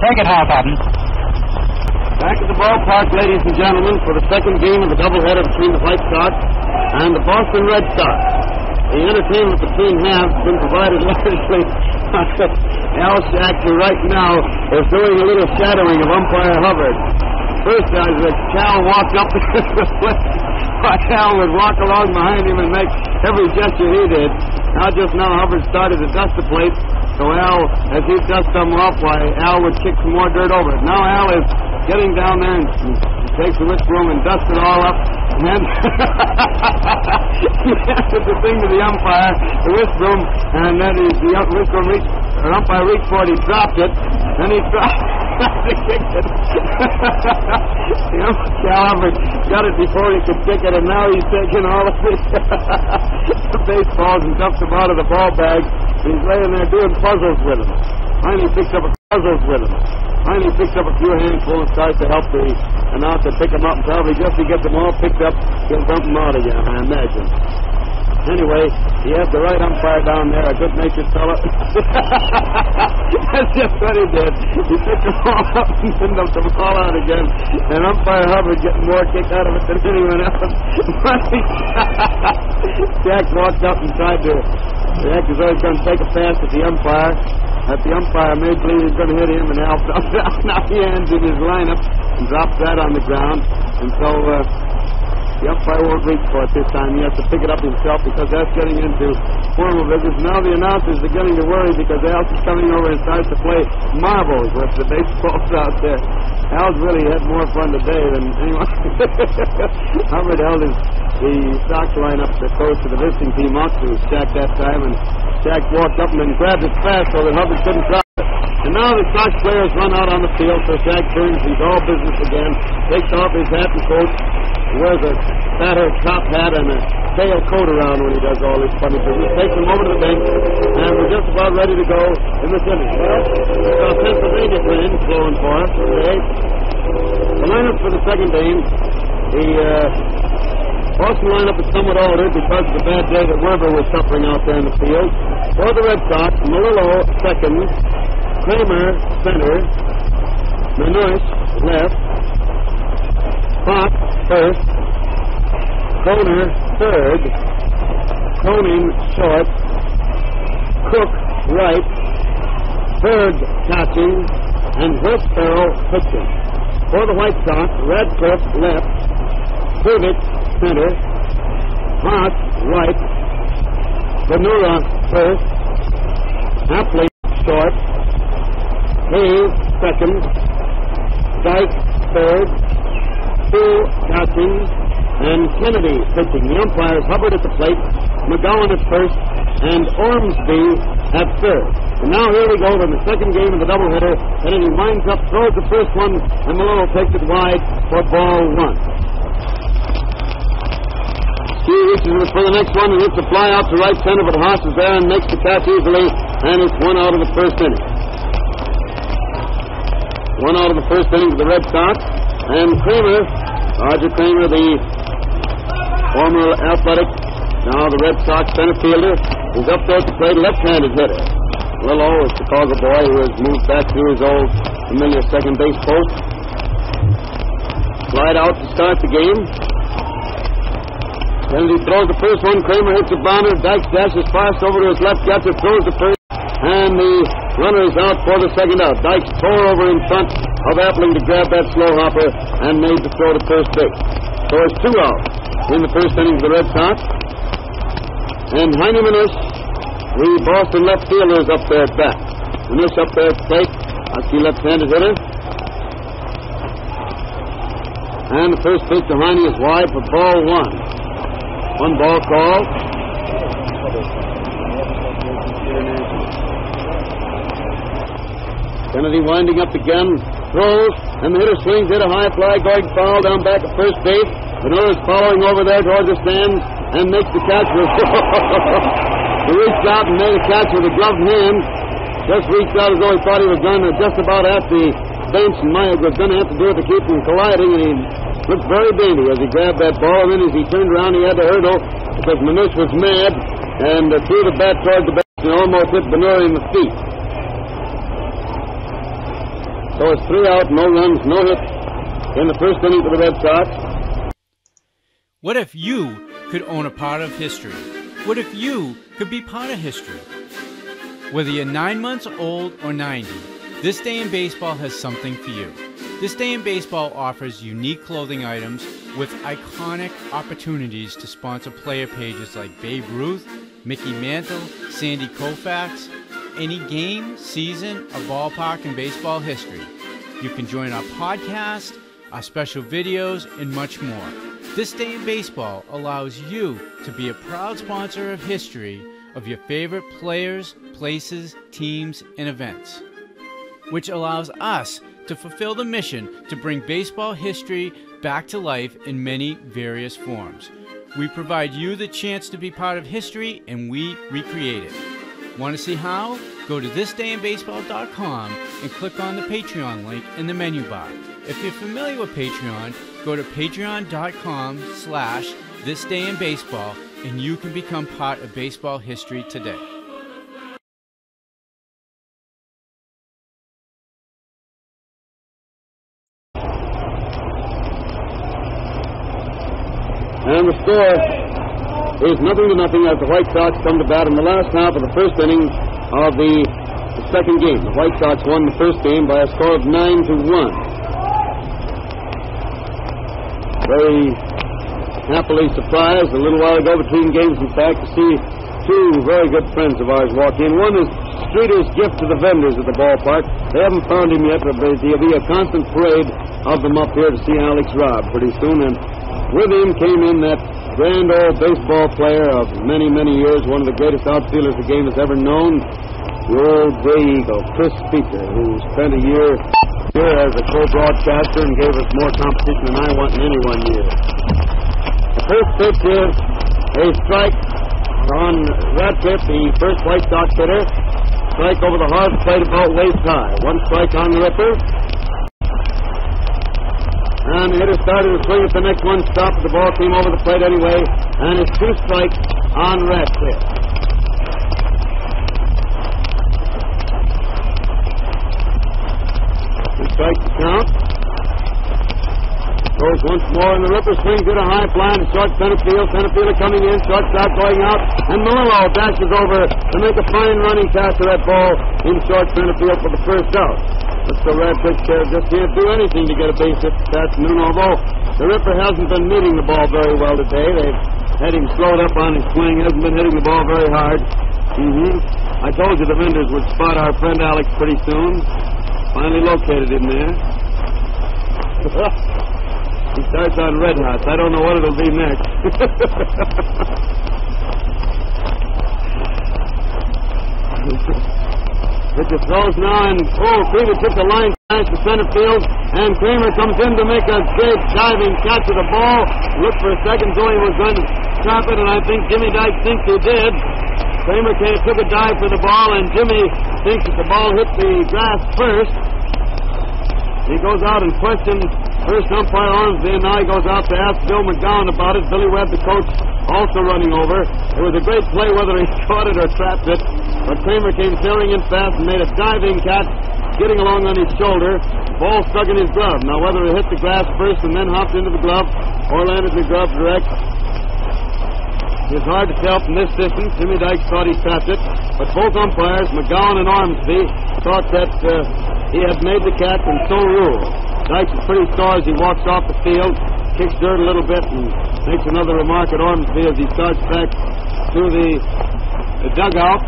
Take it, Hobson. Back at the ballpark, ladies and gentlemen, for the second game of the doubleheader between the White Sox and the Boston Red Sox. The entertainment between halves has been provided largely. Al Shackler right now is doing a little shadowing of umpire Hubbard. First, as Cal walked up to the plate, Cal would walk along behind him and make every gesture he did. Now Hubbard started to dust the plate, so Al, as he dust them off, Al would kick some more dirt over it. Now Al is getting down there and takes the whisk broom and dusts it all up, and then he handed the thing to the umpire, the whisk broom, and then the whisk broom umpire reached for it, he dropped it, and he tried to kick it. Cal Hubbard got it before he could kick it, and now he's taking all of the baseballs and dumps them out of the ball bag. He's laying there doing puzzles with them. Finally picks up a few handfuls and starts to help the announcer pick them up. Probably just to get them all picked up, he'll dump them out again, I imagine. Anyway, he has the right umpire down there, a good-natured fellow. That's just what he did. He picked them all up and then dumped them all out again. And umpire Hubbard getting more kick out of it than anyone else. Jack walked up and tried to act as though he was going to take a pass at the umpire. The umpire made believe he was going to hit him, and Al fell down. Now he ends in his lineup and drops that on the ground. And so the umpire won't reach for it this time. He has to pick it up himself because that's getting into formal business. Now the announcers are getting to worry because Al's is coming over and starts to play marbles with the baseballs out there. Al's really had more fun today than anyone. Hubbard held the Sox lineup that goes to the visiting team out to Shack that time, and Shack walked up and then grabbed it fast so that Hubbard couldn't drop it. And now the Sox players run out on the field, so Shack turns, he's all business again, takes off his hat and coat, wears a fatter top hat and a tail coat around when he does all this funny business, takes them over to the bench, and we're just about ready to go in the inning. Well, we've got Pennsylvania twins flowing for us today. The lineup for the second game, the Boston lineup is somewhat altered because of the bad day that Werber was suffering out there in the field. For the Red Sox, Melillo second, Cramer center, Manush left, Foxx first, Kroner third, Cronin short, Cook right, Bird catching, and Westboro pitching. For the White Sox, Radcliff left, Kreevich center, Haas right, Bonura first, Hapley short, Hayes second, Dyke third, Two catching, and Kennedy pitching. The umpires, Hubbard at the plate, McGowan at first, and Ormsby at third. And now here we go to the second game of the doubleheader. Kennedy winds up, throws the first one, and Melillo takes it wide for ball one. He reaches for the next one and hits a fly out to right center, but Haas is there and makes the catch easily, and it's one out of the first inning. One out of the first inning for the Red Sox, and Cramer, Roger Cramer, the former athletic, now the Red Sox center fielder, is up there to play left-handed hitter. Melillo, a Chicago boy who has moved back to his old familiar second base post. Slide out to start the game. Kennedy throws the first one. Cramer hits a bounder. Dyke dashes fast over to his left catcher, throws the first, and the runner is out for the second out. Dyke tore over in front of Appling to grab that slow hopper and made the throw to first base. So it's 2 out in the first inning for the Red Sox. And Manush, the Boston left fielder, is up there at bat. Manush up there at the plate. That's the left-handed hitter. And the first pitch to Heine is wide for ball one. One ball called. Kennedy winding up again, throws, and the hitter swings, hit a high fly, going foul down back at first base. Bonura is following over there towards the stands and makes the catch. He reached out and made a catch with a gloved hand. Just reached out as though he thought he was going to just about at the bench, and Maya was going to have to do it to keep him colliding, and he looked very dainty as he grabbed that ball, and then as he turned around, he had to hurdle because Manush was mad and threw the bat towards the bench and almost hit Bonura in the feet. So it's 3 out, no runs, no hits in the first inning for the Red Sox. What if you could own a part of history? What if you could be part of history? Whether you're 9 months old or 90, This Day in Baseball has something for you. This Day in Baseball offers unique clothing items with iconic opportunities to sponsor player pages like Babe Ruth, Mickey Mantle, Sandy Koufax, any game, season, or ballpark in baseball history. You can join our podcast, our special videos, and much more. This Day in Baseball allows you to be a proud sponsor of history of your favorite players, places, teams, and events, which allows us to fulfill the mission to bring baseball history back to life in many various forms. We provide you the chance to be part of history, and we recreate it. Want to see how? Go to ThisDayInBaseball.com and click on the Patreon link in the menu bar. If you're familiar with Patreon, go to patreon.com/ThisDayInBaseball and you can become part of baseball history today. And the score is 0-0 as the White Sox come to bat in the last half of the first inning of the second game. The White Sox won the first game by a score of 9-1. Very happily surprised a little while ago between games, in fact, to see two very good friends of ours walk in. One is Streeter's gift to the vendors at the ballpark. They haven't found him yet, but there'll be a constant parade of them up here to see Alex Robb pretty soon. And with him came in that grand old baseball player of many, many years, one of the greatest outfielders the game has ever known, the old Gray Eagle, Chris Speaker, who spent a year here as a co-broadcaster and gave us more competition than I want in any one year. The first pitch is a strike on Radcliff, the first White Sox hitter. Strike over the hard plate about waist high. One strike on the Ripper. And the hitter started to swing at the next one, stopped. The ball came over the plate anyway, and it's 2 strikes on Radcliffe. 2 strikes to count. Goes once more, and the Ripper swings at a high fly to short center field. Center fielder coming in, shortstop going out, and Melillo dashes over to make a fine running pass to that ball in short center field for the first out. So Radcliffe just can't do anything to get a base hit this afternoon, although the Ripper hasn't been meeting the ball very well today. They've had him slowed up on his swing, hasn't been hitting the ball very hard. I told you the vendors would spot our friend Alex pretty soon. Finally located him there. He starts on red hot. I don't know what it'll be next. Pitcher throws now, and Kreevich hits a line pass to center field, and Cramer comes in to make a great diving catch of the ball. Looked for a second, so he was going to stop it, and I think Jimmy Dykes thinks he did. Cramer took a dive for the ball, and Jimmy thinks that the ball hit the grass first. He goes out and questions first umpire Ormsby, and now he goes out to ask Bill McGowan about it. Billy Webb, the coach, also running over. It was a great play whether he caught it or trapped it, but Cramer came sailing in fast and made a diving catch, getting along on his shoulder. The ball stuck in his glove. Now whether it hit the grass first and then hopped into the glove or landed in the glove direct is hard to tell from this distance. Jimmy Dykes thought he trapped it, but both umpires, McGowan and Ormsby, thought that he had made the catch and so ruled. Dykes is pretty sore as he walks off the field, kicks dirt a little bit, and makes another remark at Ormsby as he starts back to the dugout.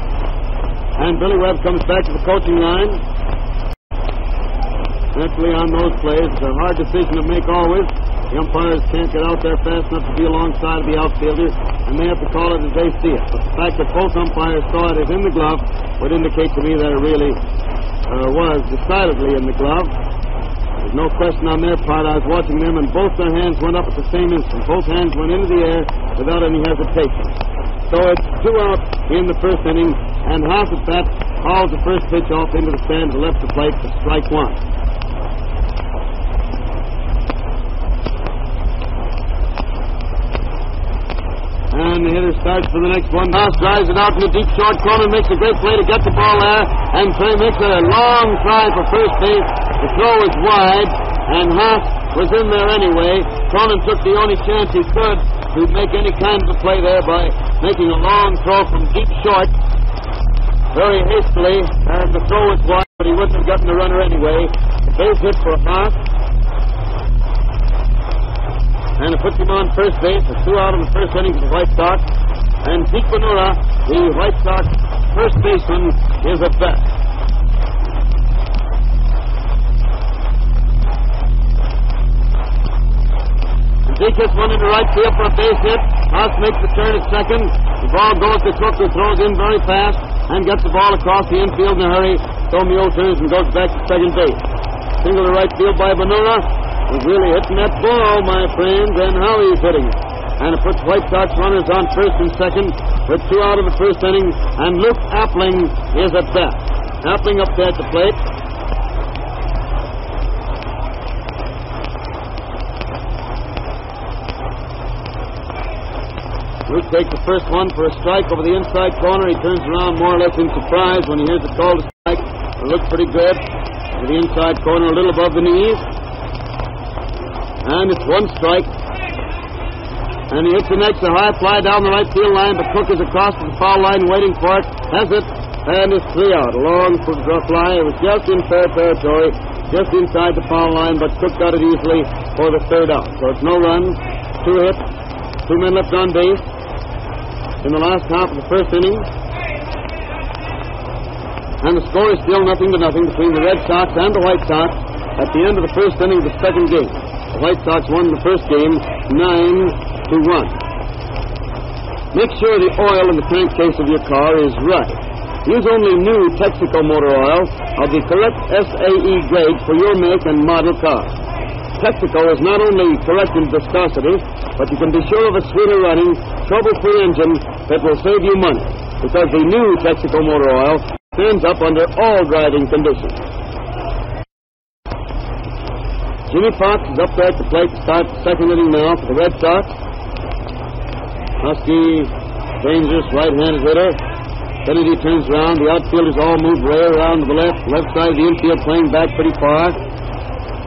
And Billy Webb comes back to the coaching line. Naturally, on those plays, it's a hard decision to make always. The umpires can't get out there fast enough to be alongside of the outfielder, and they have to call it as they see it. But the fact that both umpires saw it as in the glove would indicate to me that it really was decidedly in the glove. There's no question on their part. I was watching them, and both their hands went up at the same instant. Both hands went into the air without any hesitation. So it's 2 out in the first inning, and Haas at bat hauls the first pitch off into the stand to left the plate for strike 1. And the hitter starts for the next one. Haas drives it out in the deep short. Cronin makes a great play to get the ball there. And Trey makes a long try for first base. The throw is wide, and Haas was in there anyway. Cronin took the only chance he could to make any kind of a play there by making a long throw from deep short very hastily, and the throw was wide, but he wouldn't have gotten the runner anyway. The base hit for Haas, and it puts him on first base. It's 2 out in the first inning for the White Sox, and Bonura, the White Sox first baseman, is at bat. Zeke gets one into right field for a base hit. Haas makes the turn at second. The ball goes to Cook, who throws in very fast and gets the ball across the infield in a hurry. Tomio turns and goes back to second base. Single to right field by Bonura. He's really hitting that ball, my friends, and how he's hitting it. And it puts White Sox runners on first and second with 2 out of the first inning, and Luke Appling is at bat. Appling up there at the plate. Luke takes the first one for a strike over the inside corner. He turns around more or less in surprise when he hears the call to strike. It looks pretty good. To the inside corner, a little above the knees. And it's 1 strike. And he hits the next, a high fly down the right field line, but Cook is across to the foul line waiting for it. Has it, and it's 3 out. A long fly. It was just in fair territory, just inside the foul line, but Cook got it easily for the 3rd out. So it's no runs, 2 hits, 2 men left on base in the last half of the first inning. And the score is still 0-0 between the Red Sox and the White Sox at the end of the first inning of the second game. The White Sox won the first game 9-1. Make sure the oil in the crankcase of your car is right. Use only new Texaco motor oil of the correct SAE grade for your make and model car. Texaco is not only correct in viscosity, but you can be sure of a sweeter running, trouble-free engine that will save you money, because the new Texaco motor oil stands up under all driving conditions. Jimmy Foxx is up there at the plate to start the second inning now for the Red Sox. Husky, dangerous right-handed hitter. Kennedy turns around. The outfielders all move way around to the left side of the infield, playing back pretty far.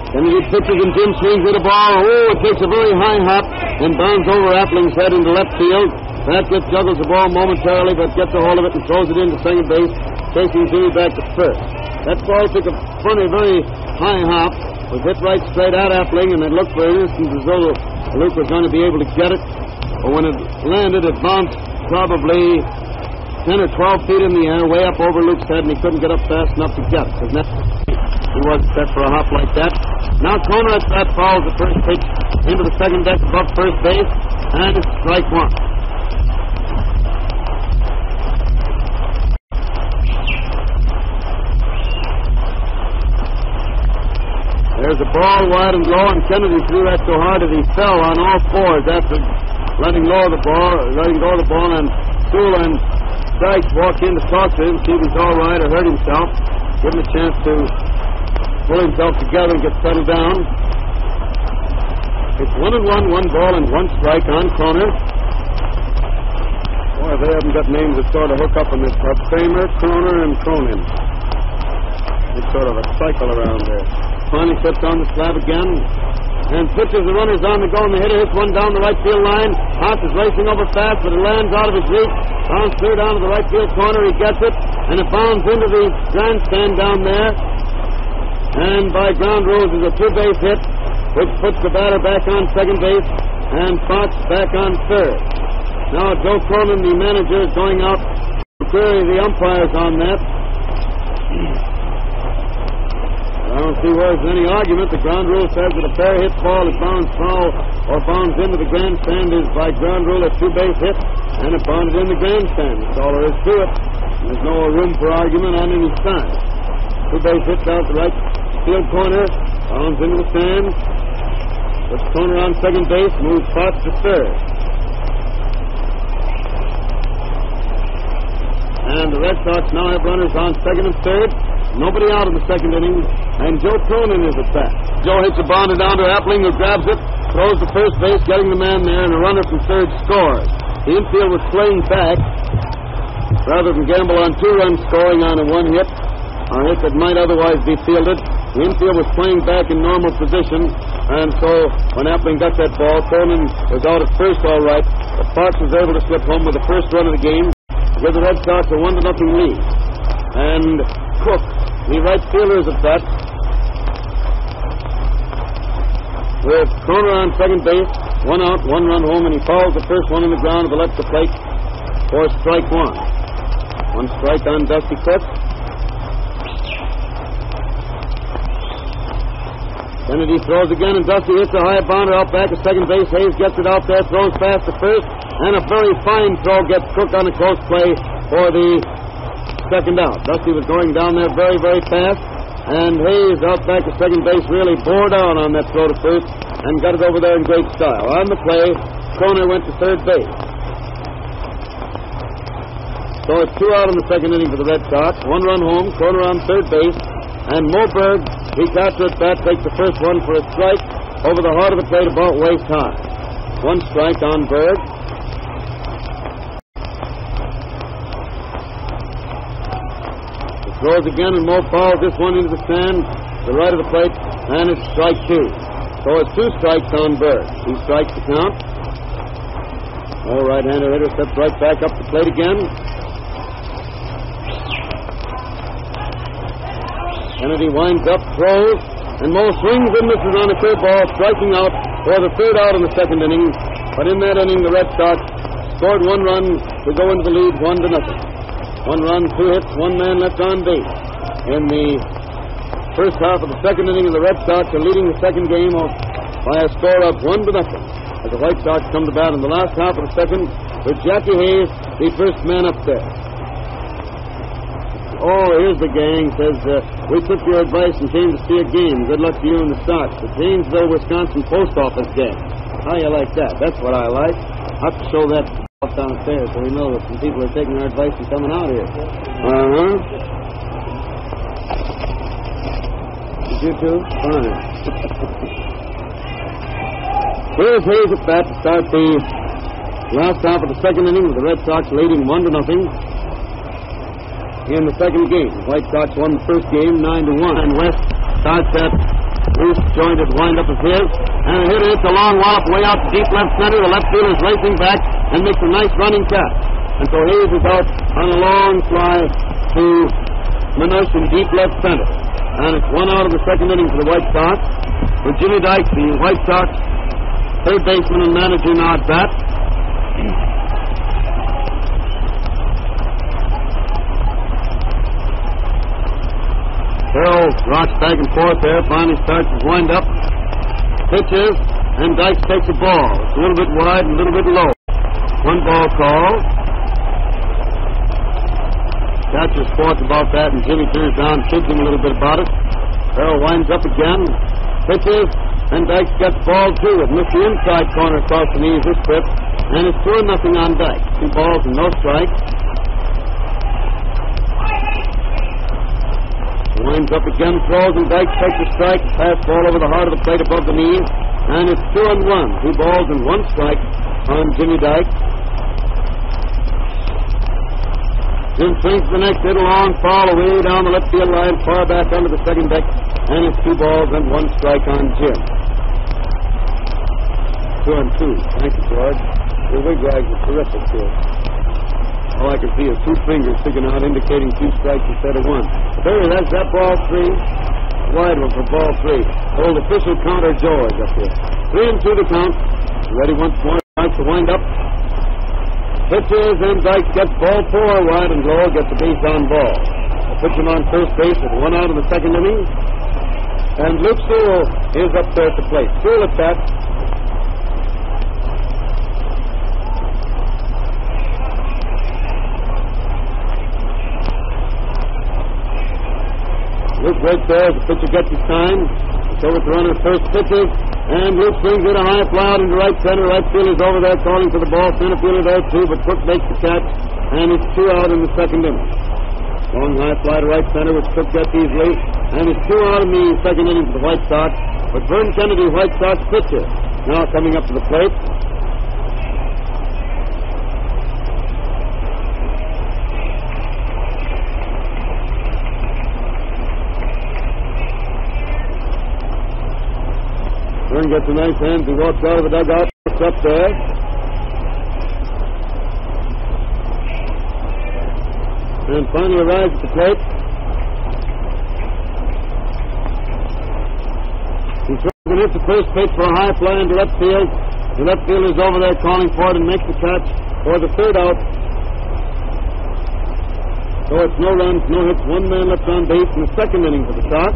Kennedy pitches and Jim swings at the ball. Oh, it takes a very high hop and bounds over Appling's head into left field. Radcliff juggles the ball momentarily, but gets a hold of it and throws it into second base, chasing Jimmy back to first. That ball took a funny, very high hop, was hit right straight at Appling, and it looked for an instant as though Luke was going to be able to get it. But when it landed, it bounced probably 10 or 12 feet in the air, way up over Luke's head, and he couldn't get up fast enough to get it. He wasn't set for a hop like that. Now Kroner at bat fouls the first pitch into the second deck above first base, and it's strike 1. There's a ball wide and low, and Kennedy threw that so hard that he fell on all fours after letting go of the ball, and Stool and Dykes walked in to talk to him, see if he's all right or hurt himself, give him a chance to pull himself together and get settled down. It's 1-1, 1 ball and 1 strike on Kroner. Boy, they haven't got names that sort of hook up in this club. Cramer, Kroner, and Cronin. It's sort of a cycle around there. Finally slips on the slab again and pitches. The runner's on the go, and the hitter hits one down the right field line. Haas is racing over fast, but it lands out of his reach. Bounds clear down to the right field corner. He gets it, and it bounds into the grandstand down there. And by ground rules is a 2-base hit, which puts the batter back on second base and Foxx back on third. Now Joe Cronin, the manager, is going out to query the umpires on that. I don't see where there's any argument. The ground rule says that a fair hit ball is bounds foul or bounds into the grandstand is by ground rule a 2-base hit, and it bounded in the grandstand. That's all there is to it. There's no room for argument on any side. 2-base hit out the right field corner, bounds into the stand, puts Kroner on second base, moves Foxx to third. And the Red Sox now have runners on second and third. Nobody out in the second inning, and Joe Cronin is at bat. Joe hits a bounder down to Appling, who grabs it, throws to first base, getting the man there, and a runner from third scores. The infield was playing back rather than gamble on 2 runs scoring on a 1 hit, or a hit that might otherwise be fielded. The infield was playing back in normal position, and so when Appling got that ball, Cronin was out at first all right, but Foxx was able to slip home with the first run of the game, give the Red Sox a 1-0 lead. And Cook, the right fielder, is at bat, with Kroner on second base, 1 out, 1 run home, and he fouls the first one in the ground to the left of the plate for strike 1. 1 strike on Dusty Cook. Kennedy throws again, and Dusty hits a high bounder out back at second base. Hayes gets it out there, throws past to first, and a very fine throw gets Cook on a close play for the second out. Dusty was going down there very, very fast, and Hayes out back at second base really bore down on that throw to first and got it over there in great style. On the play, Kroner went to third base. So it's 2 out in the second inning for the Red Sox. 1 run home, Kroner on third base, and Moberg, he after at bat, takes the first one for a strike over the heart of the plate about waist high. 1 strike on Berg. He throws again, and Mo fouls this one into the stand, the right of the plate, and it's strike 2. So it's 2 strikes on Berg. 2 strikes to count. Mo, right-hander hitter, steps right back up the plate again. Kennedy winds up, throws, and Mo swings and misses on a curveball, striking out for the 3rd out in the second inning. But in that inning, the Red Sox scored 1 run to go into the lead 1-0. 1 run, 2 hits, 1 man left on base. In the first half of the second inning, the Red Sox are leading the second game by a score of 1-0. As the White Sox come to bat in the last half of the second, with Jackie Hayes, the first man up there. Oh, here's the gang. Says, we took your advice and came to see a game. Good luck to you and the Sox. The Janesville, Wisconsin Post Office game. How you like that? That's what I like. I'll have to show that downstairs so we know that some people are taking our advice and coming out here. Uh-huh. Did you too? Fine. Here's Hayes at bat to start the last half of the second inning with the Red Sox leading 1-0. In the second game, White Sox won the first game 9-1. And West starts that loose jointed windup of his, and the hitter hits a long wallop way out to deep left center. The left fielder is racing back and makes a nice running catch. And so Hayes is out on a long fly to Manush in deep left center. And it's 1 out of the second inning for the White Sox. With Jimmy Dykes, the White Sox third baseman and manager, now at bat. Hill rocks back and forth there, finally starts his wind-up, pitches, and Dykes takes a ball. It's a little bit wide and a little bit low. 1 ball call. Catcher sports about that, and Jimmy turns down, kids him a little bit about it. Hill winds up again, pitches, and Dykes gets ball 2. It missed the inside corner across the knees this trip, and it's 2-0 on Dykes. 2 balls and no strikes. Winds up again, throws, and Dykes takes a strike. Pass ball over the heart of the plate above the knees, and it's 2-1. 2 balls and 1 strike on Jimmy Dykes. Jim swings the next hit, a long foul away down the left field line, far back under the second deck, and it's 2 balls and 1 strike on Jim. 2-2. Thank you, George. Your wig rags are terrific here. All I can see is 2 fingers sticking out, indicating 2 strikes instead of 1. There, that's that ball 3. Wide one for ball 3. Old official counter George up here. 3-2 to count. Ready once more. Dykes to wind up. Pitches, and Dykes gets ball 4 wide and low, gets the base on ball. Puts him on first base with 1 out in the second inning. And Luke Sewell is up there at the plate. Sewell at bat. Luke right there, the pitcher gets his time. So with the runner first pitches, and Luke swings it a high fly out into right center. Right fielder's over there calling for the ball. Center fielder there too, but Cook makes the catch, and it's 2 out in the second inning. Long high fly to right center, which Cook gets easily, and it's 2 out in the second inning for the White Sox. But Vern Kennedy, White Sox pitcher, now coming up to the plate. Vern gets a nice hand. He walks out of the dugout, looks up there. And finally arrives at the plate. He throws and hits the first pitch for a high fly into left field. The left fielder is over there calling for it and makes the catch for the third out. So it's no runs, no hits, one man left on base in the second inning for the Sox.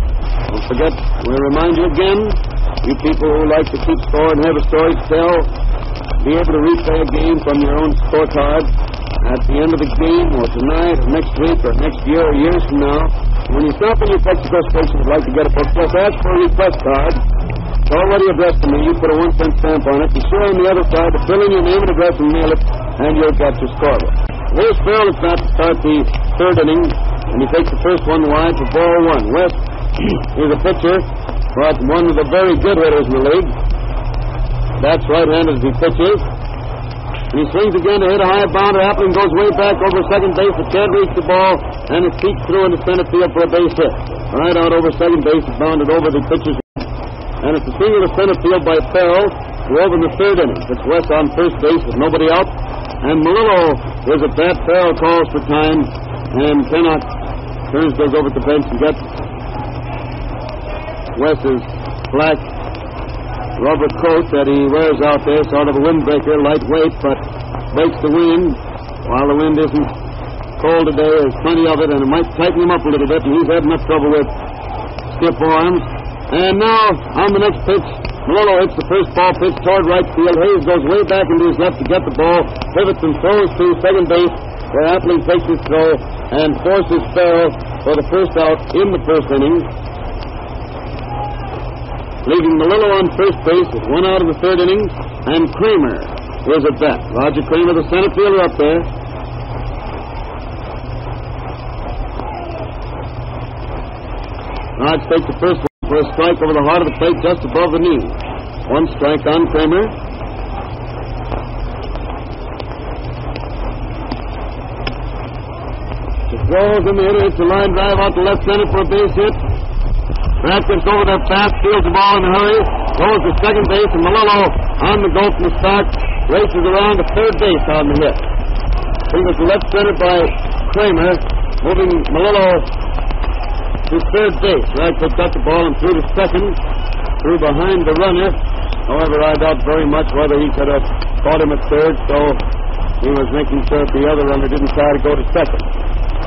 Don't forget, we'll remind you again, you people who like to keep score and have a story to tell, be able to replay a game from your own scorecard at the end of the game, or tonight, or next week, or next year, or years from now. When you stop in your Texaco station and would like to get a book, just ask for a request card. It's already addressed to me. You put a 1-cent stamp on it. Be sure on the other side to fill in your name and address and mail it, and you'll get your scorebook. Here's Farrell is about to start the third inning, and he takes the first one wide for ball one. West is a pitcher, but one of the very good hitters in the league. That's right-handed as he pitches. And he swings again to hit a high bounder. Appling goes way back over second base, but can't reach the ball, and it peeks through into center field for a base hit. Right out over second base, it's bounded over the pitcher's head. And it's a single to center field by Farrell, who over in the third inning. It's West on first base with nobody out. And Melillo is at bat. Farrell calls for time, and cannot. Turns, goes over to the bench and gets West's black rubber coat that he wears out there, sort of a windbreaker, lightweight, but breaks the wind. While the wind isn't cold today, there's plenty of it, and it might tighten him up a little bit, and he's had enough trouble with stiff arms. And now, on the next pitch, Melillo hits the first ball pitch toward right field. Hayes goes way back into his left to get the ball, pivots and throws to second base, where Appling takes his throw and forces Farrell for the first out in the first inning, leaving Melillo on first base with one out of the third inning, and Cramer is at bat. Roger Cramer, the center fielder, up there. Raj takes the first one for a strike over the heart of the plate just above the knee. One strike on Cramer. The throws in the hitter. It's a line drive out to left center for a base hit. Radcliff's over there fast, steals the ball in a hurry, goes to second base, and Melillo on the go from the start, races around to third base on the hit. He was left center by Cramer, moving Melillo to third base. Radcliffe got the ball and threw to second, threw behind the runner. However, I doubt very much whether he could have caught him at third, so he was making sure the other runner didn't try to go to second.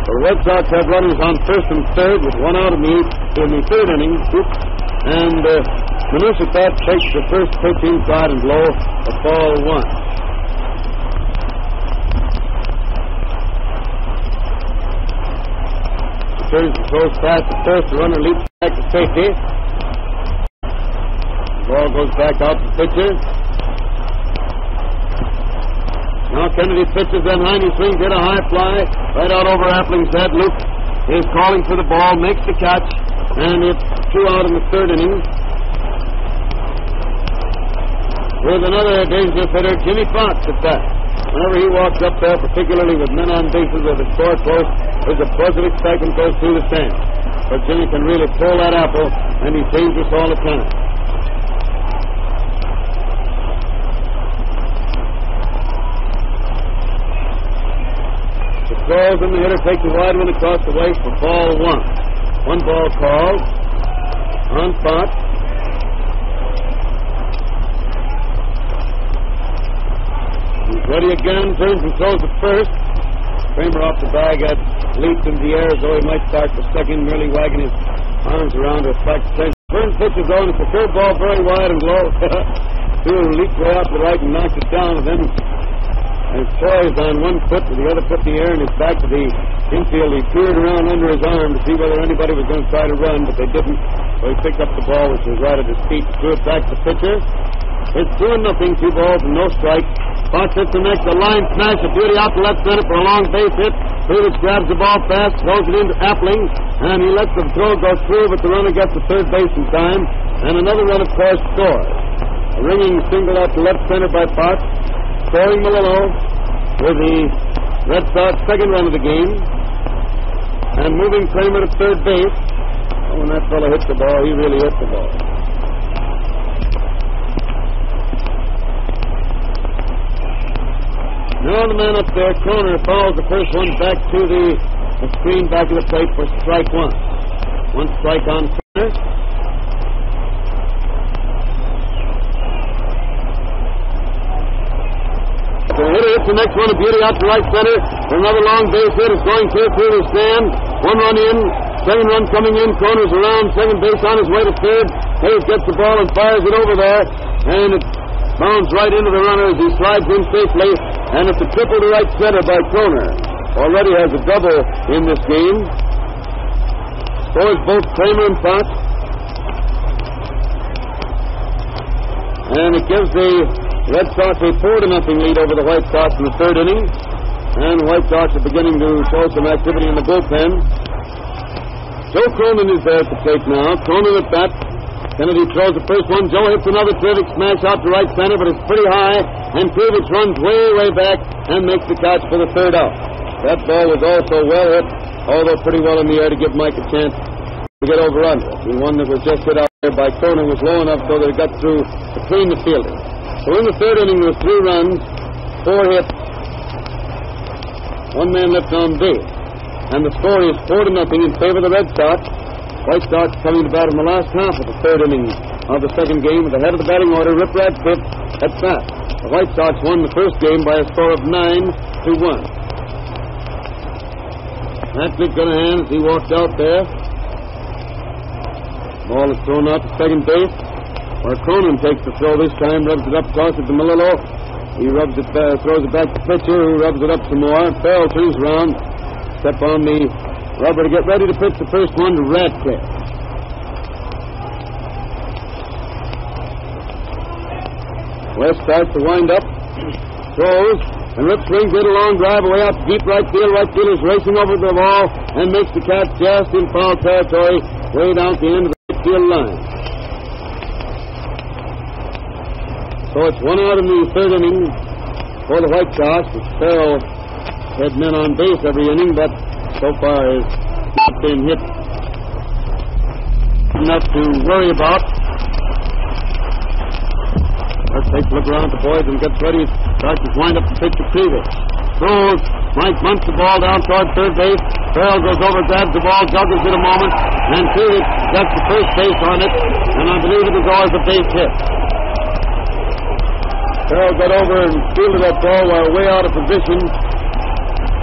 The Red Sox have runners on first and third with one out in the third inning. And Manush at that takes the first pitch inside and low for ball one. He turns and throws past the first. The runner leaps back to safety. The ball goes back out to the pitcher. Now Kennedy pitches, then Heine swings, hit a high fly right out over Appling's head. Luke is calling for the ball, makes the catch, and it's 2 out in the third inning. With another dangerous hitter, Jimmy Foxx at that. Whenever he walks up there, particularly with men on bases or the score close, there's a buzz of excitement goes through the stands. But Jimmy can really pull that apple, and he's dangerous all the time. Throws and the hitter takes a wide one across the waist for ball one. One ball called on Foxx. He's ready again, turns and throws at first. Cramer off the bag had leaped into the air as though he might start for second, merely wagging his arms around to attract attention. Turns pitches on, it's a third ball very wide and low. Two leaped way out to the right and knocked it down, and then and poised on one foot with the other foot in the air and his back to the infield. He peered around under his arm to see whether anybody was going to try to run, but they didn't. So he picked up the ball, which was right at his feet, threw it back to the pitcher. It's 2-0, 2 balls and no strikes. Foxx hits the next, a line smash, a beauty out to left center for a long base hit. Kreevich grabs the ball fast, throws it into Appling, and he lets the throw go through, but the runner gets to third base in time. And another run, of course, scores. A ringing single out to left center by Foxx, scoring Melillo with the Red Sox second run of the game, and moving Cramer to third base. Oh, when that fellow hit the ball, he really hit the ball. Now the man up there, Kroner, fouls the first one back to the screen back of the plate for strike one. One strike on Kroner. The hitter hits the next one, a beauty out to right center. Another long base hit is going clear through the stand. One run in, second run coming in. Kroner's around second base on his way to third. Hayes gets the ball and fires it over there, and it bounds right into the runner as he slides in safely, and it's a triple to right center by Kroner. Already has a double in this game. Scores both Cramer and Foxx. And it gives the Red Sox a 4-0 lead over the White Sox in the third inning. And the White Sox are beginning to show some activity in the bullpen. Joe Cronin is there at the plate now. Cronin at bat. Kennedy throws the first one. Joe hits another terrific smash out to right center, but it's pretty high. And Kreevich runs way, way back and makes the catch for the third out. That ball was also well hit, although pretty well in the air to give Mike a chance to get over under. The one that was just hit out there by Cronin was low enough so that it got through between the fielders. So in the third inning, there was 3 runs, 4 hits, 1 man left on base. And the score is 4-0 in favor of the Red Sox. White Sox coming to bat in the last half of the third inning of the second game at the head of the batting order, Rip Radcliff at bat. The White Sox won the first game by a score of 9-1. Radcliff got a hand as he walked out there. Ball is thrown out to second base, where Cronin takes the throw this time, rubs it up, tosses it to Melillo. He rubs it back, throws it back to pitcher, who rubs it up some more. Farrell turns around, step on the rubber to get ready to pitch the first one to Radcliff. West starts to wind up, throws, and Rip swings it a long drive away out to deep right field. Right fielder's racing over the ball and makes the catch just in foul territory, way down at the end of the right field line. So it's 1 out in the third inning for the White Sox. Farrell had men on base every inning, but so far has not been hit enough to worry about. Let's take a look around at the boys and gets ready. Starts to wind up the pitch to Kreevich. Throws. Mike bunts the ball down toward third base. Farrell goes over, grabs the ball, juggles it a moment, and Kreevich gets the first base on it, and I believe it was always a base hit. Farrell got over and fielded that ball while way out of position,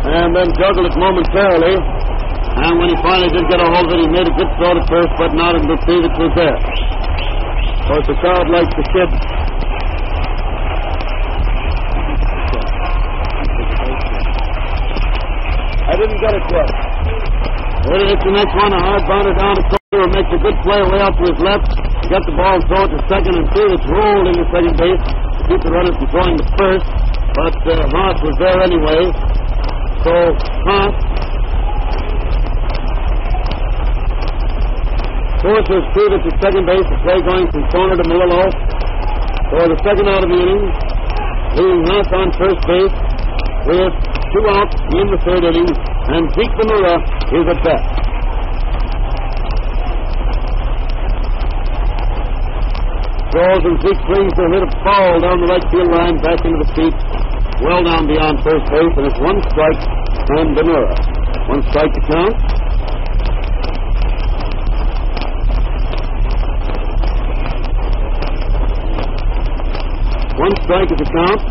and then juggled it momentarily. And when he finally did get a hold of it, he made a good throw to first, but not until Kreevich was there. Of course, the crowd likes the kid. I didn't get it yet. Ready to hit the next one, a hard bounder down to Kroner, makes a good play way out to his left. He got the ball thrown to second, and Kreevich rolled into second base to keep the runners from throwing to first. But Haas was there anyway. So Haas forces Kreevich at second base, the play going from Kroner to Melillo for the second out of the inning, leaving Haas on first base with 2 outs in the third inning, and Bonura is at bat. Throws and Zeke swings to hit a foul down the right field line, back into the seat, well down beyond first base, and it's 1 strike on Bonura. 1 strike to count. One strike is the count.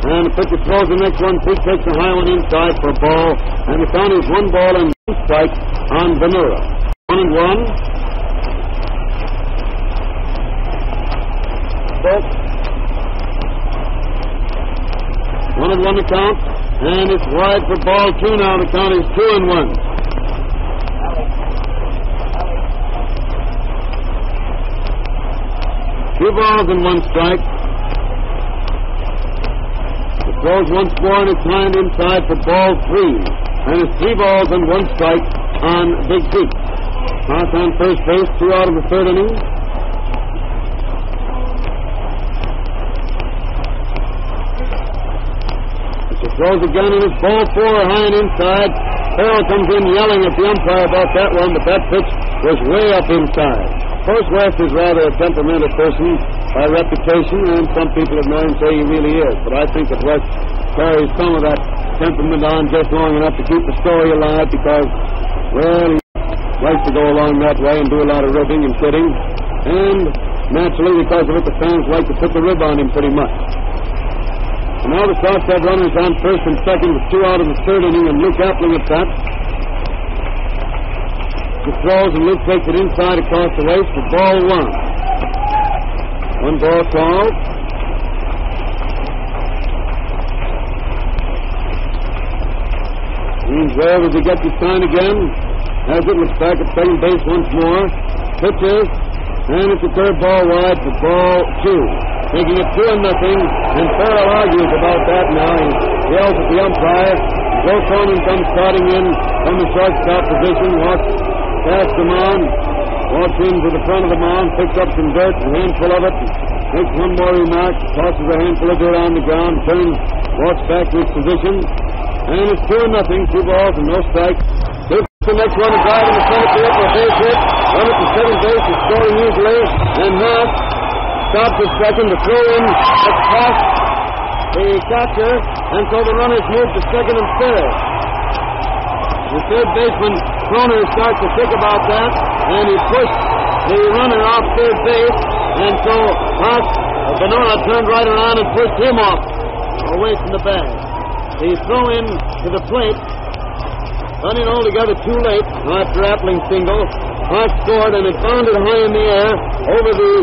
And the pitcher throws the next one. Zeke takes the high one inside for a ball, and the count is 1 ball and 1 strike on Bonura. 1-1. Both 1-1 the count, and it's wide for ball 2 now. The count is 2-1. Two balls and 1 strike. It throws once more, and it's lined inside for ball 3. And it's 3 balls and 1 strike on Big Zeke. Haas on first base, 2 out of the third inning. Throws again, and it's ball 4 high and inside. Farrell comes in yelling at the umpire about that one, but that pitch was way up inside. Of course, West is rather a temperamental person, by reputation, and some people that know him say he really is. But I think that West carries some of that temperament on just long enough to keep the story alive because, well, he likes to go along that way and do a lot of ribbing and kidding. And naturally, because of it, the fans like to put the rib on him pretty much. And now the Sox have runners on first and second with 2 out of the third inning, and Luke Appling at bat. He throws, and Luke takes it inside across the waist for ball 1. 1 ball called. He's there. Does he get the sign again? Has it. Looks back at second base once more. Pitches. And it's a third ball wide for ball 2. Making it 2-0. And Farrell argues about that now. He yells at the umpire. Joe Cronin comes starting in from the shortstop position. Walks past the mound. Walks into the front of the mound. Picks up some dirt. A handful of it. Makes one more remark. Tosses a handful of dirt on the ground. Turns. Walks back to his position. And it's 2-0, 2 balls and no strikes. Here's the next one, a drive in the center field for a base hit. Run at the second base is scoring easily. And Haas stops at second to throw in across the catcher. And so the runners move to second and third. The third baseman, Kroner, starts to think about that. And he pushed the runner off third base. And so Haas, Bonura turned right around and pushed him off away from the bag. He throw in to the plate, running altogether too late after Appling's single. Haas scored, and it bounded high in the air over the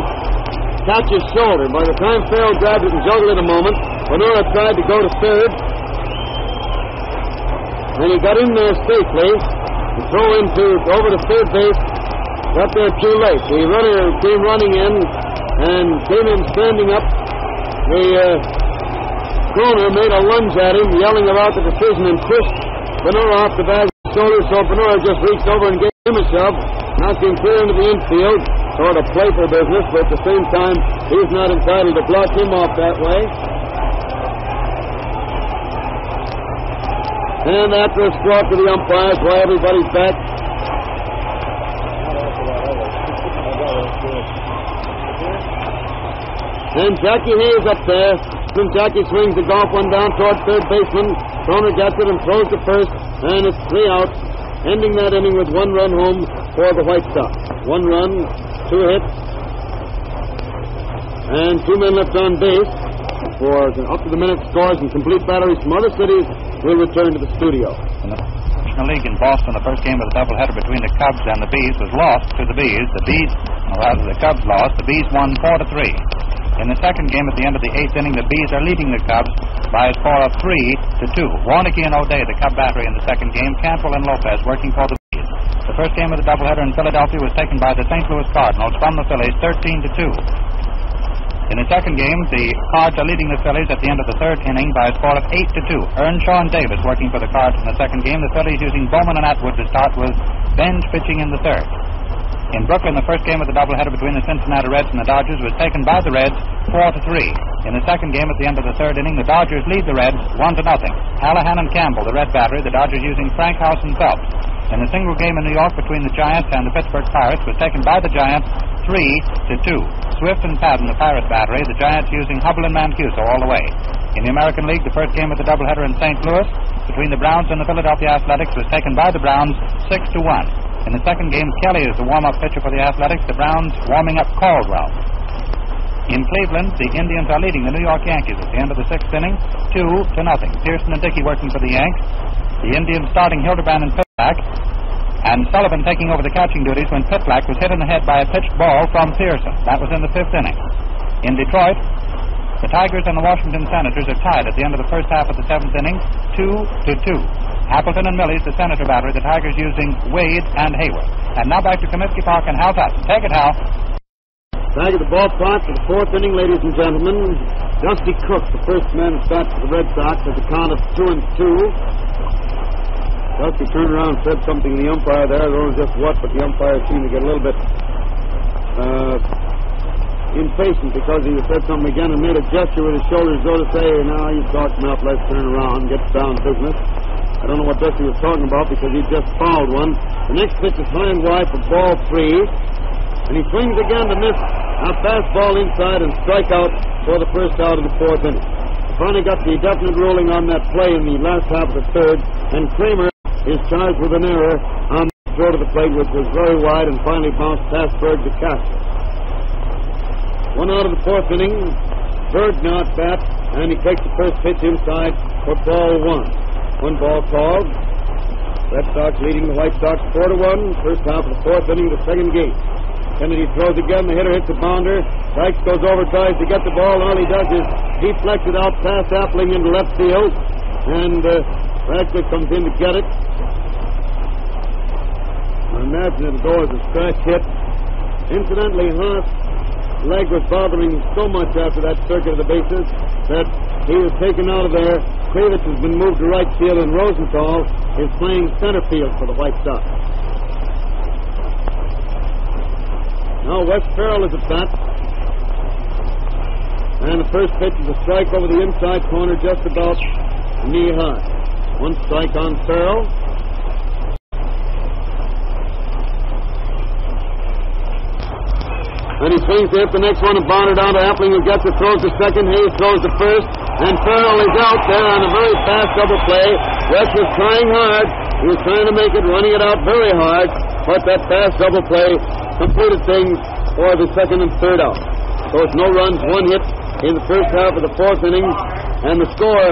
catcher's shoulder. By the time Farrell grabbed it and juggled it a moment, Bonura tried to go to third, and he got in there safely. The throw over to third base, got there too late. The runner came running in and came in standing up. Kroner made a lunge at him, yelling about the decision, and pushed Bonura off the bag's shoulder, so Bonura just reached over and gave him a shove, knocked him clear into the infield. Sort of playful business, but at the same time, he's not entitled to block him off that way. And after a squawk to the umpires, while everybody's back, and Jackie Hayes up there. And Jackie swings the golf one down toward third baseman. Kroner gets it and throws to first, and it's 3 outs, ending that inning with 1 run home for the White Sox. 1 run, 2 hits, and 2 men left on base. For up to the minute scores and complete batteries from other cities, we'll return to the studio. In the National League in Boston, the first game of the doubleheader between the Cubs and the Bees was lost to the Bees. The Cubs lost. The Bees won 4-3. In the second game, at the end of the 8th inning, the Bees are leading the Cubs by a score of 3-2. Warnicki and O'Day, the Cub battery in the second game. Cantrell and Lopez working for the Bees. The first game of the doubleheader in Philadelphia was taken by the St. Louis Cardinals from the Phillies, 13-2. In the second game, the Cards are leading the Phillies at the end of the third inning by a score of 8-2. Earnshaw and Davis working for the Cards in the second game. The Phillies using Bowman and Atwood to start with Bench pitching in the third. In Brooklyn, the first game of the doubleheader between the Cincinnati Reds and the Dodgers was taken by the Reds 4-3. In the second game, at the end of the third inning, the Dodgers lead the Reds 1-0. Hallahan and Campbell, the Red battery, the Dodgers using Frank House and Phelps. In the single game in New York between the Giants and the Pittsburgh Pirates was taken by the Giants 3-2. Swift and Padden, the Pirate battery, the Giants using Hubbard and Mancuso all the way. In the American League, the first game of the doubleheader in St. Louis between the Browns and the Philadelphia Athletics was taken by the Browns 6-1. In the second game, Kelly is the warm-up pitcher for the Athletics, the Browns warming up Caldwell. In Cleveland, the Indians are leading the New York Yankees at the end of the 6th inning, 2-0. Pearson and Dickey working for the Yanks. The Indians starting Hildebrand and Pitlack, and Sullivan taking over the catching duties when Pitlack was hit in the head by a pitched ball from Pearson. That was in the 5th inning. In Detroit, the Tigers and the Washington Senators are tied at the end of the first half of the 7th inning, 2-2. Appleton and Millie's the Senator battery, the Tigers using Wade and Hayward. And now back to Comiskey Park and Hal Tatson. Take it, Hal. Back at the ballpark for the 4th inning, ladies and gentlemen. Dusty Cook, the first man to start for the Red Sox, at the count of 2-2. Dusty turned around and said something to the umpire there. I don't know just what, but the umpire seemed to get a little bit impatient because he said something again and made a gesture with his shoulders as though to say, now you've talked enough, let's turn around and get down to business. I don't know what Dusty was talking about because he just fouled one. The next pitch is high and wide for ball 3. And he swings again to miss A fastball inside and strikeout for the first out of the fourth inning. Finally got the definite ruling on that play in the last half of the third, and Cramer is charged with an error on the throw to the plate, which was very wide and finally bounced past Berg to Castro. One out of the fourth inning. Berg now at bat, and he takes the first pitch inside for ball one. One ball called. Red Sox leading the White Sox 4-1. First half of the fourth inning, the second game. Kennedy throws again. The hitter hits a bounder. Dykes goes over, tries to get the ball. All he does is deflect it out past Appling into left field. And Radcliff comes in to get it. I imagine it'll go as a scratch hit. Incidentally, Haas' leg was bothering him so much after that circuit of the bases that he was taken out of there. Kreevich has been moved to right field, and Rosenthal is playing center field for the White Sox. Now Wes Farrell is at bat. And the first pitch is a strike over the inside corner, just about knee high. One strike on Farrell. And he swings to hit the next one, and Bonner down to Appling, who gets it, throws to second. Hayes throws to first, and Farrell is out there on a very fast double play. Wes was trying hard. He was trying to make it, running it out very hard, but that fast double play completed things for the second and third out. So it's no runs, one hit in the first half of the fourth inning, and the score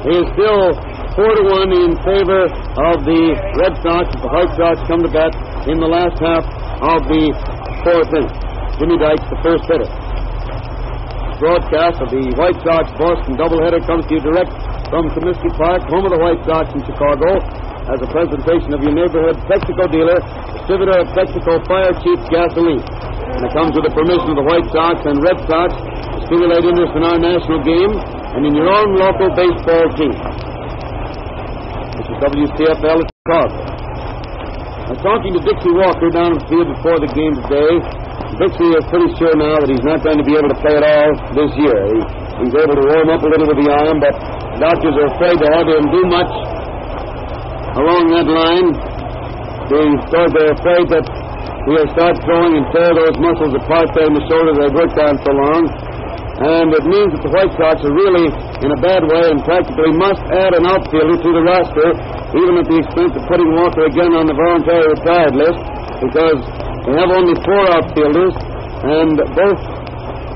is still 4-1 in favor of the Red Sox as the White Sox come to bat in the last half of the fourth inning. Jimmy Dykes, the first hitter. Broadcast of the White Sox-Boston doubleheader comes to you direct from Comiskey Park, home of the White Sox in Chicago, as a presentation of your neighborhood Texaco dealer, distributor of Texaco Fire Chief Gasoline. And it comes with the permission of the White Sox and Red Sox to stimulate interest in our national game and in your own local baseball team. This is WCFL at Chicago. I was talking to Dixie Walker down in the field before the game today. Dixie is pretty sure now that he's not going to be able to play at all this year. He's able to warm up a little with the arm, but doctors are afraid to have him do much along that line because they're afraid that he'll start throwing and tear those muscles apart there in the shoulder they've worked on so long. And it means that the White Sox are really in a bad way and practically must add an outfielder to the roster, even at the expense of putting Walker again on the voluntary retired list, because they have only 4 outfielders, and both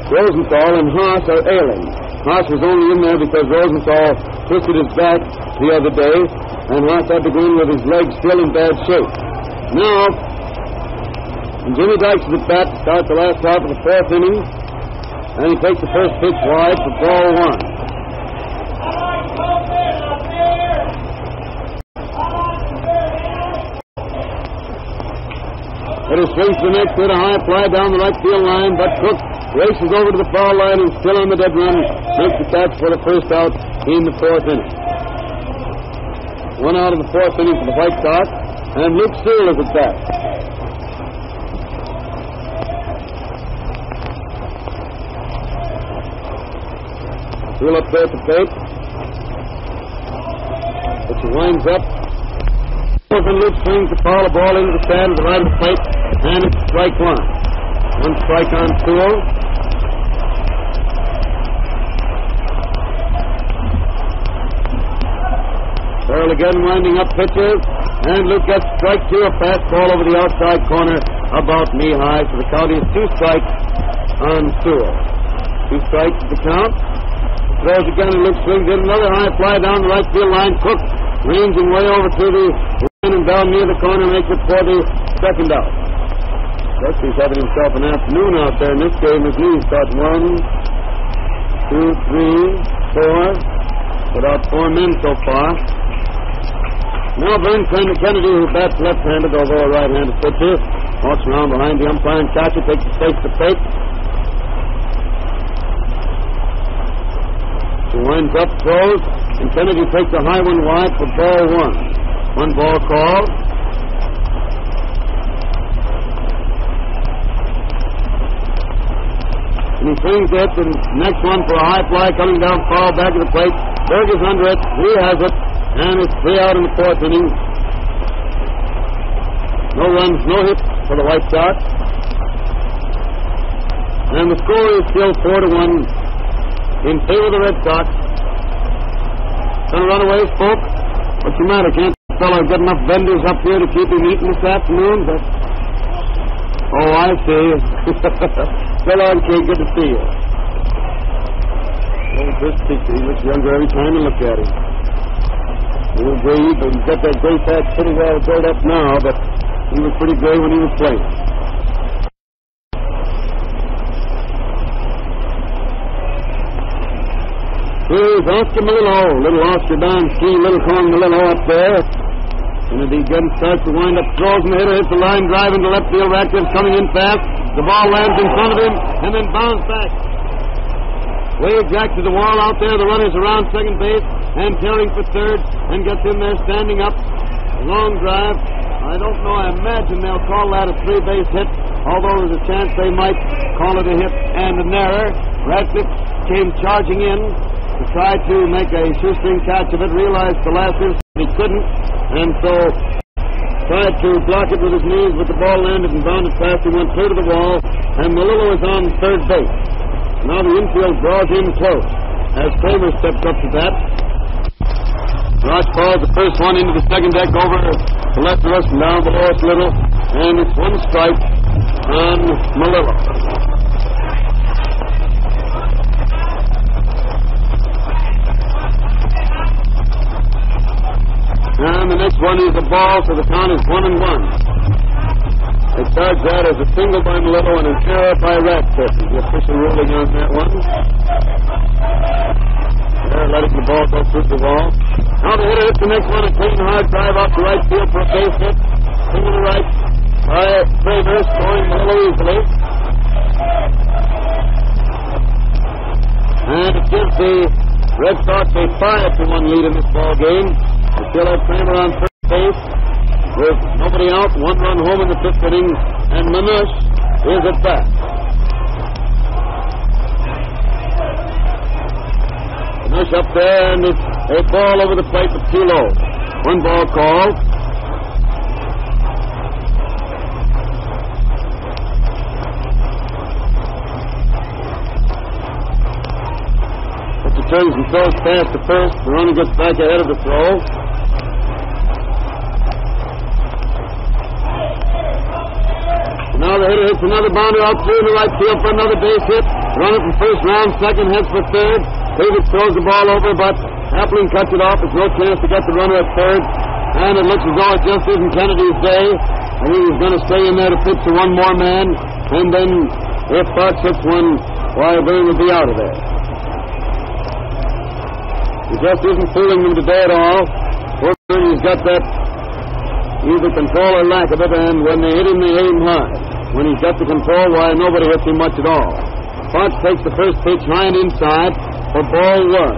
Rosenthal and Haas are ailing. Haas was only in there because Rosenthal twisted his back the other day, and Haas had to go in with his legs still in bad shape. Now, Jimmy Dykes is at bat to start the last half of the fourth inning, and he takes the first pitch wide for ball one. It is swings to the next hit, a high fly down the right field line, but Cook races over to the foul line and still on the dead run, makes the catch for the first out in the fourth inning. One out of the fourth inning for the White Sox, and Luke Sewell is at bat. Sewell up there at the plate. But he winds up. And Luke swings the foul ball into the stand at the right of the plate, and it's strike one. One strike on Sewell. Farrell again winding up pitches, and Luke gets strike two, a fastball over the outside corner about knee high, so the count is 2 strikes on Sewell. 2 strikes to the count. Throws again, and Luke swings in another high fly down the right field line. Cook ranging way over to the line and down near the corner, makes it for the second out. Guess he's having himself an afternoon out there in this game, isn't he? He's got 1, 2, 3, 4, about 4 men so far. Now Vern Kennedy, who bats left-handed, although a right-handed pitcher, walks around behind the umpire and catcher, takes the face to plate. He winds up, throws, and Kennedy takes a high one wide for ball one. 1 ball called. And he swings it, and next one for a high fly coming down foul back of the plate. Berg is under it. He has it, and it's 3 out in the fourth inning. No runs, no hits for the White Sox. And the score is still 4-1 in favor of the Red Sox. Gonna run away, Spoke? What's the matter? Can't the fellow get enough vendors up here to keep him eating this afternoon? Oh, I see. So long, kid. Good to see you. Oh, this picture. He looks younger every time you look at him. Little gray, but he's got that gray patch pretty well built up now, but he was pretty gray when he was playing. Here's Oscar Melillo, little Oscar down ski, little Con Melillo up there. And the gun starts to wind up, throws, and the hitter hits the line drive into left field. Radcliff coming in fast. The ball lands in front of him and then bounds back. Way back to the wall out there. The runner's around second base and tearing for third and gets in there standing up. A long drive. I don't know. I imagine they'll call that a three-base hit, although there's a chance they might call it a hit and an error. Radcliff came charging in to try to make a shoestring catch of it, realized the last instant he couldn't, and so tried to block it with his knees, but the ball landed and bounded past him, went clear to the wall, and Melillo is on third base. Now the infield draws in close as Cramer steps up to bat. Roch falls the first one into the second deck over the left of us and down below us a little, and it's one strike on Melillo. And the next one is a ball, so the count is 1-1. They charge that as a single by Melillo and an error by Radcliff. The official ruling on that one. They're letting the ball go through the wall. Now the hitter hits the next one, a clean hard drive out to right field for a base hit. Single to right by Cramer, scoring Melillo easily. And it gives the Red Sox a 5-1 lead in this ball game. They still have Cramer on first base with nobody out, one run home in the fifth inning, and Manush is at bat. Manush up there, and it's a ball over the plate but too low. One ball called. Pitcher turns and throws past the first. The runner gets back ahead of the throw. Now the hitter hits another bounder out through the right field for another base hit. Runner from first round, second, heads for third. Kreevich throws the ball over, but Appling cuts it off. There's no chance to get the runner at third. And it looks as though it just isn't Kennedy's day. I think he's going to stay in there to pitch to one more man. And then if Foxx hits one, why, Byrne will be out of there. He just isn't fooling them today at all. He's got that either control or lack of it, and when they hit him high. When he's got the control, why, nobody hits him much at all. Foxx takes the first pitch high and inside for ball one.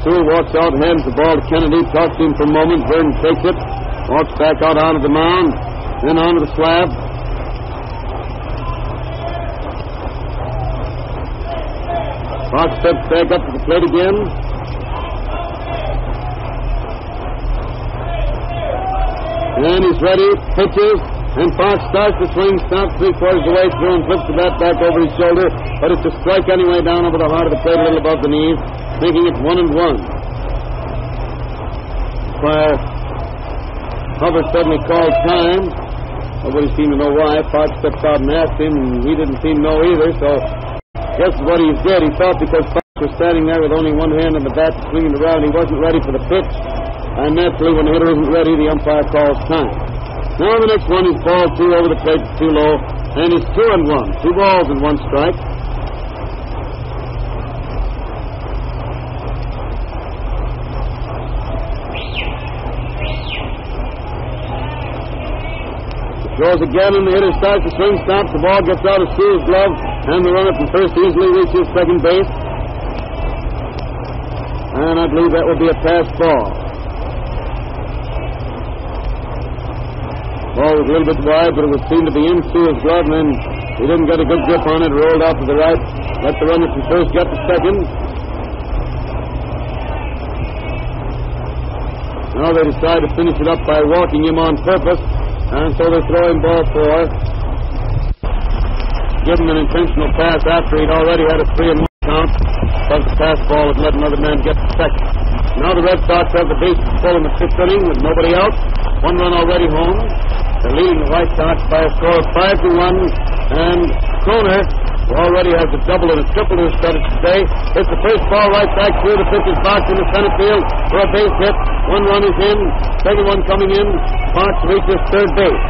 Sewell walks out, hands the ball to Kennedy, talks to him for a moment. Byrne takes it, walks back out onto the mound, then onto the slab. Foxx steps back up to the plate again. And he's ready, pitches, and Foxx starts to swing, stops three-quarters of the way through and flips the bat back over his shoulder, but it's a strike anyway down over the heart of the plate, a little above the knees, making it 1-1. While Hubbard suddenly called time, nobody seemed to know why. Foxx stepped out and asked him, and he didn't seem to know either, so guess what he did. He thought because Foxx was standing there with only one hand on the bat swinging around, he wasn't ready for the pitch. And naturally, when the hitter isn't ready, the umpire calls time. Now the next one is ball two over the plate, too low, and it's 2-1. 2 balls and 1 strike. He throws again, and the hitter starts to swing, stops. The ball gets out of Sewell's glove, and the runner from first easily reaches second base. And I believe that would be a pass ball. Ball was a little bit wide, but it would seem to be in Sewell's glove, and then he didn't get a good grip on it, rolled out to the right, let the runner from first get to second. Now they decide to finish it up by walking him on purpose, and so they throw him ball 4. Give him an intentional pass after he'd already had a 3-1 count, because the pass ball would let another man get the second. Now the Red Sox have the bases full in the 5th inning with nobody out. 1 run already home. They're leading the White Sox by a score of 5-1, and Kroner, who already has a double and a triple to his credit today, hits the first ball right back through the pitcher's box in the center field for a base hit. 1 run is in, second one coming in. Foxx reaches third base.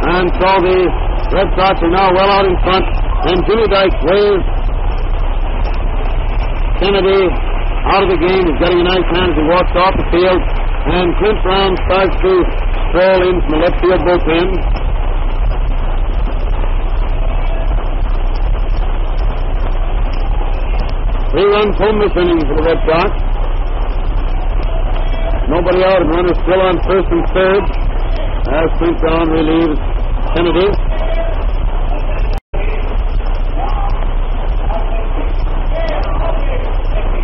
And so the Red Sox are now well out in front, and Jimmy Dykes waves Kennedy out of the game. He's getting a nice hand as he walks off the field, and Clint Brown starts to stroll in from the left field bullpen. Three-runs home this inning for the Red Sox. Nobody out, and runners still on first and third as Clint Brown relieves Kennedy.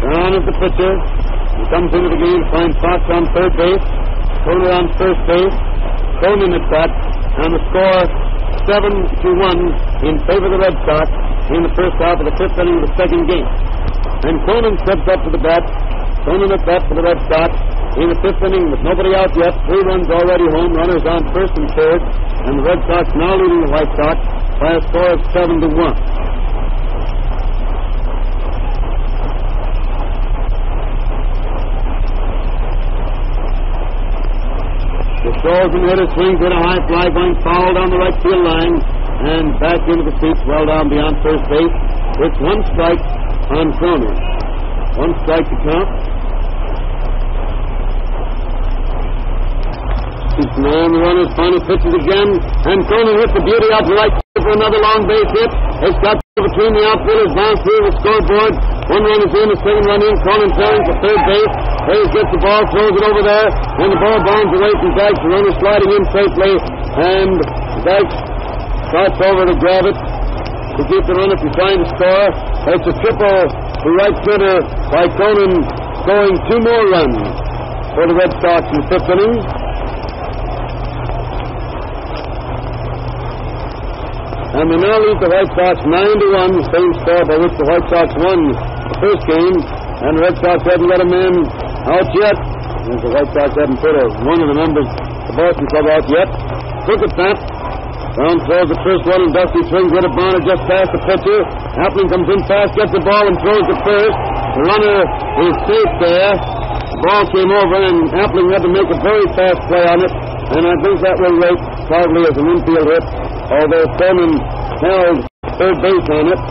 Brown is the pitcher. He comes into the game to find Foxx on third base, Kroner on first base, Cronin at bat, and the score 7-1 in favor of the Red Sox in the first half of the 5th inning of the second game. And Cronin steps up to the bat. Cronin at bat for the Red Sox in the 5th inning with nobody out yet. 3 runs already home, runners on first and third, and the Red Sox now leading the White Sox by a score of 7-1. The frozen hitter swings at a high fly going foul down the right field line and back into the seats well down beyond first base. It's 1 strike on Kroner. 1 strike to count. And the runners finally pitches again, and Kroner hits the beauty out to right for another long base hit. It's got between the outfielders, bounced through the scoreboard. 1 run is in, the second run in. Cronin throwing for third base. Hayes gets the ball, throws it over there, and the ball bounds away from Dykes. The runner sliding in safely, and Dykes starts over to grab it to keep the run if you're trying to score. It's a triple to right center by Cronin, scoring 2 more runs for the Red Sox in the 5th inning. And they now lead the White Sox 9-1, the same score by which the White Sox won the first game. And the Red Sox haven't got a man out yet. And the White Sox haven't put one of the numbers, the Boston Club, out yet. Look at that. Brown throws the first one, and Dusty swings with it. Bonura just past the pitcher. Appling comes in fast, gets the ball, and throws it first. The runner is safe there. The ball came over, and Appling had to make a very fast play on it. And I think that will rate probably as an infield hit, although Cronin held third base on it.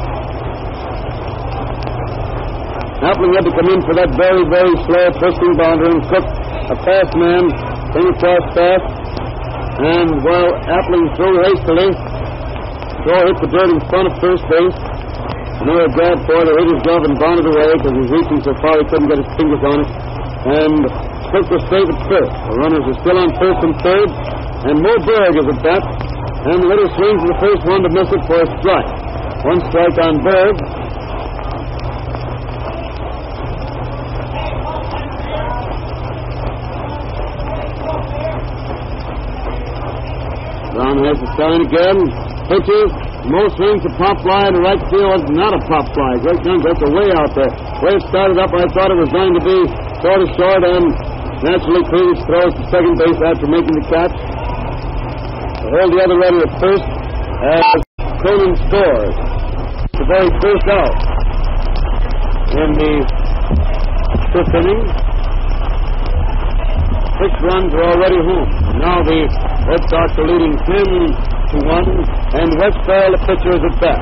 Appling had to come in for that very, very slow twisting bounder, and Cook, a fast man, came across fast. And while Appling threw hastily, Shaw hit the dirt in front of first base. Another grab for it, hit his glove and bounded away because he was reaching so far he couldn't get his fingers on it. And Cook was safe at first. The runners are still on first and third, and Moberg is at bat. And the hitter swings the first one to miss it for a strike. 1 strike on Berg. Brown has the sign again. Pitches. Mo swings a pop fly to right field. Not a pop fly. Great guns. That's a way out there. Way it started up, I thought it was going to be sort of short, and naturally Kreevich throws to second base after making the catch. Hold the other runner at first as Cronin scores the very first out in the 5th inning. 6 runs are already home. Now the Red Sox are leading 10-1, and Westphal, the pitcher, is at bat.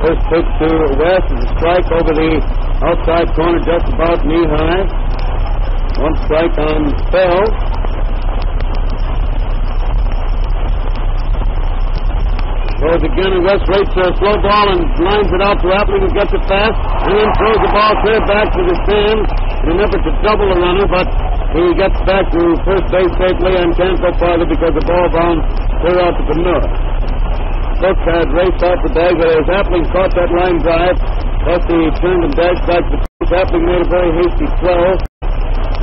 First pitch to West is a strike over the outside corner, just about knee-high. 1 strike on Fell. Throws again, and West waits a slow ball and lines it out to Appling, who gets it fast, and then throws the ball clear back to the stand in an effort to double the runner, but he gets back to first base safely and can't go farther because the ball bounced clear out to Bonura. Foxx had raced off the bag, but as Appling caught that line drive, plus he turned and dashed back to the Appling made a very hasty throw,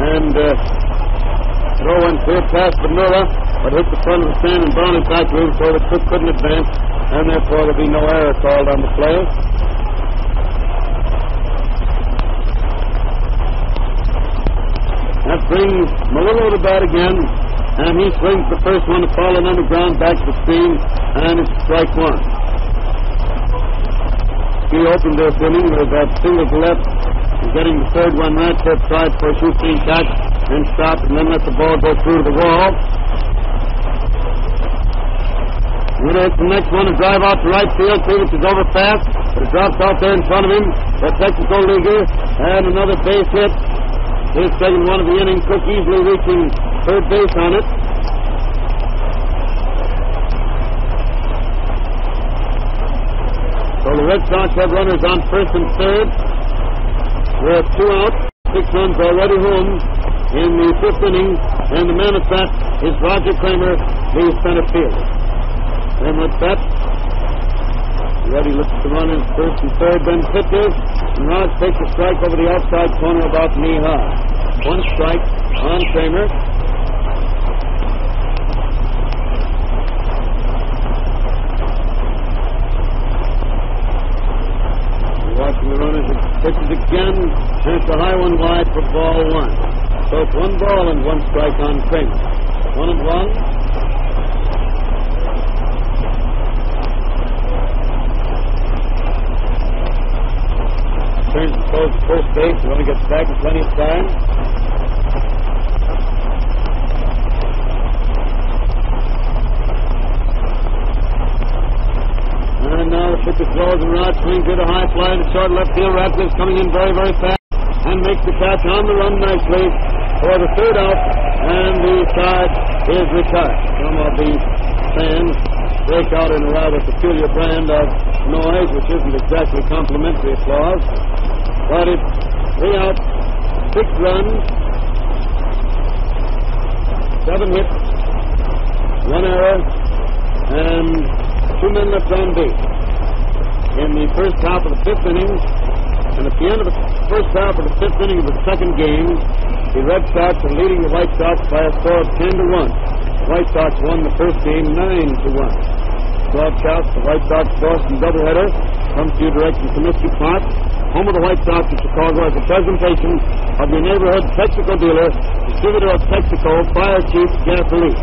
and throw went clear past Bonura, but hit the front of the stand and bounded back to him, so the Cook couldn't advance, and therefore there'll be no error called on the play. That brings Melillo to bat again, and he swings the first one to falling on the ground back to the screen, and it's strike one. He opened this inning with that single to left, and getting the third one. Radcliff tried for a shoot-clean catch, and stopped, and then let the ball go through the wall. When it's the next one to drive out to right field, Kreevich is over fast, but it drops out there in front of him. The technical leaguer, and another base hit. His second one of the inning. Cook easily reaching third base on it. So the Red Sox have runners on first and third. With 2 out, 6 runs already home in the 5th inning, and the man at bat is Roger Cramer, the center fielder. And with that, Reddy looks to run in first and third, then pitches, and Rod takes a strike over the outside corner about knee high. 1 strike on Cramer. Watching the runners, it pitches again, and it's a high one wide for ball 1. So it's 1 ball and 1 strike on Cramer. 1-1. Turns and throws to first base. He only gets back in plenty of time. And now the pitcher throws, and Rod swings it a high fly to short left field. Radcliff's coming in very, very fast and makes the catch on the run nicely for the 3rd out, and the side is retired. Some of the fans break out in a rather peculiar brand of noise, which isn't exactly complimentary applause. But it's 3 out, 6 runs, 7 hits, 1 error, and 2 men left on base. In the first half of the 5th inning, and at the end of the first half of the 5th inning of the 2nd game, the Red Sox are leading the White Sox by a score of 10-1. The White Sox won the first game 9-1. Broadcast the White Sox-Boston doubleheader comes to you direct from Comiskey Park, home of the White Sox in Chicago, as a presentation of your neighborhood Texaco dealer, distributor of Texaco Fire Chief Gasoline.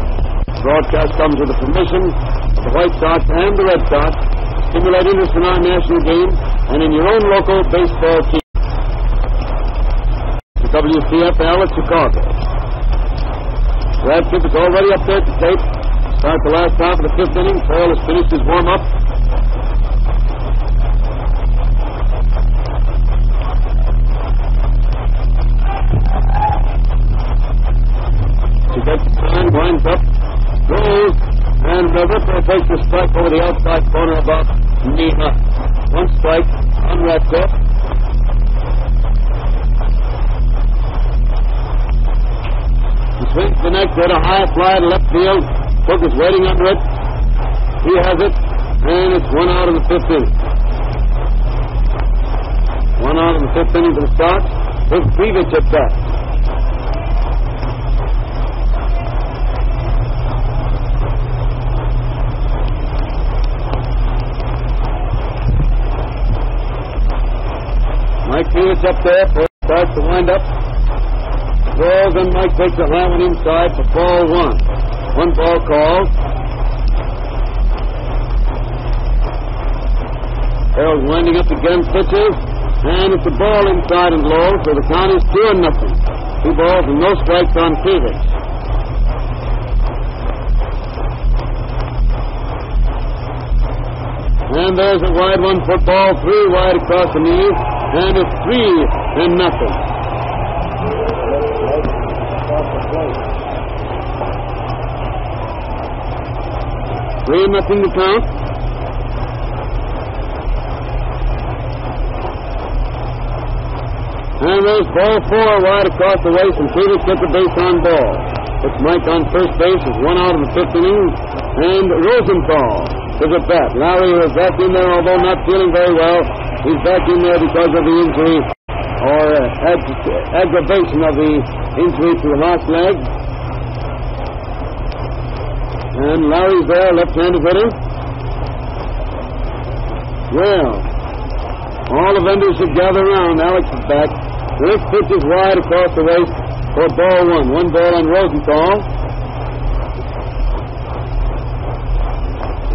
The broadcast comes with the permission of the White Sox and the Red Sox to stimulate interest in our national game and in your own local baseball team. The WCFL at Chicago. Radcliff is already up there at the tape. Start the last half of the 5th inning. Paul has finished his warm-up. She takes the time, winds up, throws, and Ripper takes the strike over the outside corner about knee high. 1 strike on Radcliff. He swings the next at a high fly to left field. Cook is waiting under it. He has it, and it's 1 out in the 5th inning. 1 out in the 5th inning for the Sox. With Kreevich at bat. Mike Kreevich up there. Starts to wind up. Throws, and Mike takes a high one inside for ball 1. 1 ball called. Harold's winding up again, pitches, and it's a ball inside and low, so the count is 2-0. 2 balls and no strikes on Kreevich. And there's a wide 1-foot ball, 3 wide across the knees, and it's 3-0. 3-0 to count. And there's ball 4 wide across the waist, and Kreevich gets the base on ball. It's Mike on first base. It's 1 out in the 5th inning. And Rosenthal is at bat. Lowry is back in there, although not feeling very well. He's back in there because of the injury or aggravation of the injury to Haas' leg. And Lowry's there, left-handed hitter. Well, all the vendors should gather around. Alex is back. This pitch is wide across the waist for ball one. One ball on Rosenthal.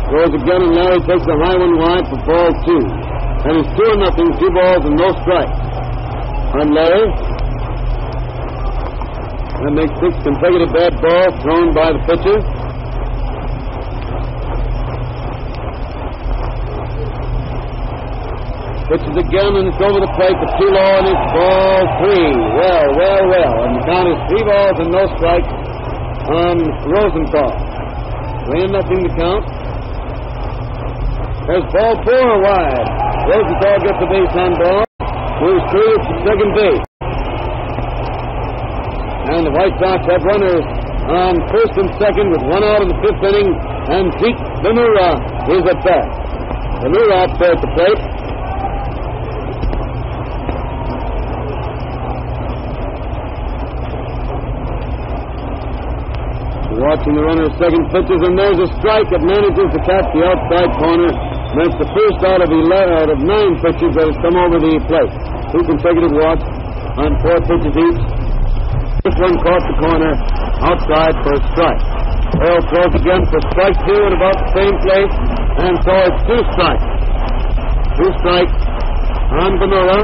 Throws again, and Larry takes the high one wide for ball two. And it's 2-0, 2 balls and no strikes on Larry. That makes 6 consecutive bad balls thrown by the pitcher. Pitches again, and it's over the plate for too low, and it's ball 3. Well. And the count is 3 balls and no strikes on Rosenthal. 3-0 to count. There's ball 4 wide. Rosenthal gets the base on ball. Moves Kreevich to second base. And the White Sox have runners on first and second with 1 out in the 5th inning. And Bonura is at bat. Bonura up there at the plate. Watching the runner's second pitches, and there's a strike that manages to catch the outside corner. That's the first out of 9 pitches that has come over the plate. 2 consecutive walks on 4 pitches each. This one caught the corner outside for a strike. Earl throws again for strike 2 at about the same place, and so it's 2 strikes. 2 strikes on Bonura.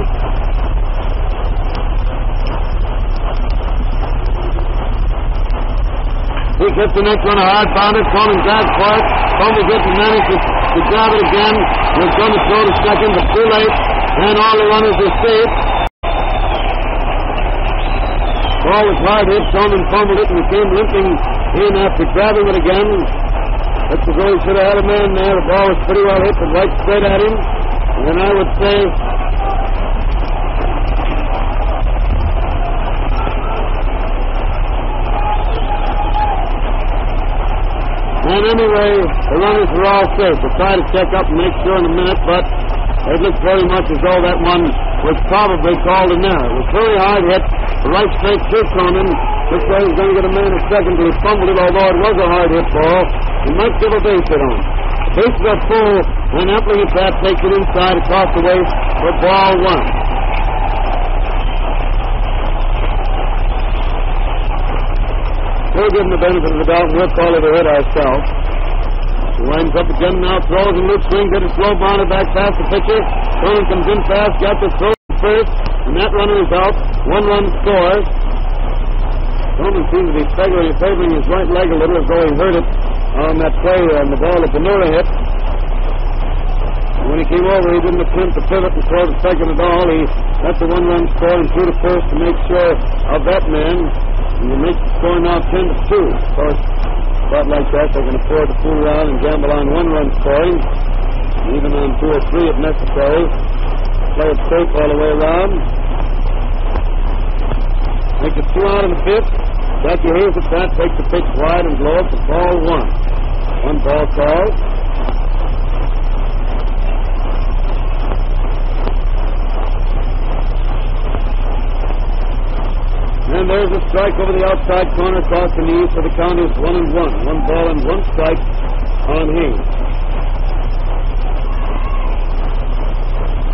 He gets the next one, a hard bounder. Cronin grabs for it. Fumbles it and manages to grab it again. He's going to throw to second, but too late. And all the runners are safe. Ball was hard hit. Cronin fumbled it and he came limping in after grabbing it again. That's as though he should have had a man there. The ball was pretty well hit, but right straight at him. And I would say and anyway, the runners were all safe. We'll try to check up and make sure in a minute, but it looks very much as though that one was probably called an error. It was very hard hit. The right straight to Cronin. Looks like he's going to get a man a second, but he fumbled it, although it was a hard hit ball. He might give a base hit on it. The bases are full, and Appling at bat takes it inside across the waist for ball 1. We'll give him the benefit of the doubt, and we'll call it a hit ourselves. He winds up again now, throws and loose swing, gets a slow bounder back past the pitcher. Cronin comes in fast, got the throw first, and that runner is out. 1 run scores. Cronin seems to be favoring his right leg a little, as though he hurt it on that play on the ball that Bonura hit. When he came over, he didn't attempt to pivot and throw to second at all. He got the 1 run score and threw to first to make sure of that man. And you make the score now 10-2. Of course, about like that, they can afford to fool around and gamble on 1 run scoring, even on 2 or 3 if necessary. Play it safe all the way around. Make it 2 out in the 5th. Jackie Hayes at that takes the pitch wide and blow up for ball 1. 1 ball called. And there's a strike over the outside corner across the knees, so the count is 1-1. 1 ball and 1 strike on Hayes.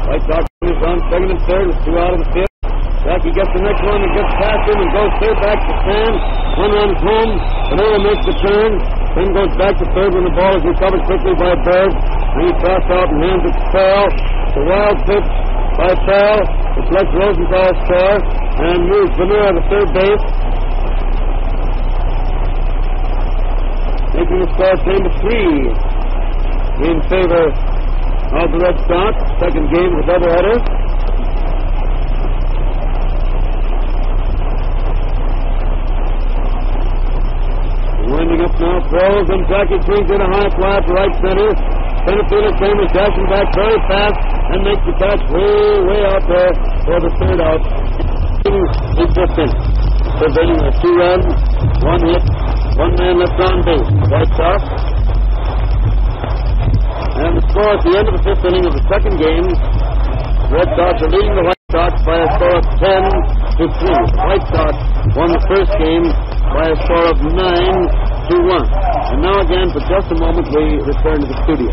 White Sox is on second and third. It's 2 out of the 5th. Jackie gets the next one and gets past him and goes straight back to Sam. 1 run is home. Bonura makes the turn. Then goes back to third when the ball is recovered quickly by Berg. And he crosses out and hands it to Farrell. It's a wild pitch by Farrell, which lets Rosenthal score and moves Bonura to third base, making the score 10-3 in favor of the Red Sox. Second game of the doubleheader. Winding up now, throws, and Jackie swings in a high fly to right center. Center fielder Cramer dashing back very fast and makes the catch way out there for the third out. He's just in. Third inning with 2 runs, 1 hit, 1 man left on base. White Sox score at the end of the fifth inning of the second game. The Red Sox are leading the White Sox by a score of 10-3. The White Sox won the first game by a score of 9-1. And now again, for just a moment, we return to the studio.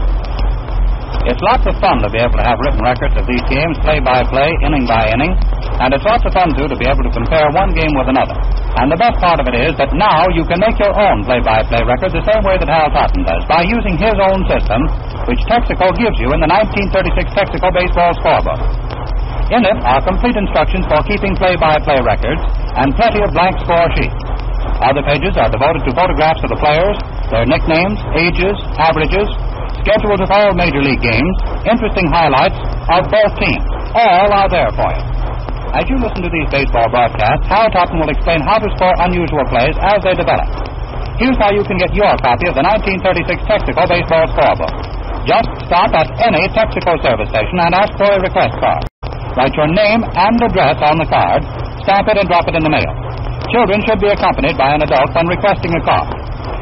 It's lots of fun to be able to have written records of these games, play-by-play, inning-by-inning, and it's lots of fun, too, to be able to compare one game with another. And the best part of it is that now you can make your own play-by-play record the same way that Hal Totten does, by using his own system, which Texaco gives you in the 1936 Texaco Baseball Scorebook. In it are complete instructions for keeping play-by-play records and plenty of blank score sheets. Other pages are devoted to photographs of the players, their nicknames, ages, averages, schedules of all major league games, interesting highlights of both teams. All are there for you. As you listen to these baseball broadcasts, Hal Totten will explain how to score unusual plays as they develop. Here's how you can get your copy of the 1936 Texaco Baseball Scorebook. Just stop at any Texaco service station and ask for a request card. Write your name and address on the card, stamp it and drop it in the mail. Children should be accompanied by an adult when requesting a card.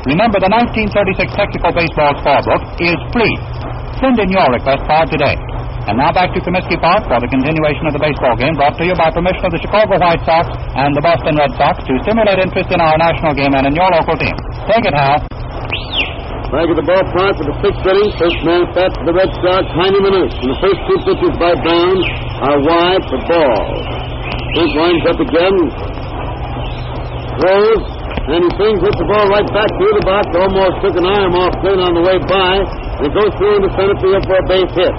Remember, the 1936 Texaco Baseball Scorebook is free. Send in your request card today. And now back to Comiskey Park for the continuation of the baseball game, brought to you by permission of the Chicago White Sox and the Boston Red Sox to stimulate interest in our national game and in your local team. Take it, Hal. Back at the ballpark for the sixth inning. First man fat for the Red Sox, Manush. And the first two pitches by Brown are wide for ball. First winds up again. Throws. And he swings, hits the ball right back through the box, almost took an arm off Flynn on the way by, and it goes through into center field for a base hit.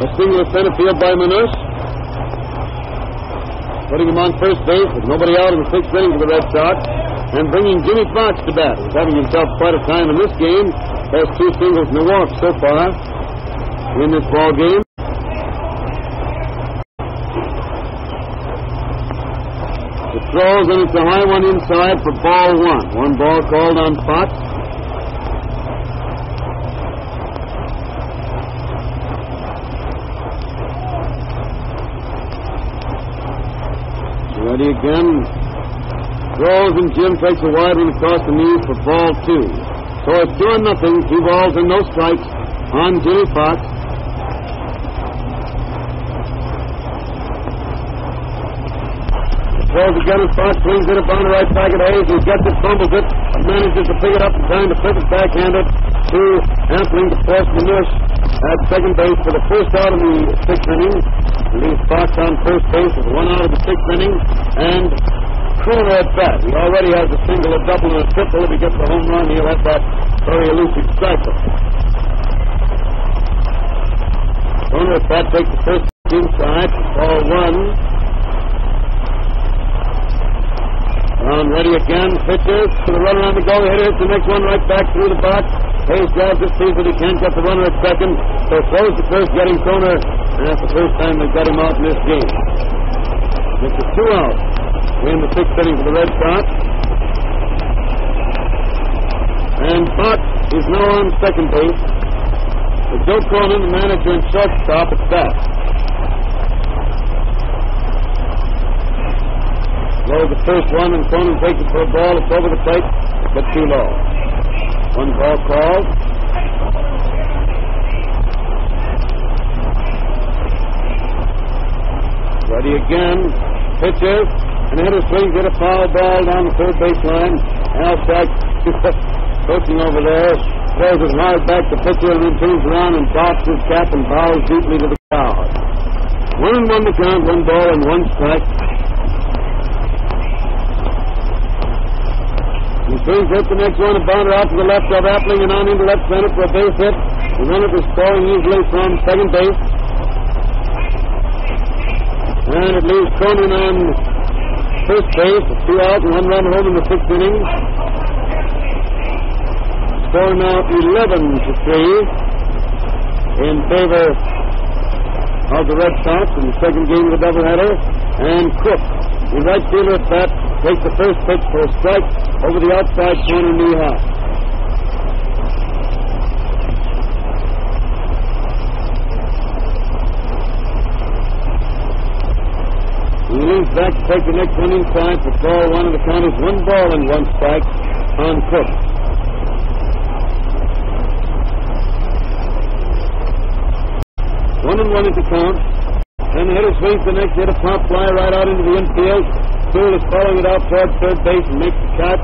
A single to center field by Manush, putting him on first base with nobody out in the sixth inning for the Red Sox, and bringing Jimmy Foxx to bat. He's having himself quite a time in this game. Has two singles and a walk so far in this ball game. Throws, and it's a high one inside for ball one. One ball called on Foxx. Ready again. Throws, and Jim takes a wide one across the knees for ball two. So it's 2-0. 2 balls and no strikes on Jimmy Foxx. Throws again and Foxx swings it upon the right back of Hayes. He gets it, fumbles it, manages to pick it up in time to flip it backhanded to Ampling to force Manush at second base for the first out of the sixth inning. Leaves Foxx on first base with one out of the sixth inning, and Kroner at bat. He already has a single, a double, and a triple. If he gets a home run, he'll have that very elusive striker. Kroner at bat takes the first inside for ball one. Ready again, pitches to the runner on the go. Hitter hits the next one right back through the box. Hayes grabs it, sees that he can't get the runner at second, so throws the first, getting Kroner, and that's the first time they've got him out in this game. It's a 2-out in the sixth inning for the Red Sox. And Foxx is now on second base, with Joe Cronin, the manager and shortstop, at bat. Throws the first one, and Cronin takes it for a ball. It's over the plate, but too low. One ball called. Ready again. Pitches. And the hitter swings it, a foul ball down the third baseline. Al Sachs, coaching over there, throws it hard back to pitcher and then turns around and drops his cap and bows deeply to the crowd. 1-1 to count, 1 ball and 1 strike. He swings hit the next one, a bounder out to the left of Appling and on into left center for a base hit. The runner is scoring easily from second base. And it leaves Cronin on first base, 2 out and 1 run home in the sixth inning. Score now 11-3 in favor of the Red Sox in the second game of the doubleheader. And Cook, the right fielder at bat, takes the first pitch for a strike over the outside corner knee high. He leans back to take the next one inside for ball one, and the count is 1 ball and 1 strike on Cook. 1-1 at the count. And the hitter swings the next, hit a pop fly right out into the infield. Toole is following it out toward third base and makes the catch.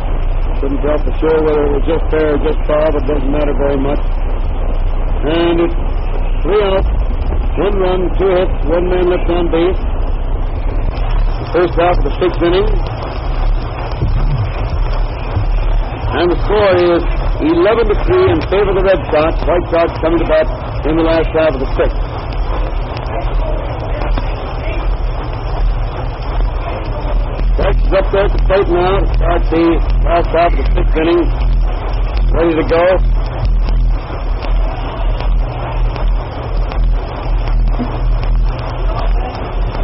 Couldn't tell for sure whether it was just fair or just foul, but it doesn't matter very much. And it's 3 outs, 1 run, 2 hits, 1 man left on base. The first out of the 6th inning. And the score is 11-3 in favor of the Red Sox. White Sox coming to bat in the last half of the 6th. Foxx is up there at the plate now to start the last half of the 6th inning. Ready to go.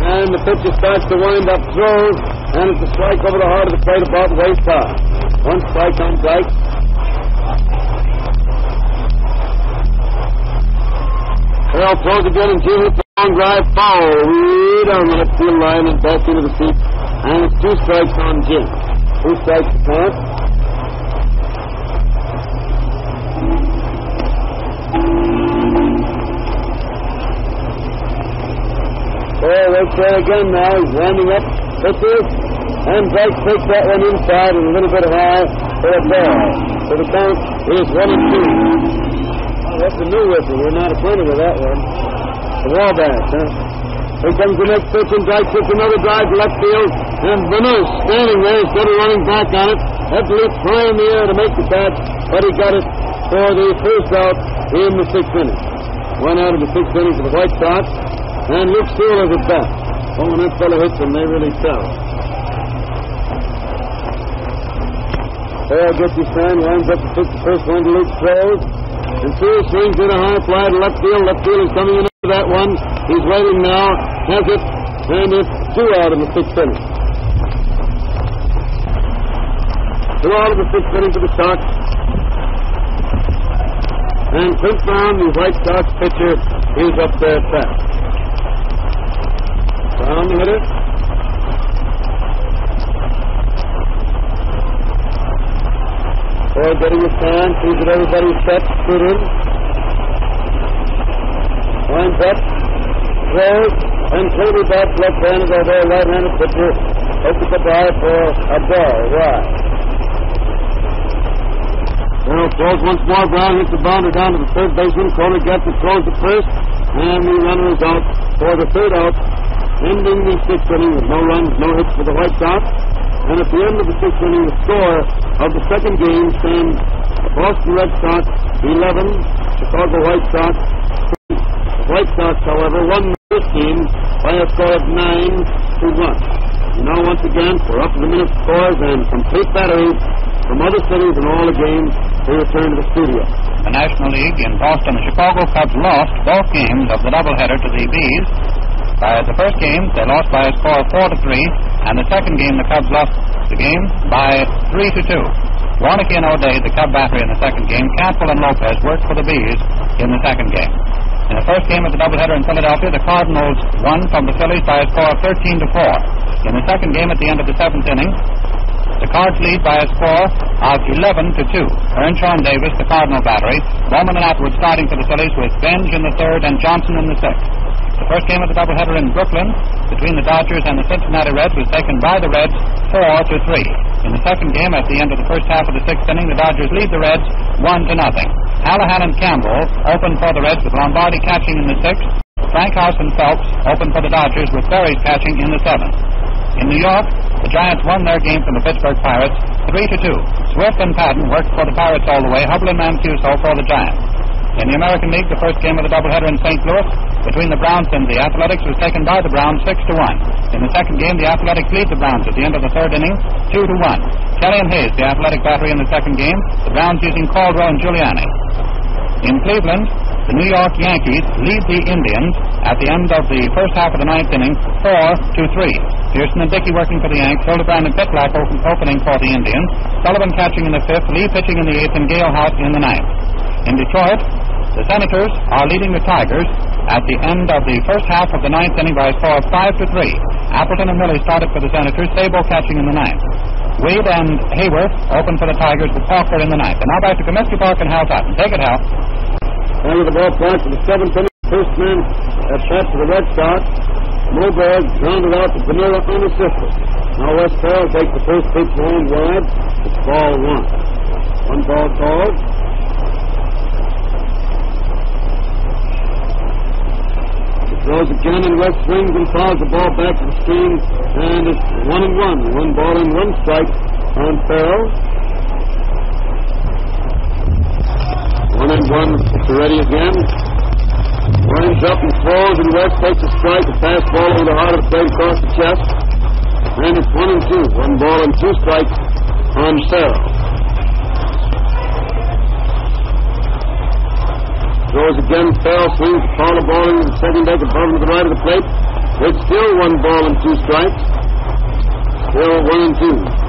And the pitcher starts to wind up throws, and it's a strike over the heart of the plate about way far. 1 strike on Blake. Well, throws again, and Jim hits a long drive foul way down the left field line and back into the seat. And it's 2 strikes on Jim. 2 strikes to count. Oh, right there again now. He's winding up. Pitches. And Blake takes that one inside and a little bit high for a ball. So the count is 1-2. Oh, that's a new whistle. We're not acquainted with that one. The wallback, huh? Here comes the next pitch, and Blake puts another drive to left field. And Manush standing there instead of running back on it. Had to leap high in the air to make the catch, but he got it for the first out in the 6th inning. 1 out of the 6th inning for the White Sox. And Luke Sewell is at bat. Oh, when that fellow hits them, they really tell. There gets his fan, winds up to pitch the first one to Luke throws. And Sewell swings in a high fly to left field. Left field is coming in for that one. He's waiting now, has it, and it's 2 out of the 6th inning. 2 out of the 6th inning for the Sox. And Clint Brown, the White Sox pitcher, is up there at bat. Brown, the hitter. Boy, getting his fan, sees that everybody's set, put in. Winds up, throws, and Kreevich back left-handed, although a right-handed pitcher opens the bar for a ball. Right. Now throws once more. Brown hits the bounder down to the third baseman. Kroner gets it, throws the first, and the runner is out for the 3rd out, ending the 6th inning with no runs, no hits for the White Sox. And at the end of the 6th inning, the score of the 2nd game stands Boston Red Sox 11, Chicago White Sox 3. The White Sox, however, won this game by a score of 9-1. And now once again, for up-to-the-minute scores and complete batteries from other cities and all the games, we return to the studio. The National League in Boston, the Chicago Cubs lost both games of the doubleheader to the Bees. By the first game, they lost by a score of 4-3, and the second game, the Cubs lost the game by 3-2. Warnicki and O'Day, the Cub battery in the second game. Campbell and Lopez worked for the Bees in the second game. In the first game of the doubleheader in Philadelphia, the Cardinals won from the Phillies by a score of 13-4. In the second game at the end of the 7th inning, the Cards lead by a score of 11-2. Earnshaw and Davis, the Cardinal battery. Bowman and Atwood starting for the Phillies with Benge in the 3rd and Johnson in the 6th. The first game of the doubleheader in Brooklyn between the Dodgers and the Cincinnati Reds was taken by the Reds 4-3. In the second game, at the end of the first half of the 6th inning, the Dodgers lead the Reds 1-0. Hallahan and Campbell opened for the Reds with Lombardi catching in the 6th. Frank House and Phelps opened for the Dodgers with Berries catching in the 7th. In New York, the Giants won their game from the Pittsburgh Pirates 3-2. Swift and Padden worked for the Pirates all the way. Hubble and Mancuso for the Giants. In the American League, the first game of the doubleheader in St. Louis between the Browns and the Athletics was taken by the Browns 6-1. In the second game, the Athletics lead the Browns at the end of the 3rd inning 2-1. Kelly and Hayes, the Athletic battery in the second game, the Browns using Caldwell and Giuliani. In Cleveland, the New York Yankees lead the Indians at the end of the first half of the 9th inning 4-3. Pearson and Dickey working for the Yanks, Hildebrand and Pitlack opening for the Indians, Sullivan catching in the 5th, Lee pitching in the 8th, and Gale House in the 9th. In Detroit, the Senators are leading the Tigers at the end of the first half of the 9th inning by a score of 5-3. Appleton and Millie started for the Senators, Sabo catching in the 9th. Wade and Hayworth opened for the Tigers with Parker in the 9th. And now back to Comiskey Park and Hal Patton. Take it, Hal. Down to the ballpark for the 7th inning. First man At bat for the Red Sox, Moberg grounded out to Bonura unassisted. Now West Farrell takes the first pitch line wide. It's ball one. One ball called. He throws again, and West swings and fouls the ball back to the screen, and it's 1-1. 1 ball and 1 strike on Farrell. 1-1. It's ready again. Winds up and throws, and West takes a strike. A fastball over the heart of the plate across the chest. And it's 1-2. 1 ball and 2 strikes on Farrell. Throws again. Farrell swings the foul ball into the second deck above him to the right of the plate. It's still 1 ball and 2 strikes. Still 1-2.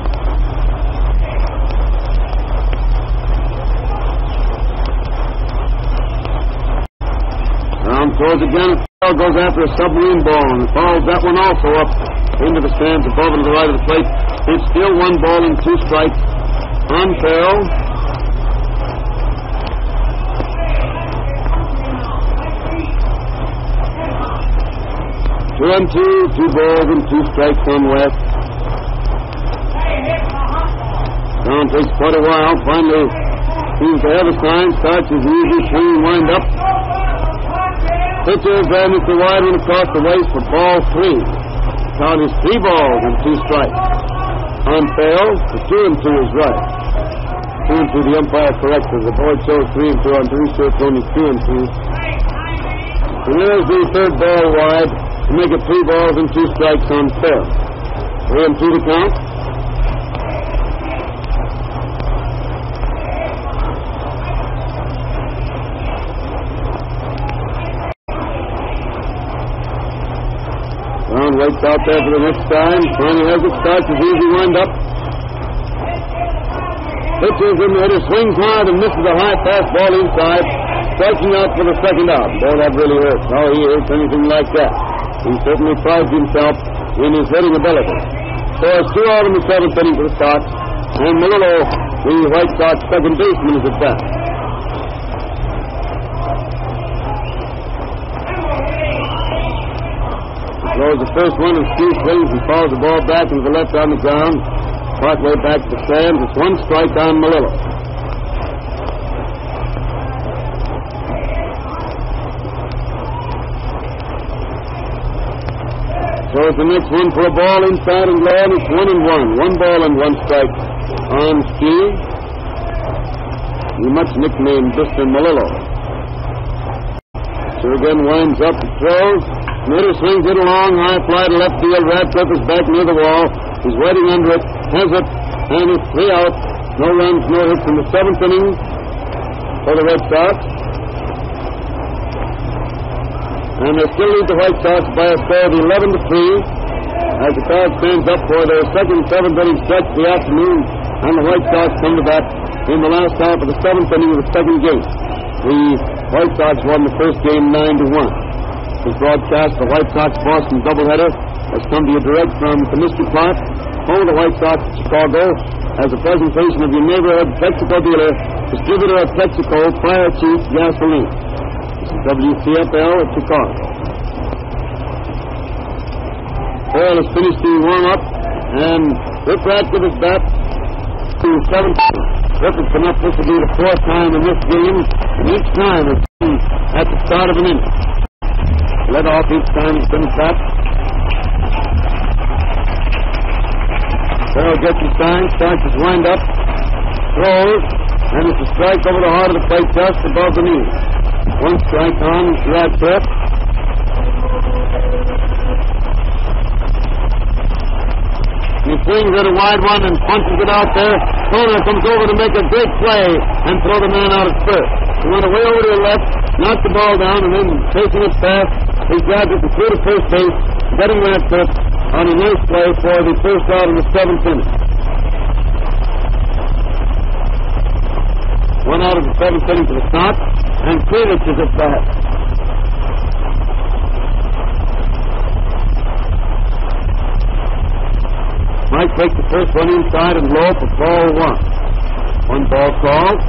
Throws again. Farrell goes after a submarine ball and fouls that one also up into the stands above and to the right of the plate. It's still 1 ball and 2 strikes on Farrell. Two and 2 balls and 2 strikes on West. Down takes quite a while. Finally seems to have a sign. Starts his easy swing, wind up. Pitches, and it's a wide one across the waist for ball 3. Count is 3 balls and 2 strikes. On Farrell, the 2-2 is right. 2-2, the umpire corrected. The board shows 3-2 on 2, so it's only 2-2. And there's the third ball wide to make it 3 balls and 2 strikes on Farrell. 3-2 to count. Waits out there for the next time. Finally has it. Starts his easy wind up. Pitches in the hitter, swings hard and misses a high fastball inside. Striking out for the second out. Boy, that really hurts. How he hurts anything like that. He certainly prides himself in his hitting ability. So it's 2 out in the 7th inning for the Sox. And Melillo, the White Sox second baseman, is at bat. Throws the first one and Steve swings and fouls the ball back into the left on the ground. Partway back to the stands. It's 1 strike on Melillo. Throws the next one for a ball inside and low, and it's 1-1. 1 ball and 1 strike on Steve. He much nicknamed Mr. Melillo. So again winds up and throws. Hitter swings it along, high fly to left field. Radcliff is back near the wall. He's waiting under it, has it, and it's 3 out. No runs, no hits in the 7th inning for the Red Sox. And they still lead the White Sox by a score of 11-3 as the crowd stands up for their second 7th inning stretch of the afternoon, and the White Sox come to bat in the last half of the 7th inning of the second game. The White Sox won the first game 9-1. This broadcast, the White Sox-Boston doubleheader, has come to you direct from Comiskey Park, home of the White Sox of Chicago, as a presentation of your neighborhood Texaco dealer, distributor of Texaco Fire Chief Gasoline. This is WCFL of Chicago. Farrell has finished the warm-up, and Rip Radcliff is back to 7th. Rip has come up. This will be the 4th time in this game, and each time it's been at the start of an inning. Let off each time he's been trapped. Farrell gets his sign, starts his wind up, throws, and it's a strike over the heart of the plate just above the knee. 1 strike on Radcliff. He swings at a wide one and punches it out there. Kroner comes over to make a great play and throw the man out at first. He went away over to the left, knocked the ball down, and then taking it fast, he grabs it and threw to first base, getting Radcliff on a nice play for the first out in the 7th inning. 1 out of the 7th inning for the Sox, and Kreevich is at bat. Mike takes the first one inside and low for ball 1. 1 ball called.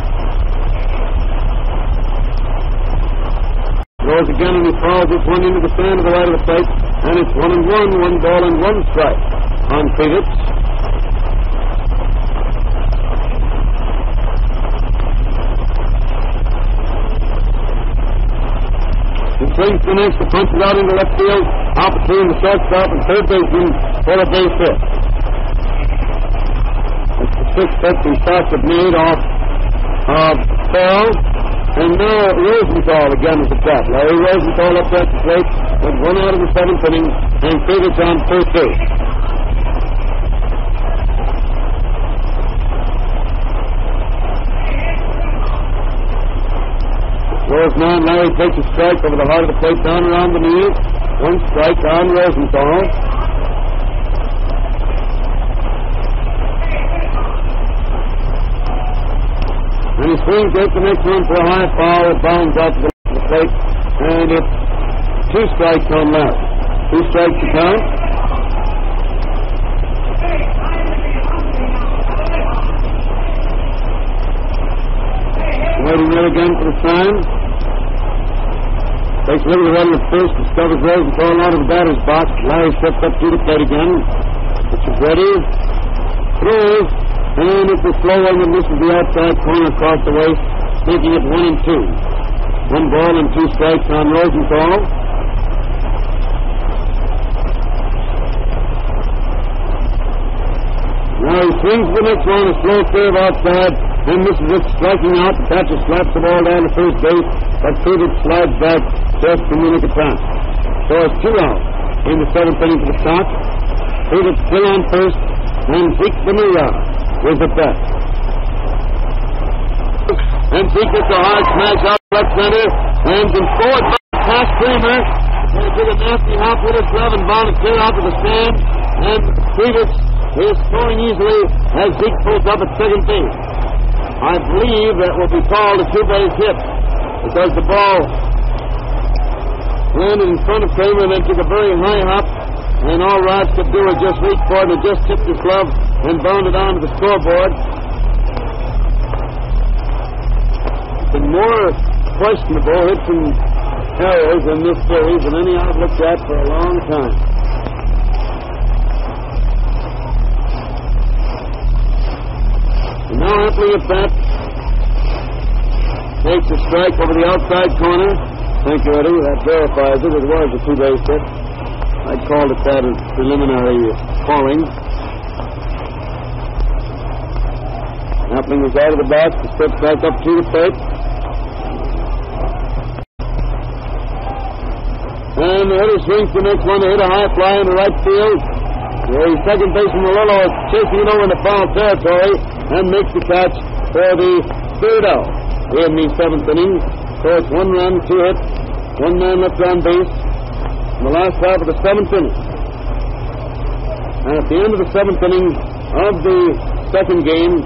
Throws again and he fouls this one into the stand to the right of the plate. And it's 1-1, 1 ball and 1 strike on Kreevich. He swings the next to punch it out into left field, out between the shortstop and third baseman for a base hit. It's the sixth hit the Sox have made off Farrell. And now Rosenthal again is at bat. Larry Rosenthal up there at the plate with 1 out of the 7th inning, and Kreevich on first base. Throws now, and Larry takes a strike over the heart of the plate, down around the knees. 1 strike on Rosenthal. And he swings at the next one for a high foul. It bounds out to the left of the plate. And it's 2 strikes on Larry. 2 strikes to count. Waiting there again for the sign. Takes a little run at first. Discovers Rosenthal out of the batter's box. Larry steps up to the plate again. Pitches ready. Throws. And it's a slow one that misses the outside corner across the waist, making it 1-2. 1 ball and 2 strikes on Rosenthal. Now he swings the next one, a slow curve outside, then misses it, striking out. The catcher slaps the ball down to first base, but Kreevich slides back just to mimic a pass. So it's 2 out in the 7th inning for the Sox. Kreevich still on first, and Bonura is at bat. And Zeke gets a hard smash out left center, and can forward past Cramer. They took a nasty hop with his glove and bound it clear out to the stand. And Kreevich is scoring easily as Zeke pulls up at second base. I believe that will be called a 2-base hit because the ball landed in front of Cramer and then took a very high hop. And all Raj could do was just reach for it and just tipped his glove and bound it onto the scoreboard. It's been more questionable hits and errors in this series than any I've looked at for a long time. And now happily at bat, takes a strike over the outside corner. Thank you, Eddie. That verifies it. It was a 2-base hit. I called it that as preliminary calling. Appling was out of the box. He steps back up to the plate. And the hitter swings the next one to hit a high fly in the right field. The second baseman Melillo is chasing it over into foul territory and makes the catch for the 3rd out in the 7th inning. So it's 1 run, 2 hits, 1 man left on base in the last half of the 7th inning. And at the end of the 7th inning of the 2nd game,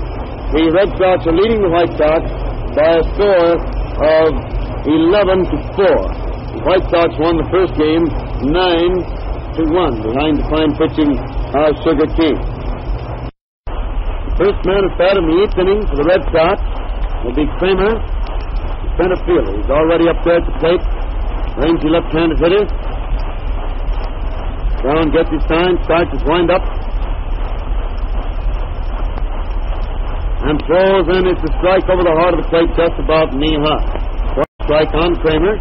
the Red Sox are leading the White Sox by a score of 11-4. The White Sox won the first game 9-1 behind the fine pitching of Sugar King. The first man at bat in the 8th inning for the Red Sox will be Cramer, the center fielder. He's already up there at the plate. Rangy left-handed hitter. Brown gets his sign, starts his wind-up, and throws in. It's a strike over the heart of the plate, just about knee-high. Strike on Cramer.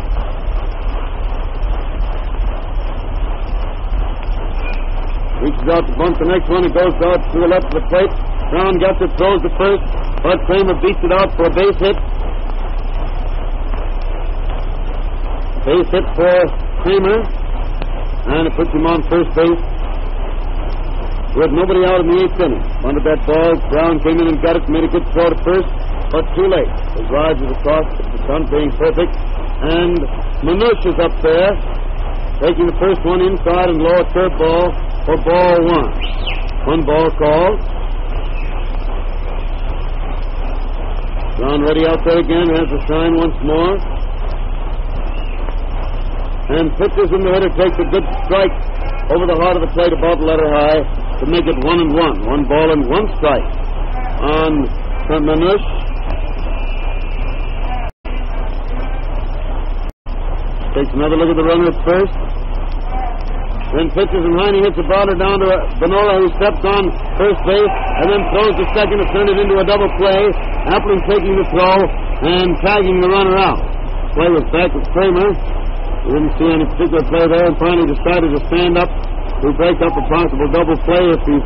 Reaches out to bunt the next one. It goes out to the left of the plate. Brown gets it, throws the first, but Cramer beats it out for a base hit. Base hit for Cramer. And it puts him on first base with nobody out in the 8th inning. Bunted that ball. Brown came in and got it, made a good throw to first, but too late. As Raj was across the front, being perfect. And Manush is up there, taking the first one inside and low, a curveball for ball 1. 1 ball called. Brown ready out there again, has the sign once more. And pitches in the hitter, takes a good strike over the heart of the plate about letter high to make it 1-1. 1 ball and 1 strike on Manush. takes another look at the runner at first. Then pitches, and Heine hits a bounder down to Bonura, who steps on first base and then throws to second to turn it into a double play. Appling taking the throw and tagging the runner out. Play was back with Cramer. He didn't see any particular play there, and finally decided to stand up to break up a possible double play if he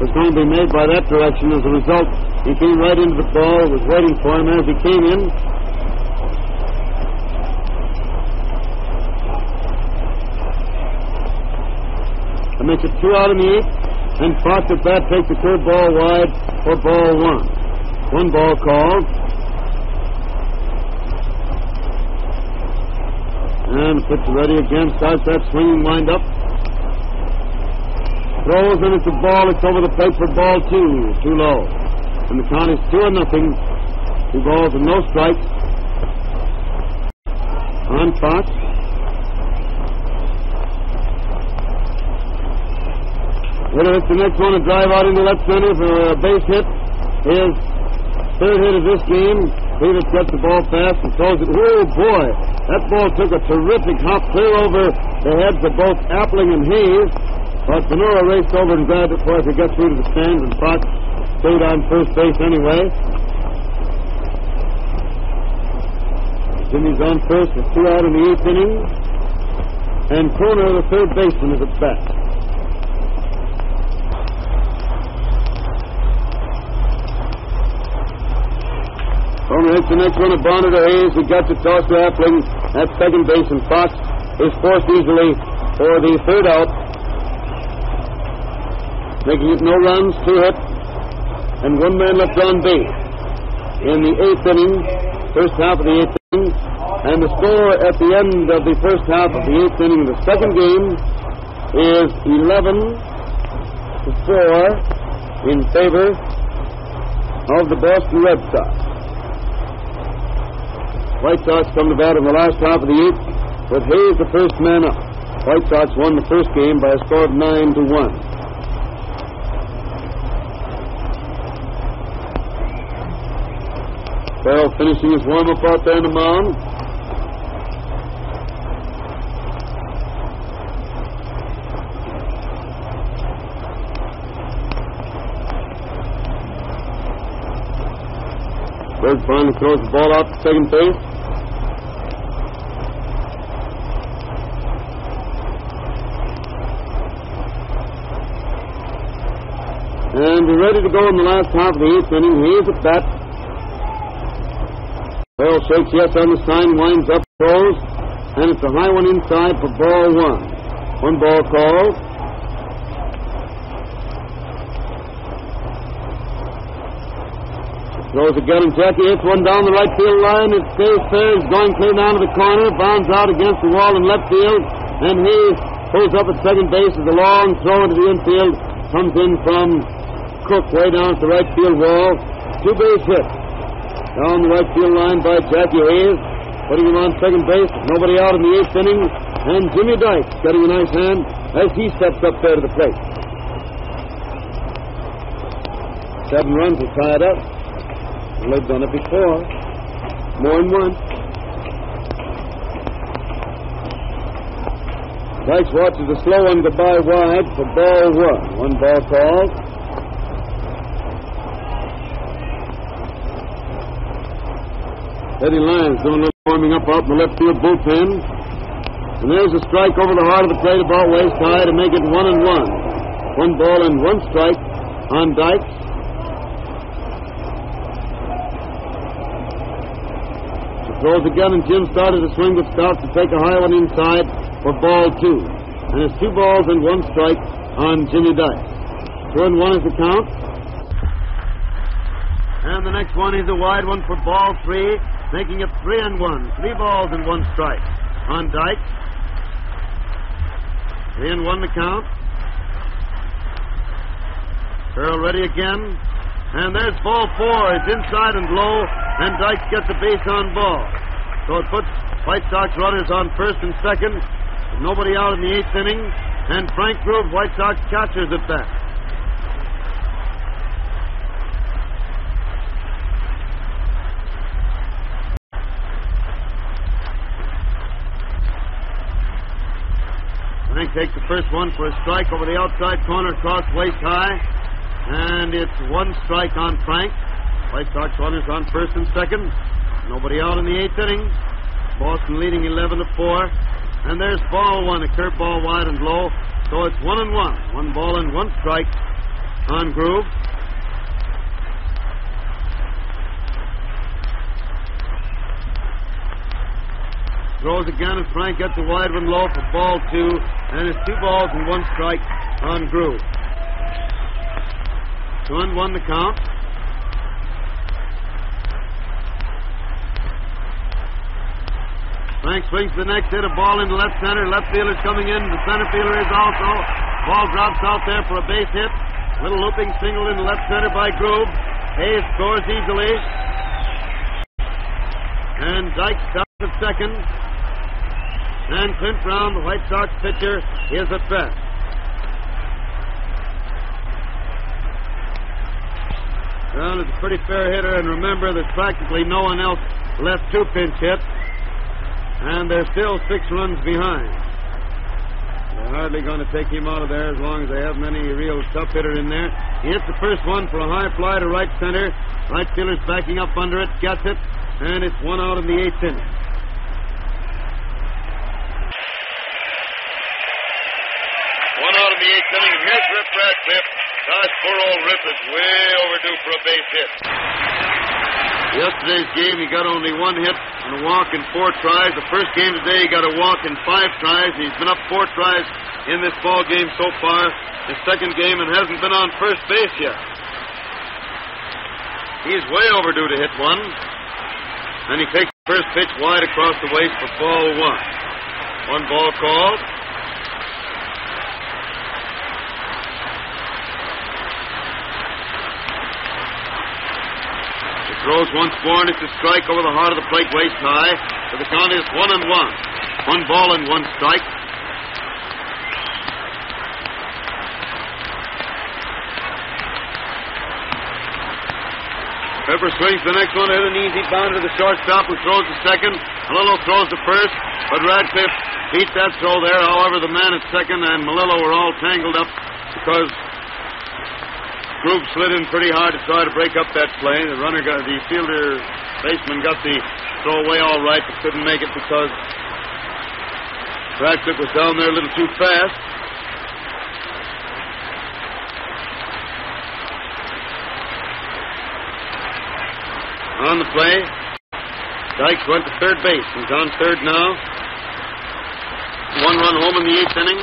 was going to be made by that direction. As a result, he came right into the ball, was waiting for him as he came in. That makes it 2 out in the 8th, and Foxx at bat takes the curveball wide for ball 1. 1 ball called. And the pitch ready again, starts that swinging wind-up. Throws, and it's a ball. It's over the plate for ball 2. Too low. And the count is 2-0. 2 balls and no strikes on Foxx. Hitter hits the next one, a drive out into left center for a base hit. His 3rd hit of this game. Kreevich gets the ball fast and throws it. Oh, boy. That ball took a terrific hop clear over the heads of both Appling and Hayes. But Bonura raced over and grabbed it before it could get through to the stands, and Foxx stayed on first base anyway. Jimmy's on first with 2 out in the 8th inning. And Kroner, the 3rd baseman, is at bat. Kroner hits the next one, a Bonura to Hayes. He gets it, tossed to Appling at second base, and Foxx is forced easily for the 3rd out. Making it no runs, 2 hits, and 1 man left on base. In the 8th inning, first half of the 8th inning, and the score at the end of the first half of the 8th inning of the second game is 11-4 in favor of the Boston Red Sox. White Sox come to bat in the last half of the 8th with Hayes the first man up. White Sox won the first game by a score of 9-1. Farrell finishing his warm-up out there on the mound. Bird finally throws the ball out to second base. And we're ready to go in the last half of the 8th inning. Hayes at bat. Farrell shakes yes on the sign, winds up, throws, and it's a high one inside for ball 1. 1 ball called. Throws again, and Jackie hits one down the right field line. It stays fair. It's going clear down to the corner, bounds out against the wall in left field, and Hayes pulls up at second base as a long throw into the infield comes in from Cook way down at the right field wall. 2 base hit down the right field line by Jackie Hayes, putting him on second base. Nobody out in the 8th inning, and Jimmy Dykes getting a nice hand as he steps up there to the plate. 7 runs are tied up. They've done it before. More than once. Dykes watches the slow one goodbye wide for ball 1. 1 ball called. Eddie Lyons doing a little warming up out in the left field bullpen. And there's a strike over the heart of the plate about waist high to make it 1-1. 1 ball and 1 strike on Dykes. He throws again, and Jim started to swing but stops to take a high one inside for ball 2. And it's 2 balls and 1 strike on Jimmy Dykes. 2-1 is the count. And the next one is a wide one for ball 3, making it 3-1. 3 balls and 1 strike on Dykes. 3-1 the count. Farrell ready again. And there's ball 4. It's inside and low, and Dykes gets a base on ball. So it puts White Sox runners on first and second. Nobody out in the 8th inning. And Frank Groove, White Sox catchers at bat. Frank takes the first one for a strike over the outside corner, cross waist high. And it's one strike on Frank. White Sox runners on first and second. Nobody out in the 8th inning. Boston leading 11-4. And there's ball one, a curveball wide and low. So it's 1-1. 1 ball and 1 strike on Groove. Throws again, and Frank gets a wide one low for ball 2. And it's 2 balls and 1 strike on Groove. 2-1 the count. Frank swings the next hit, a ball into left center. Left fielder's coming in. The center fielder is also. Ball drops out there for a base hit. Little looping single into left center by Groove. Hayes scores easily. And Dyke stops at second. And Clint Brown, the White Sox pitcher, is at bat. Brown is a pretty fair hitter, and remember, there's practically no one else left to pinch hit. And they're still 6 runs behind. They're hardly going to take him out of there as long as they have any real tough hitter in there. He hits the first one for a high fly to right center. Right fielder's backing up under it, gets it, and it's 1 out in the 8th inning. And here's Rip Radcliff. Gosh, poor old Rip is way overdue for a base hit. Yesterday's game, he got only 1 hit and a walk in 4 tries. The first game today, he got a walk in 5 tries. He's been up 4 tries in this ball game so far. His second game, and hasn't been on first base yet. He's way overdue to hit 1. And he takes the first pitch wide across the waist for ball 1. 1 ball called. Throws once more, and it's a strike over the heart of the plate, waist high. So the count is 1-1. 1 ball and 1 strike. Pepper swings the next one, hit an easy bounder to the shortstop, who throws the second. Melillo throws the first, but Radcliffe beat that throw there. However, the man at second and Melillo were all tangled up because Groove slid in pretty hard to try to break up that play. The baseman got the throw away all right, but couldn't make it because Radcliffe was down there a little too fast. On the play, Dykes went to third base. He's on third now. 1 run home in the 8th inning.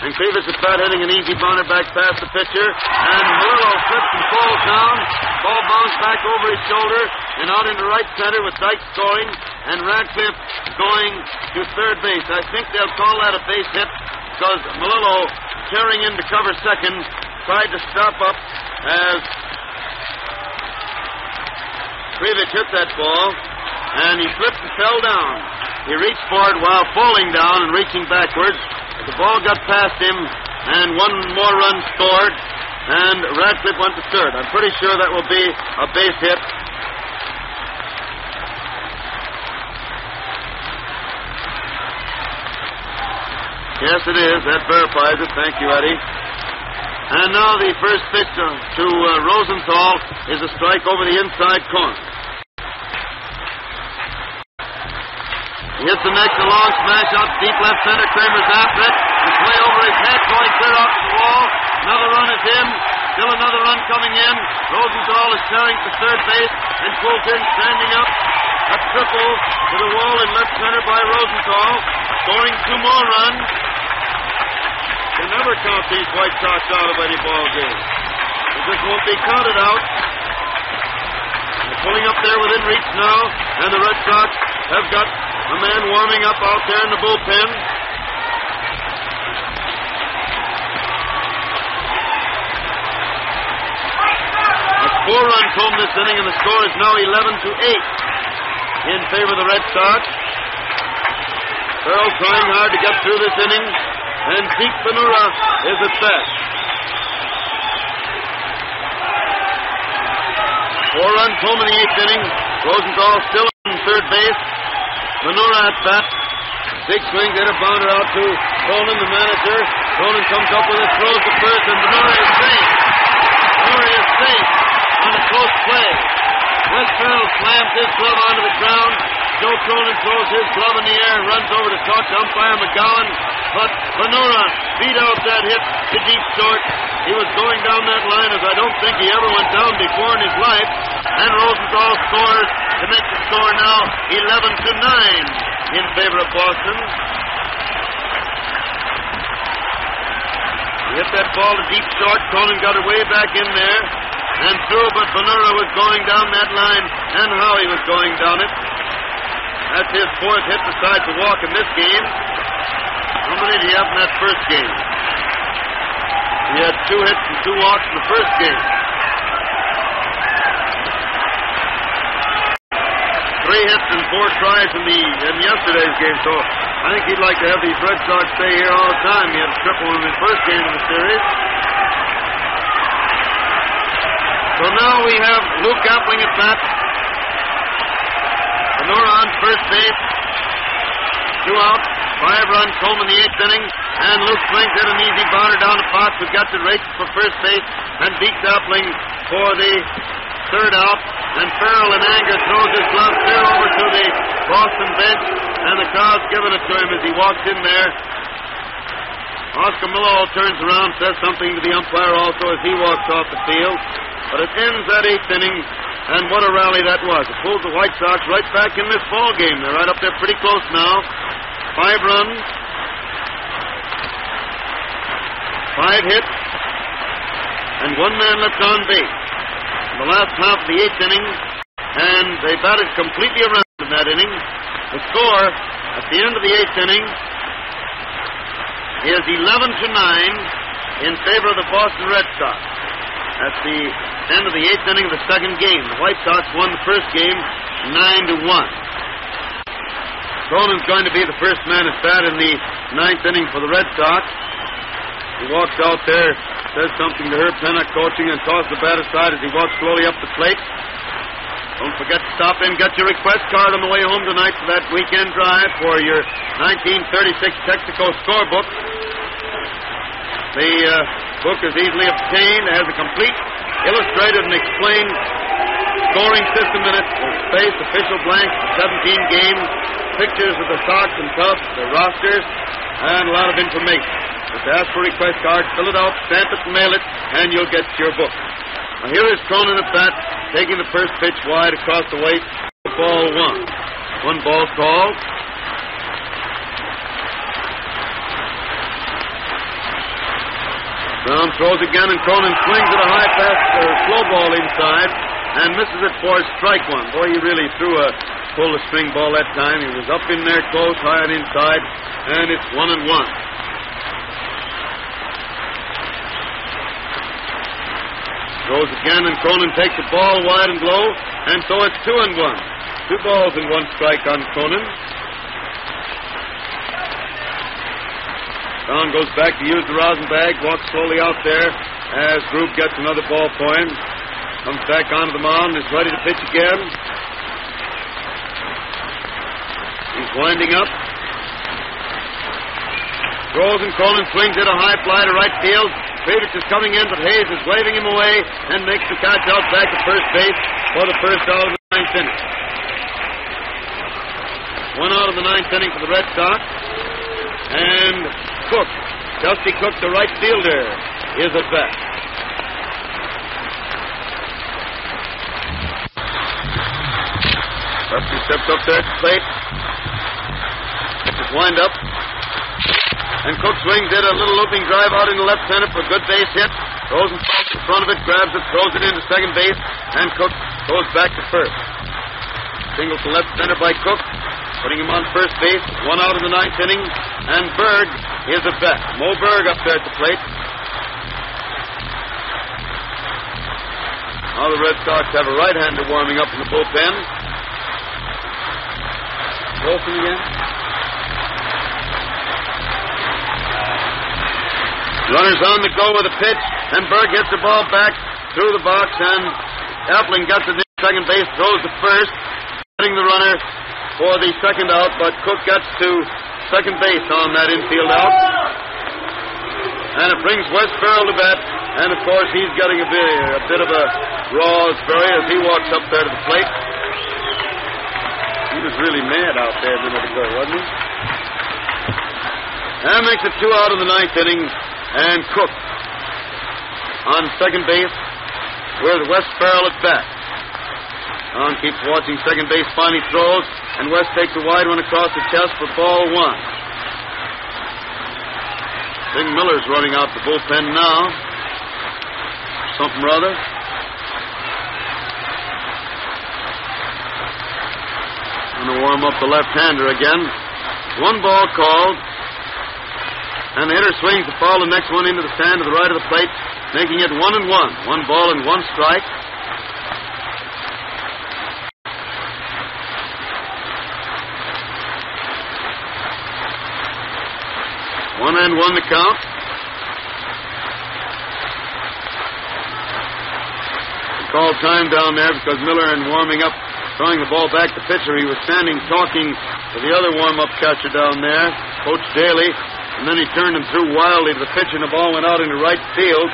And Kreevich is bat hitting an easy bounder back past the pitcher. And Melillo slips and falls down. Ball bounced back over his shoulder and out into right center with Dyke scoring and Radcliffe going to third base. I think they'll call that a base hit because Melillo, tearing in to cover second, tried to stop up as Kreevich hit that ball, and he slipped and fell down. He reached for it while falling down and reaching backwards. The ball got past him, and 1 more run scored, and Radcliffe went to third. I'm pretty sure that will be a base hit. Yes, it is. That verifies it. Thank you, Eddie. And now the first pitch to Rosenthal is a strike over the inside corner. He hits the next, a long smash out deep left center. Cramer's after it. It's way over his head, going clear off the wall. Another run is in. Still another run coming in. Rosenthal is carrying to third base, and Coulter standing up. A triple to the wall in left center by Rosenthal, scoring 2 more runs. You never count these White Sox out of any ball game. They just won't be counted out. They're pulling up there within reach now, and the Red Sox have got a man warming up out there in the bullpen. A 4 runs home this inning, and the score is now 11-8 in favor of the Red Sox. Earl trying hard to get through this inning, and Zeke Bonura is at bat. 4 runs home in the 8th inning. Rosenthal still in third base. Bonura at bat. Big swing, hit a bounder out to Cronin, the manager. Cronin comes up with it, throws to first, and Bonura is safe. Bonura is safe on a close play. Wes Farrell slams his glove onto the ground. Joe Cronin throws his glove in the air and runs over to talk to umpire McGowan. But Bonura beat out that hit to deep short. He was going down that line as I don't think he ever went down before in his life. And Rosenthal scores to make the score now 11-9 in favor of Boston. He hit that ball to deep short. Cronin got it way back in there and threw, but Bonura was going down that line, and how he was going down it. That's his fourth hit besides the walk in this game. How many did he have in that first game? He had 2 hits and 2 walks in the first game. 3 hits and 4 tries in yesterday's game, so I think he'd like to have these Red Sox stay here all the time. He had a triple in his first game of the series. So now we have Luke Appling at bat. Bonura on first base. 2 out. 5 runs home in the 8th inning. And Luke swings at an easy bounder down to Foxx, who gets it raced for first base and beats Appling for the 3rd out. And Farrell in anger throws his glove clear over to the Boston bench, and the crowd's giving it to him as he walks in there. Oscar Melillo turns around, says something to the umpire also as he walks off the field. But it ends that 8th inning, and what a rally that was. It pulls the White Sox right back in this ball game. They're right up there pretty close now. 5 runs, 5 hits, and 1 man left on base. In the last half of the 8th inning, and they batted completely around in that inning. The score at the end of the 8th inning is 11-9 in favor of the Boston Red Sox. At the end of the 8th inning of the second game, the White Sox won the first game 9-1. Cronin's going to be the first man at bat in the 9th inning for the Red Sox. He walks out there, says something to Herb Pennock coaching, and tosses the bat aside as he walks slowly up the plate. Don't forget to stop in, get your request card on the way home tonight for that weekend drive for your 1936 Texaco scorebook. The book is easily obtained. It has a complete, illustrated, and explained scoring system in it. With space, official blanks, 17 games, pictures of the Sox and Cubs, the rosters, and a lot of information. Just ask for a request card, fill it out, stamp it, and mail it, and you'll get your book. Now here is Cronin at bat, taking the first pitch wide across the weight. Ball 1. 1 ball called. Brown throws again, and Cronin swings at a high pass, slow ball inside, and misses it for strike 1. Boy, he really threw a pull-the-string ball that time. He was up in there close, high and inside, and it's 1-1. Throws again, and Cronin takes the ball wide and low, and so it's 2-1. 2 balls and 1 strike on Cronin. Brown goes back to use the rosin bag, walks slowly out there as Grube gets another ball for him. Comes back onto the mound, is ready to pitch again. He's winding up. Throws, and Cronin swings at a high fly to right field. Kreevich is coming in, but Hayes is waving him away and makes the catch out back to first base for the first out of the 9th inning. 1 out of the 9th inning for the Red Sox. And Cook, Dusty Cook, the right fielder, is at bat. Dusty steps up there at the plate. Just wind up. And Cook swings it, a little looping drive out into left center for a good base hit. Throws in front of it, grabs it, throws it into second base, and Cook goes back to first. Single to left center by Cook, putting him on first base. 1 out of the 9th inning, and Berg is at bat. Mo Berg up there at the plate. Now the Red Sox have a right-hander warming up in the bullpen. Wilson again. Runners on the go with a pitch, and Berg hits the ball back through the box, and Appling gets it in second base, throws to first, getting the runner for the second out, but Cook gets to second base on that infield out. And it brings Wes Farrell to bat. And, of course, he's getting a bit of a raspberry as he walks up there to the plate. He was really mad out there a minute ago, wasn't he? And makes it 2 out in the 9th inning. And Cook on second base with Wes Farrell at bat. Don keeps watching second base, finally throws, and West takes a wide one across the chest for ball 1. Big Miller's running out the bullpen now. Something or other. Going to warm up the left-hander again. 1 ball called. And the hitter swings the ball, the next one into the stand to the right of the plate, making it 1-1. 1 ball and 1 strike. 1-1 the count. They called time down there because Miller, in warming up, throwing the ball back to pitcher, he was standing talking to the other warm-up catcher down there, Coach Daly, and then he turned and threw wildly to the pitcher, and the ball went out into right field.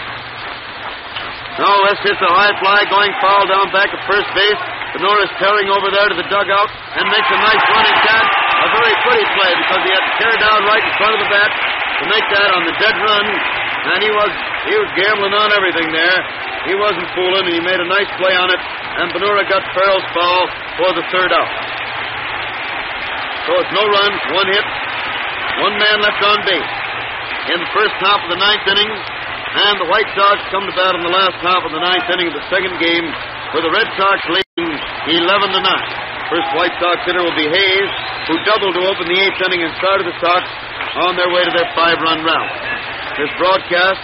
Now West hits a high fly, going foul down back at first base. Bonura's tearing over there to the dugout and makes a nice running catch. A very pretty play because he had to tear down right in front of the bat to make that on the dead run. And he was gambling on everything there. He wasn't fooling, and he made a nice play on it. And Bonura got Farrell's foul for the 3rd out. So it's no runs, 1 hit, 1 man left on base. In the first half of the 9th inning, and the White Sox come to bat in the last half of the 9th inning of the 2nd game, with the Red Sox leading 11-9. First White Sox hitter will be Hayes, who doubled to open the 8th inning and started the Sox on their way to their 5-run rally. This broadcast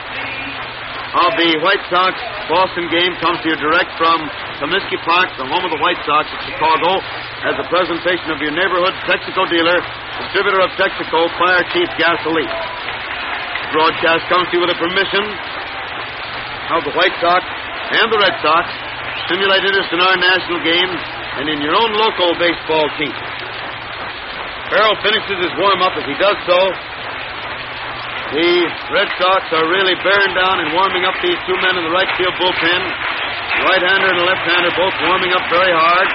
of the White Sox-Boston game comes to you direct from Comiskey Park, the home of the White Sox of Chicago, as a presentation of your neighborhood Texaco dealer, distributor of Texaco Fire Chief Gasoline. The broadcast comes to you with the permission of the White Sox and the Red Sox. Stimulate interest in our national game and in your own local baseball team. Farrell finishes his warm-up. As he does so, the Red Sox are really bearing down and warming up these 2 men in the right field bullpen. The right-hander and the left-hander both warming up very hard.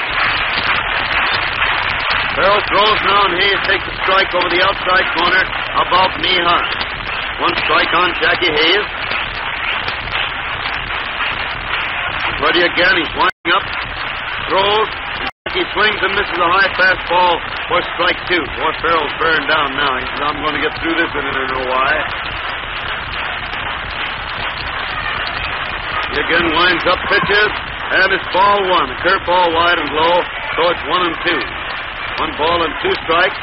Farrell throws now, and Hayes takes a strike over the outside corner about knee-high. 1 strike on Jackie Hayes. Ready again, he's winding up, throws, he swings and misses a high fastball for strike 2. Boy, Farrell's bearing down now. He says, I'm going to get through this, and I don't know why. He again winds up, pitches, and it's ball 1. A curveball wide and low, so it's 1-2. 1 ball and 2 strikes.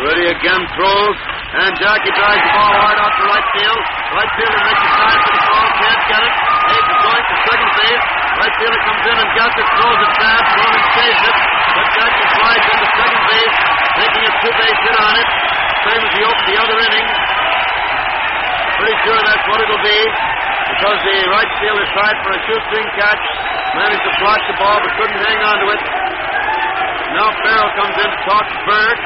Ready again, throws. And Jackie drives the ball hard out to right field. Right fielder makes a dive for the ball, can't get it. Hayes is going to second base. Right fielder comes in and gets it, throws it fast. Cronin saves it. But Jackie slides into second base, making a 2-base hit on it. Same as he opened the other inning. Pretty sure that's what it'll be, because the right fielder tried for a shoestring catch, managed to block the ball but couldn't hang on to it. Now Farrell comes in to talk to Bird.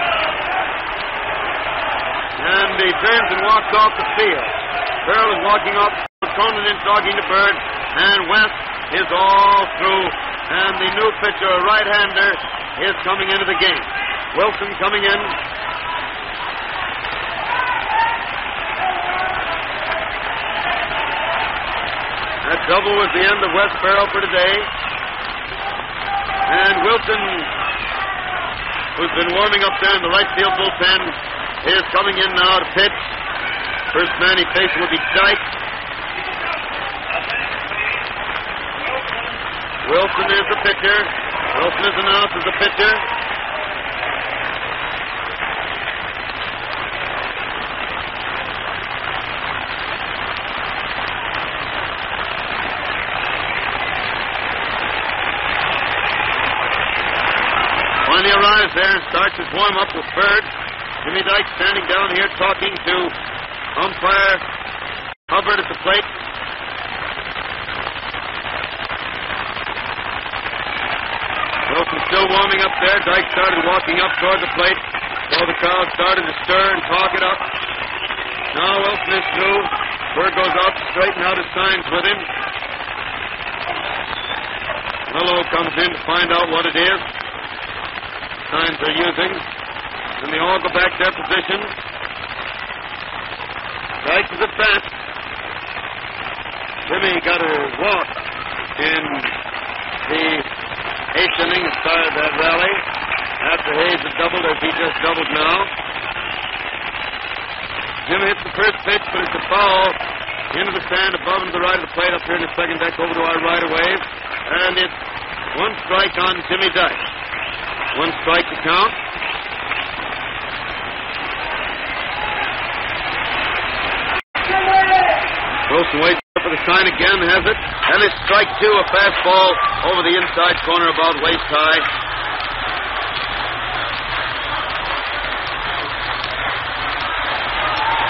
And he turns and walks off the field. Farrell is walking off, Cronin in talking to Bird, and West is all through. And the new pitcher, a right-hander, is coming into the game. Wilson coming in. That double was the end of West Farrell for today. And Wilson, who's been warming up there in the right field bullpen, is coming in now to pitch. First man he faces will be Dyke. Wilson is the pitcher. Wilson is announced as the pitcher. Finally arrives there and starts his warm-up with Bird. Jimmy Dyke standing down here talking to umpire Hubbard at the plate. Wilson still warming up there. Dyke started walking up toward the plate. So the crowd started to stir and talk it up. Now Wilson is through. Bird goes out to straighten out his signs with him. Melillo comes in to find out what it is. Signs they're using. And they all go back to their position. Dyke is at bat. Jimmy got a walk in the 8th inning and started that rally. After Hayes had doubled as he just doubled now. Jimmy hits the first pitch, but it's a foul into the stand above and to the right of the plate up here in the second deck over to our right of wave. And it's 1 strike on Jimmy Dyke. 1 strike to count. Wilson waits for the sign again, has it. And it's strike 2, a fastball over the inside corner about waist high.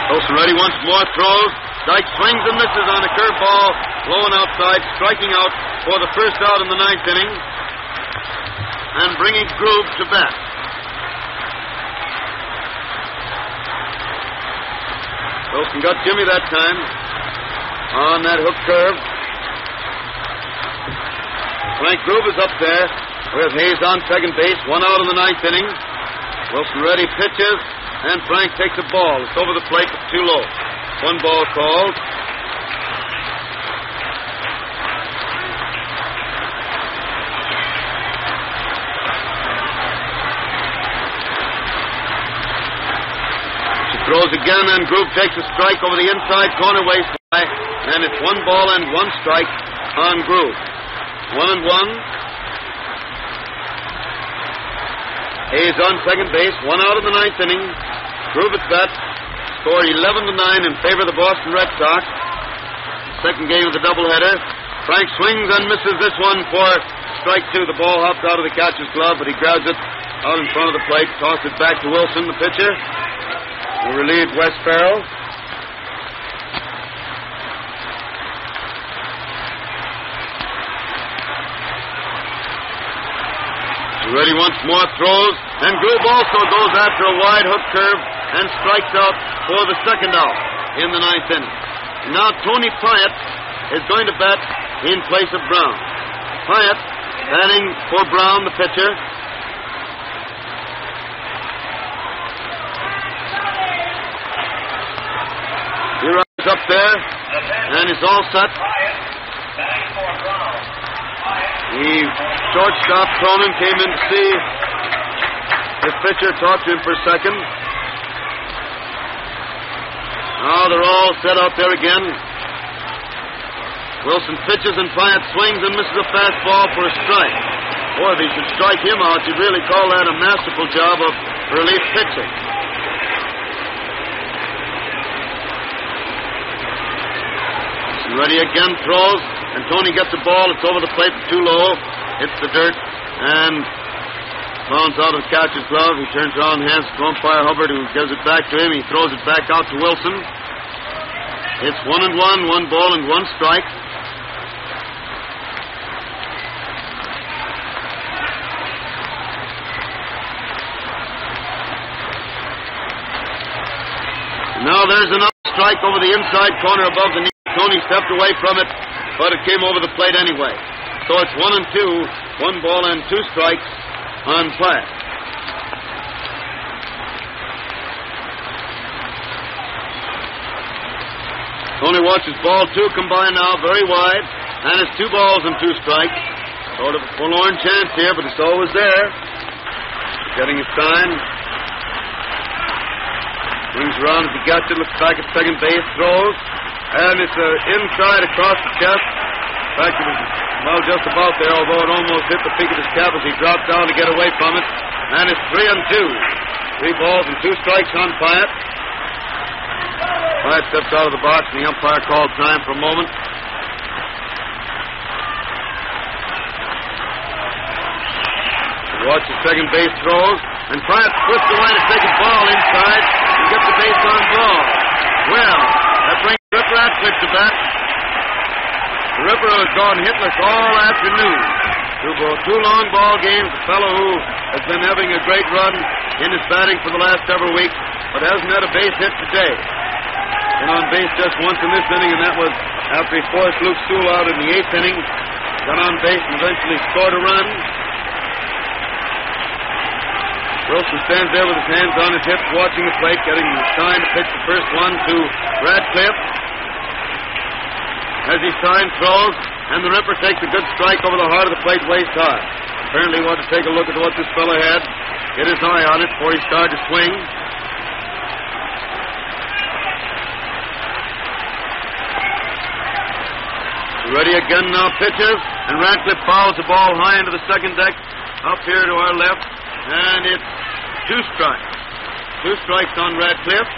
Wilson ready once more, throws. Dyke swings and misses on a curveball, blowing outside, striking out for the first out in the 9th inning, and bringing Groove to bat. Wilson got Jimmy that time on that hook curve. Frank Groove is up there with Hayes on second base, 1 out in the 9th inning. Wilson ready, pitches. And Frank takes a ball. It's over the plate, but too low. 1 ball called. She throws again, and Groove takes a strike over the inside corner waist high. And it's 1 ball and 1 strike on Groove. 1-1. Hayes on second base, 1 out in the 9th inning. Groove at bat, score 11-9 in favor of the Boston Red Sox. Second game of the doubleheader. Frank swings and misses this one for strike 2. The ball hopped out of the catcher's glove, but he grabs it out in front of the plate, tosses it back to Wilson, the pitcher, who relieved Wes Farrell. Ready once more, throws, and Groove also goes after a wide hook curve and strikes out for the second out in the 9th inning. Now Tony Pyatt is going to bat in place of Brown. Pyatt batting for Brown, the pitcher. He rides up there, and is all set. The shortstop, Cronin, came in to see his pitcher, talked to him for a second. Now they're all set out there again. Wilson pitches and Pyatt swings and misses a fastball for a strike. Boy, if he should strike him out, you'd really call that a masterful job of relief pitching. Ready again, throws. And Tony gets the ball. It's over the plate, but too low. Hits the dirt and bounds out of the catcher's glove. He turns around, hands it to umpire Hubbard, who gives it back to him. He throws it back out to Wilson. It's 1-1, 1 ball and 1 strike. Now there's another strike over the inside corner above the knee. Tony stepped away from it, but it came over the plate anyway. So it's 1-2, 1 ball and 2 strikes on Pyatt. Tony watches ball 2 come by now, very wide, and it's 2 balls and 2 strikes. Sort of a forlorn chance here, but it's always there. Getting his sign. Swings around as he gets it, looks back at second base, throws. And it's inside across the chest. In fact, it was, well, just about there, although it almost hit the peak of his cap as he dropped down to get away from it. And it's 3-2. 3 balls and 2 strikes on Pyatt. Pyatt steps out of the box, and the umpire called time for a moment. Watch the second base throws, and Pyatt twists away to take a ball inside and get the base on ball. Well, that brings Radcliff to bat. The Ripper has gone hitless all afternoon. Two long ball games. A fellow who has been having a great run in his batting for the last several weeks, but hasn't had a base hit today. Been on base just once in this inning, and that was after he forced Luke Sewell out in the 8th inning. Got on base and eventually scored a run. Wilson stands there with his hands on his hips, watching the plate, getting the sign to pitch the first one to Radcliff. As he signs, throws, and the Ripper takes a good strike over the heart of the plate, waist high. Apparently he wanted to take a look at what this fellow had, get his eye on it before he started to swing. Ready again now, pitches, and Radcliffe fouls the ball high into the second deck, up here to our left, and it's 2 strikes. 2 strikes on Radcliffe.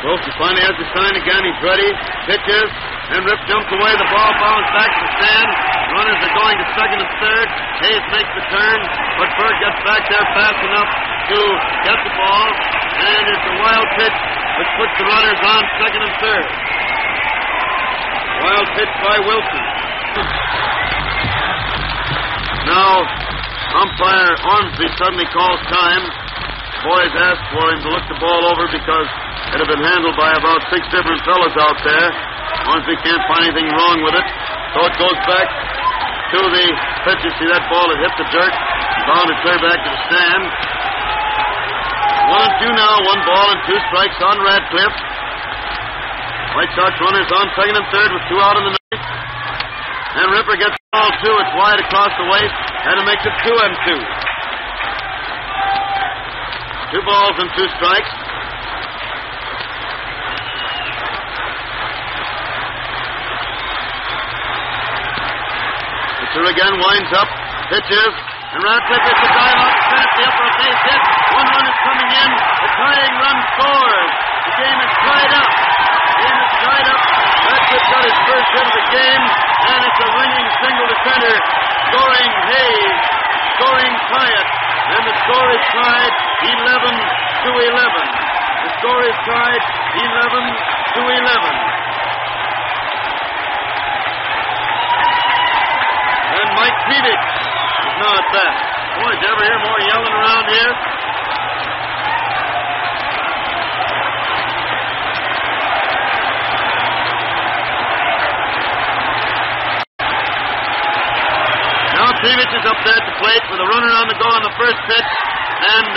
Wilson finally has the sign again. He's ready. Pitches. And Rip jumps away. The ball bounces back to the stand. Runners are going to second and third. Hayes makes the turn. But Berg gets back there fast enough to get the ball. And it's a wild pitch which puts the runners on second and third. Wild pitch by Wilson. Now, umpire Ormsby suddenly calls time. Boys ask for him to look the ball over because it had been handled by about 6 different fellas out there. Ormsby can't find anything wrong with it. So it goes back to the pitcher. See, that ball had hit the dirt. Bound to clear back to the stand. 1-2 now. 1 ball and 2 strikes on Radcliffe. White Sox runners on second and third with 2 out in the 9th. And Ripper gets the ball, too. It's wide across the waist. And it makes it 2-2. 2 balls and 2 strikes. Pitcher again winds up, pitches, and Radcliffe hits a dive out to finish the upper base hit. 1 run is coming in. The tying run scores. The game is tied up. Radcliffe got his first hit of the game, and it's a ringing single to center. Scoring Hayes, scoring Pyatt, and the score is tied 11-11. The score is tied 11-11. And Mike Kreevich is now at bat. Boy, did you ever hear more yelling around here? Now Kreevich is up there at the plate with a runner on the go on the first pitch, and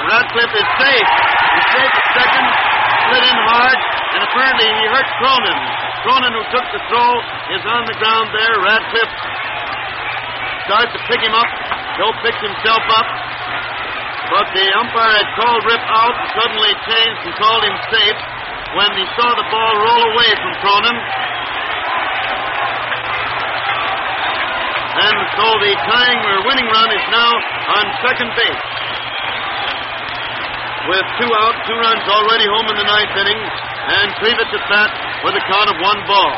Radcliffe is safe. He's safe at second, slid in hard, and apparently he hurt Cronin. Cronin, who took the throw, is on the ground there. Radcliffe starts to pick him up. Joe picks himself up. But the umpire had called Rip out and suddenly changed and called him safe when he saw the ball roll away from Cronin. And so the tying or winning run is now on second base. With 2 out, 2 runs already home in the 9th inning. And Kreevich at bat with a count of 1 ball.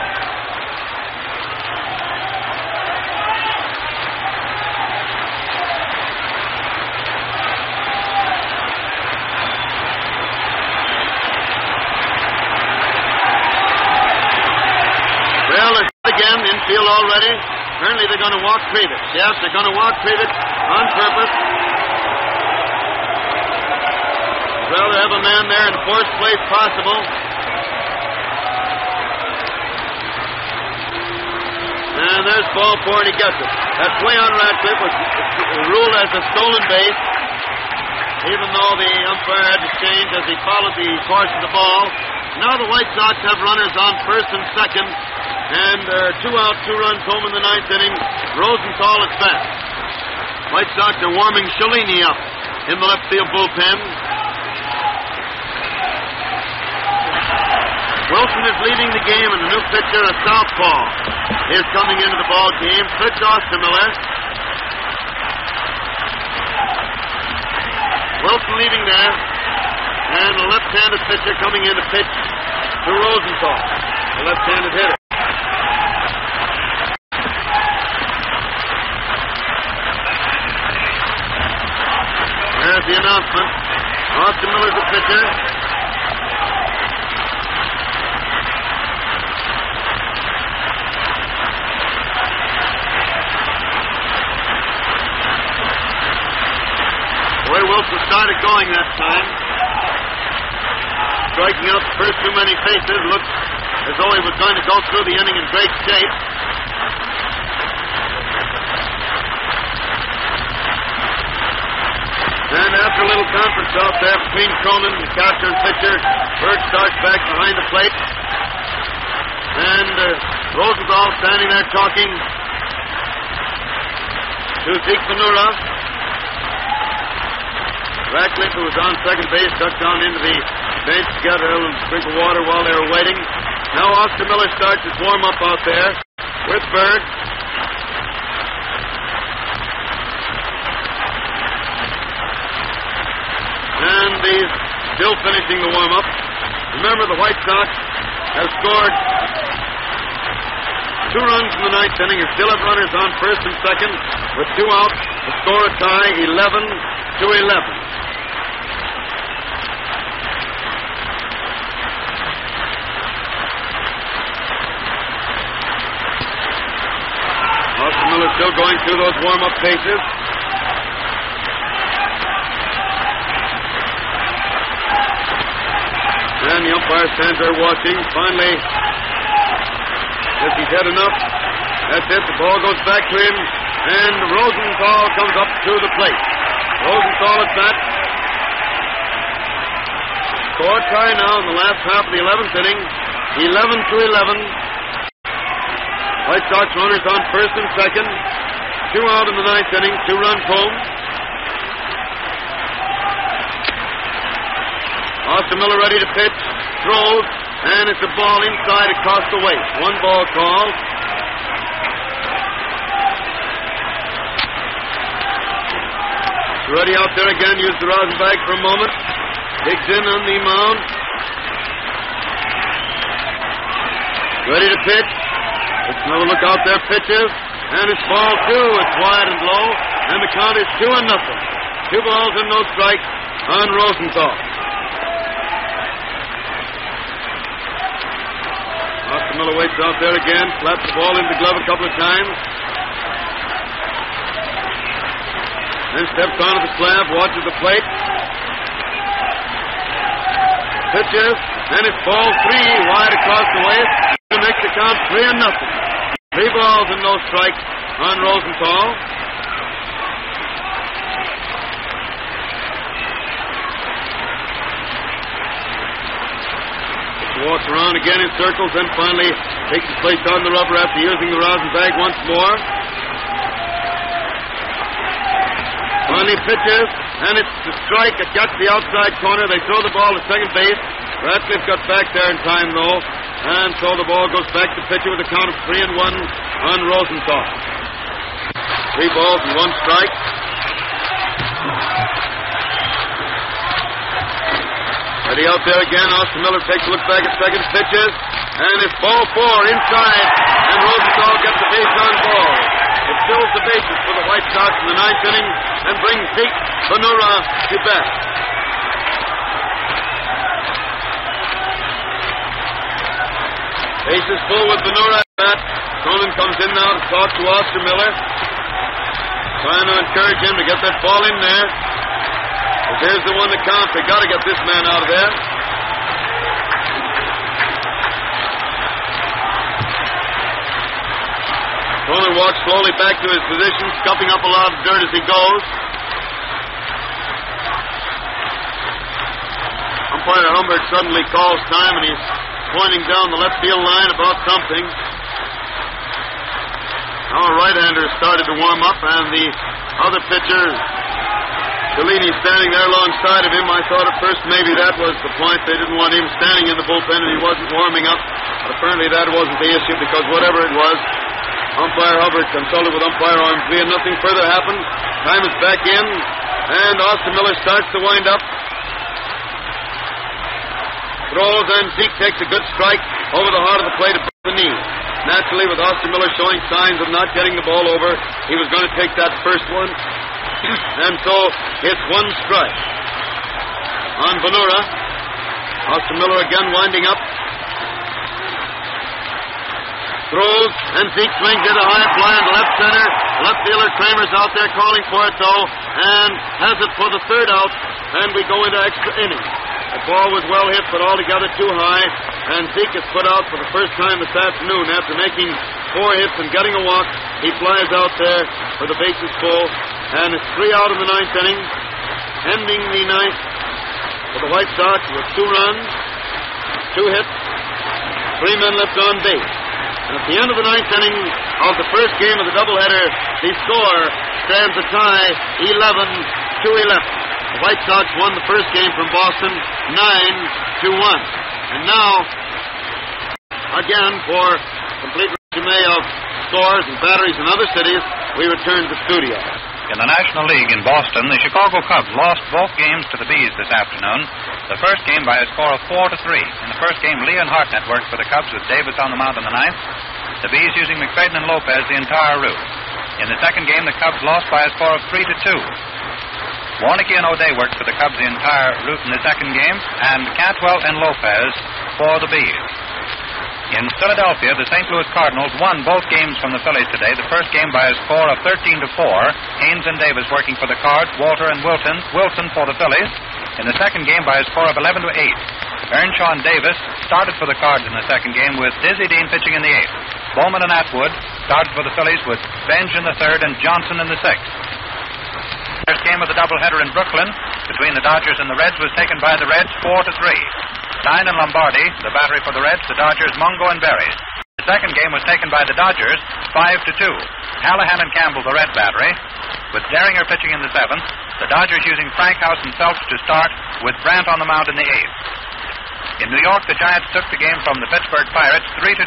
Well, again, infield already. Apparently they're going to walk Kreevich. Yes, they're going to walk Kreevich on purpose. They'd rather have a man there in fourth place possible. And there's ball 4, and he gets it. That play on Radcliffe was ruled as a stolen base, even though the umpire had to change as he followed the course of the ball. Now the White Sox have runners on first and second. And 2 out, 2 runs home in the 9th inning. Rosenthal at bat. White Sox are warming Shalini up in the left field bullpen. Wilson is leading the game, and the new pitcher, a southpaw, is coming into the ball game. Fritz Ostermiller. Wilson leading there, and the left-handed pitcher coming in to pitch to Rosenthal, the left-handed hitter. There's the announcer. announcement. Austin Miller's the pitcher. Roy Wilson started going that time. Striking out the first too many faces. Looked as though he was going to go through the inning in great shape. And after a little conference out there between Cronin, the catcher, and pitcher, Bird starts back behind the plate. And Rosenthal standing there talking to Zeke Bonura. Radcliff, who was on second base, ducked down into the bench to get a little drink of water while they were waiting. Now Austin Miller starts his warm-up out there with Bird. And he's still finishing the warm-up. Remember, the White Sox have scored 2 runs in the ninth inning and still have runners on first and second with 2 outs. The score a tie, 11-11. Austin Miller still going through those warm-up paces. And the umpire stands there watching. Finally, as he's had enough, that's it. The ball goes back to him. And Rosenthal comes up to the plate. Rosenthal at bat. Score tie now in the last half of the 11th inning. 11-11. White Sox runners on first and second. 2 out in the ninth inning. 2 runs home. Austin Miller ready to pitch. Throws. And it's a ball inside across the waist. 1 ball call. Ready out there again. Use the rosin bag for a moment. Digs in on the mound. Ready to pitch. Let's another look out there. Pitches. And it's ball 2. It's wide and low. And the count is 2-0. 2 balls and no strikes on Rosenthal. Austin Miller waits out there again. Slaps the ball into the glove a couple of times. Then steps onto the slab, watches the plate. Pitches, and it's ball 3, wide across the waist. To make the count 3-0. 3 balls and no strikes on Rosenthal. Walks around again in circles, then finally takes his place on the rubber after using the rosin bag once more. Finally pitches, and it's the strike that got to the outside corner. They throw the ball to second base. Radcliff got back there in time, though, and so the ball goes back to pitcher with a count of 3-1 on Rosenthal. 3 balls and 1 strike. Ready out there again. Austin Miller takes a look back at second, pitches, and it's ball 4 inside, and Rosenthal gets the base on ball. It fills the bases for the White Sox in the 9th inning and brings Zeke Bonura to bat. Bases full with Bonura at bat. Cronin comes in now to talk to Austin Miller, trying to encourage him to get that ball in there. But there's the one that counts. They got to get this man out of there. Kroner walks slowly back to his position, scuffing up a lot of dirt as he goes. Umpire Hubbard suddenly calls time, and he's pointing down the left field line about something. Now a right-hander started to warm up, and the other pitcher, Delaney, standing there alongside of him. I thought at first maybe that was the point. They didn't want him standing in the bullpen, and he wasn't warming up. But apparently that wasn't the issue, because whatever it was, Umpire Hubbard consulted with Umpire Ormsby, and nothing further happened. Time is back in, and Austin Miller starts to wind up. Throws, and Zeke takes a good strike over the heart of the plate above the knee. Naturally, with Austin Miller showing signs of not getting the ball over, he was going to take that first one. And so it's 1 strike. on Bonura. Austin Miller again winding up. Throws, and Zeke swings it a high fly in left center. Left fielder Cramer's out there calling for it, though, and has it for the third out, and we go into extra innings. The ball was well hit, but altogether too high, and Zeke is put out for the first time this afternoon. After making 4 hits and getting a walk, he flies out there for the bases full, and it's 3 out in the 9th inning, ending the 9th for the White Sox with 2 runs, 2 hits, 3 men left on base. And at the end of the 9th inning of the first game of the doubleheader, the score stands a tie, 11-11. The White Sox won the first game from Boston, 9-1. And now, again, for complete resume of scores and batteries in other cities, we return to studio. In the National League in Boston, the Chicago Cubs lost both games to the Bees this afternoon. The first game by a score of 4-3. In the first game, Lee and Hartnett worked for the Cubs with Davis on the mound in the 9th. The Bees using McFadden and Lopez the entire route. In the second game, the Cubs lost by a score of 3-2. Warnicki and O'Day worked for the Cubs the entire route in the second game, and Cantwell and Lopez for the Bees. In Philadelphia, the St. Louis Cardinals won both games from the Phillies today. The first game by a score of 13-4. Haynes and Davis working for the Cards, Walter and Wilson for the Phillies. In the second game by a score of 11-8. Earnshaw and Davis started for the Cards in the second game with Dizzy Dean pitching in the 8th. Bowman and Atwood started for the Phillies with Benj in the 3rd and Johnson in the 6th. First game of the doubleheader in Brooklyn between the Dodgers and the Reds was taken by the Reds 4-3. Stein and Lombardi, the battery for the Reds, the Dodgers, Mungo and Berry. The second game was taken by the Dodgers 5-2. Callahan and Campbell, the Red battery, with Derringer pitching in the 7th. The Dodgers using Frank House and Phelps to start, with Brandt on the mound in the 8th. In New York, the Giants took the game from the Pittsburgh Pirates 3-2.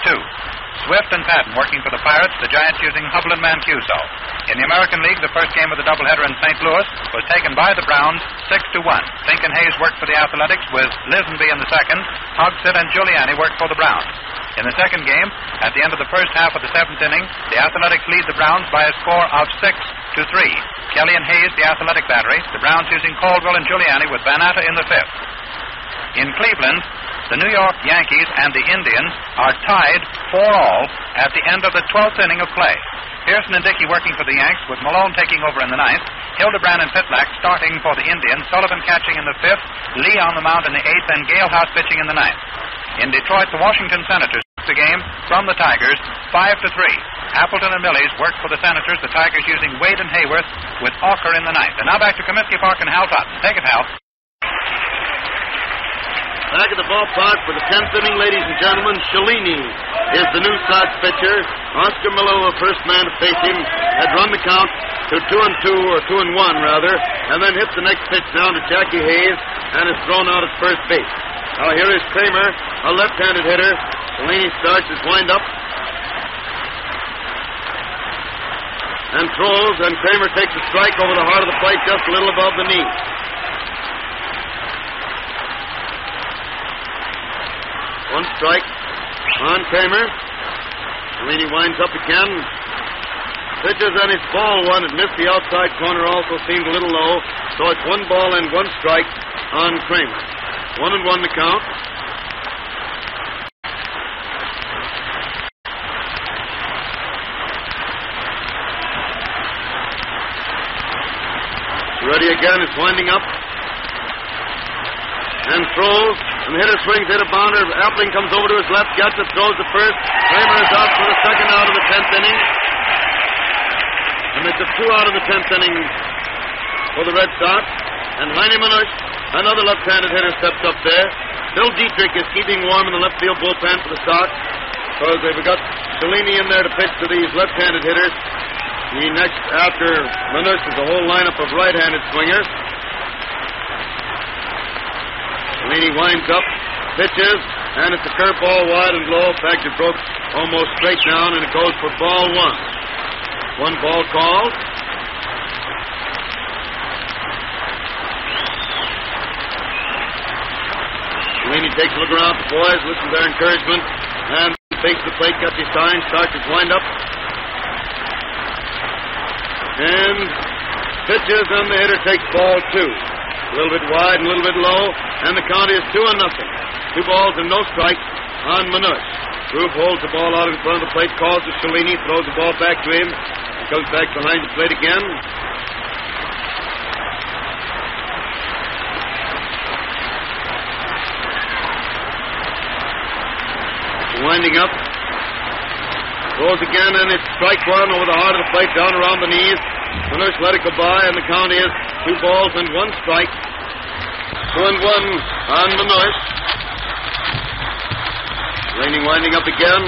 Swift and Patton working for the Pirates, the Giants using Hubble and Mancuso. In the American League, the first game of the doubleheader in St. Louis was taken by the Browns 6-1. Fink and Hayes worked for the Athletics with Lisenby in the second. Hogsett and Giuliani worked for the Browns. In the second game, at the end of the first half of the 7th inning, the Athletics lead the Browns by a score of 6-3. Kelly and Hayes, the Athletic battery, the Browns using Caldwell and Giuliani with Banata in the 5th. In Cleveland, the New York Yankees and the Indians are tied 4-all at the end of the 12th inning of play. Pearson and Dickey working for the Yanks, with Malone taking over in the 9th. Hildebrand and Pitlack starting for the Indians. Sullivan catching in the 5th. Lee on the mound in the 8th, and Galehouse pitching in the 9th. In Detroit, the Washington Senators took the game from the Tigers 5-3. Appleton and Millies worked for the Senators, the Tigers using Wade and Hayworth with Auker in the 9th. And now back to Comiskey Park and Hal Totten. Take it, Hal. Back at the ballpark for the 10th inning, ladies and gentlemen, Cellini is the new Sox pitcher. Oscar Melillo, first man to face him, had run the count to 2-2, or 2-1 rather, and then hit the next pitch down to Jackie Hayes, and is thrown out at first base. Now here is Cramer, a left-handed hitter. Cellini starts his wind-up and throws, and Cramer takes a strike over the heart of the plate, just a little above the knee. One strike on Cramer. Cellini winds up again. Pitches, and it's ball one. It missed the outside corner, also seemed a little low. So it's 1 ball and 1 strike on Cramer. 1-1 the count. Ready again. It's winding up. And throws. And the hitter swings, hit a bounder. Appling comes over to his left, gets it, throws the first. Cramer is out for the second out of the 10th inning. And it's a 2 out of the 10th inning for the Red Sox. And Heine Manush, another left-handed hitter, steps up there. Bill Dietrich is keeping warm in the left field bullpen for the Sox, because they've got Cellini in there to pitch to these left-handed hitters. The next after Manush is a whole lineup of right-handed swingers. Cellini winds up, pitches, and it's a curveball wide and low. In fact, it broke almost straight down, and it goes for ball 1. 1 ball called. Cellini takes a look around at the boys, listens to their encouragement, and takes the plate, gets his sign, starts his wind-up, and pitches, and the hitter takes ball 2. A little bit wide and a little bit low, and the count is 2-0. 2 balls and no strikes on Manush. Rube holds the ball out in front of the plate, calls to Cellini, throws the ball back to him. He comes back behind the plate again. Winding up. Throws again, and it's strike one over the heart of the plate, down around the knees. Manush let it go by, and the count is 2 balls and 1 strike. 2-1 on Manush. Laney winding up again.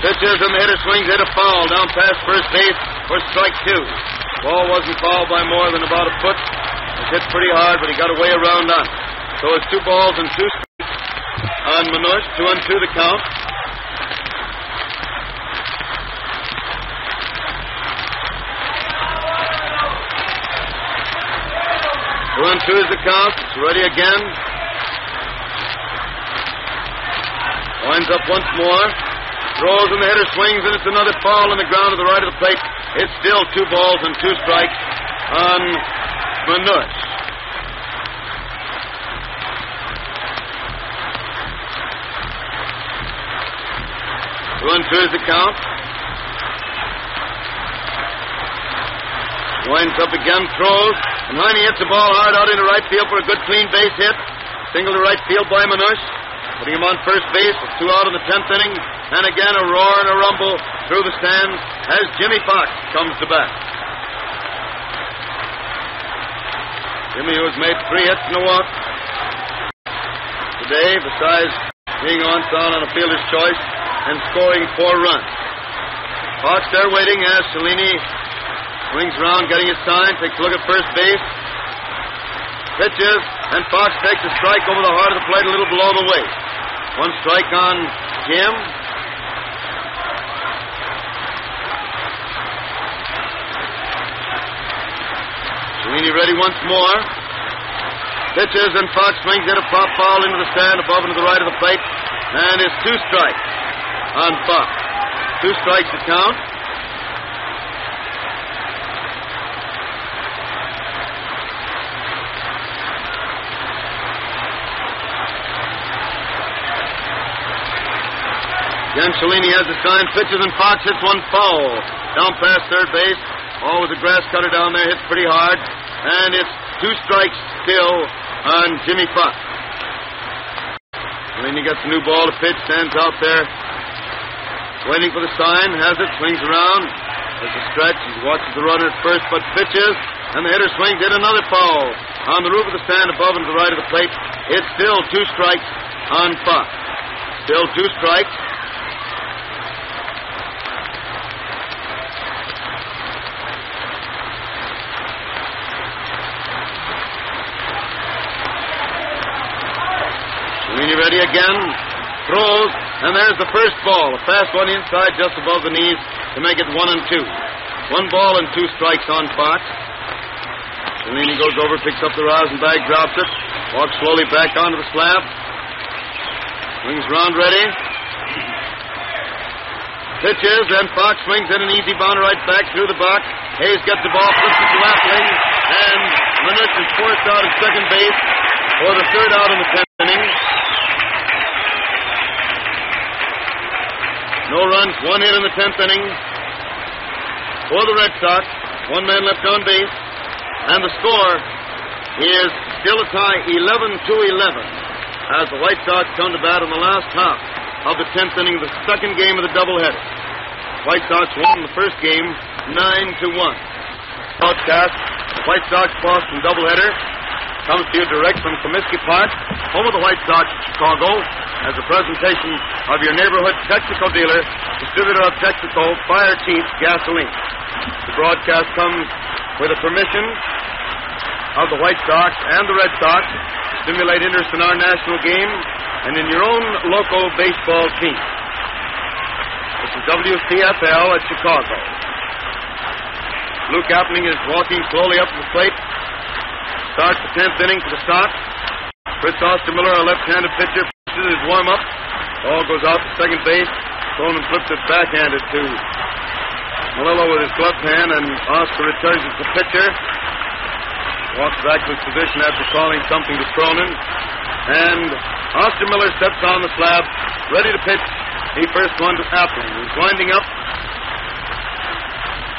Pitches, and the hitter swings, hit a foul down past first base for strike 2. Ball wasn't fouled by more than about a foot. It hit pretty hard, but he got away around on it. So it's 2 balls and 2 strikes on Manush. 2-2 the count. Two is the count. It's ready again. Winds up once more. Throws, and the hitter swings, and it's another foul on the ground to the right of the plate. It's still 2 balls and 2 strikes on Manush. Two is the count. Winds up again, throws, and Heine hits the ball hard out into right field for a good clean base hit. Single to right field by Manush. Putting him on first base with 2 out in the 10th inning. And again a roar and a rumble through the stands as Jimmy Foxx comes to bat. Jimmy, who has made 3 hits and a walk today, besides being on a fielder's choice and scoring 4 runs. Foxx there waiting as Cellini swings around, getting his sign, takes a look at first base. Pitches, and Foxx takes a strike over the heart of the plate a little below the waist. 1 strike on Jim. Cellini ready once more. Pitches, and Foxx swings it a pop foul into the stand above and to the right of the plate. And it's 2 strikes on Foxx. 2 strikes to count. Again, Cellini has the sign, pitches, and Foxx hits 1 foul down past third base. All with the grass cutter down there, hits pretty hard. And it's 2 strikes still on Jimmy Foxx. Cellini gets a new ball to pitch, stands out there, waiting for the sign, has it, swings around. There's a stretch, he watches the runner at first, but pitches, and the hitter swings, hit another foul on the roof of the stand above and to the right of the plate. It's still 2 strikes on Foxx. Still 2 strikes. Ready again, throws, and there's the first ball. A fast one inside just above the knees to make it 1-2. 1 ball and 2 strikes on Foxx. Cellini goes over, picks up the rosin bag, drops it, walks slowly back onto the slab. Swings around ready. Pitches, and Foxx swings in an easy bounder right back through the box. Hayes gets the ball, flips it to left wing, and Manush is forced out at second base for the 3rd out in the 10th inning. No runs, 1 hit in the 10th inning for the Red Sox. 1 man left on base. And the score is still a tie, 11-11, as the White Sox come to bat in the last half of the 10th inning of the 2nd game of the doubleheader. White Sox won the first game 9-1. Broadcast, the White Sox-Boston doubleheader comes to you direct from Comiskey Park, home of the White Sox, Chicago, as a presentation of your neighborhood Texaco dealer, distributor of Texaco Fire Chief Gasoline. The broadcast comes with the permission of the White Sox and the Red Sox to stimulate interest in our national game and in your own local baseball team. This is WCFL at Chicago. Luke Appling is walking slowly up to the plate. Starts the 10th inning for the Sox. Fritz Ostermiller, a left-handed pitcher, pitches his warm-up. Ball goes out to second base. Cronin flips it backhanded to Melillo with his left hand, and Oscar returns it to the pitcher. walks back to his position after calling something to Cronin. And Oscar Miller steps on the slab, ready to pitch. He first one to Appling. He's winding up.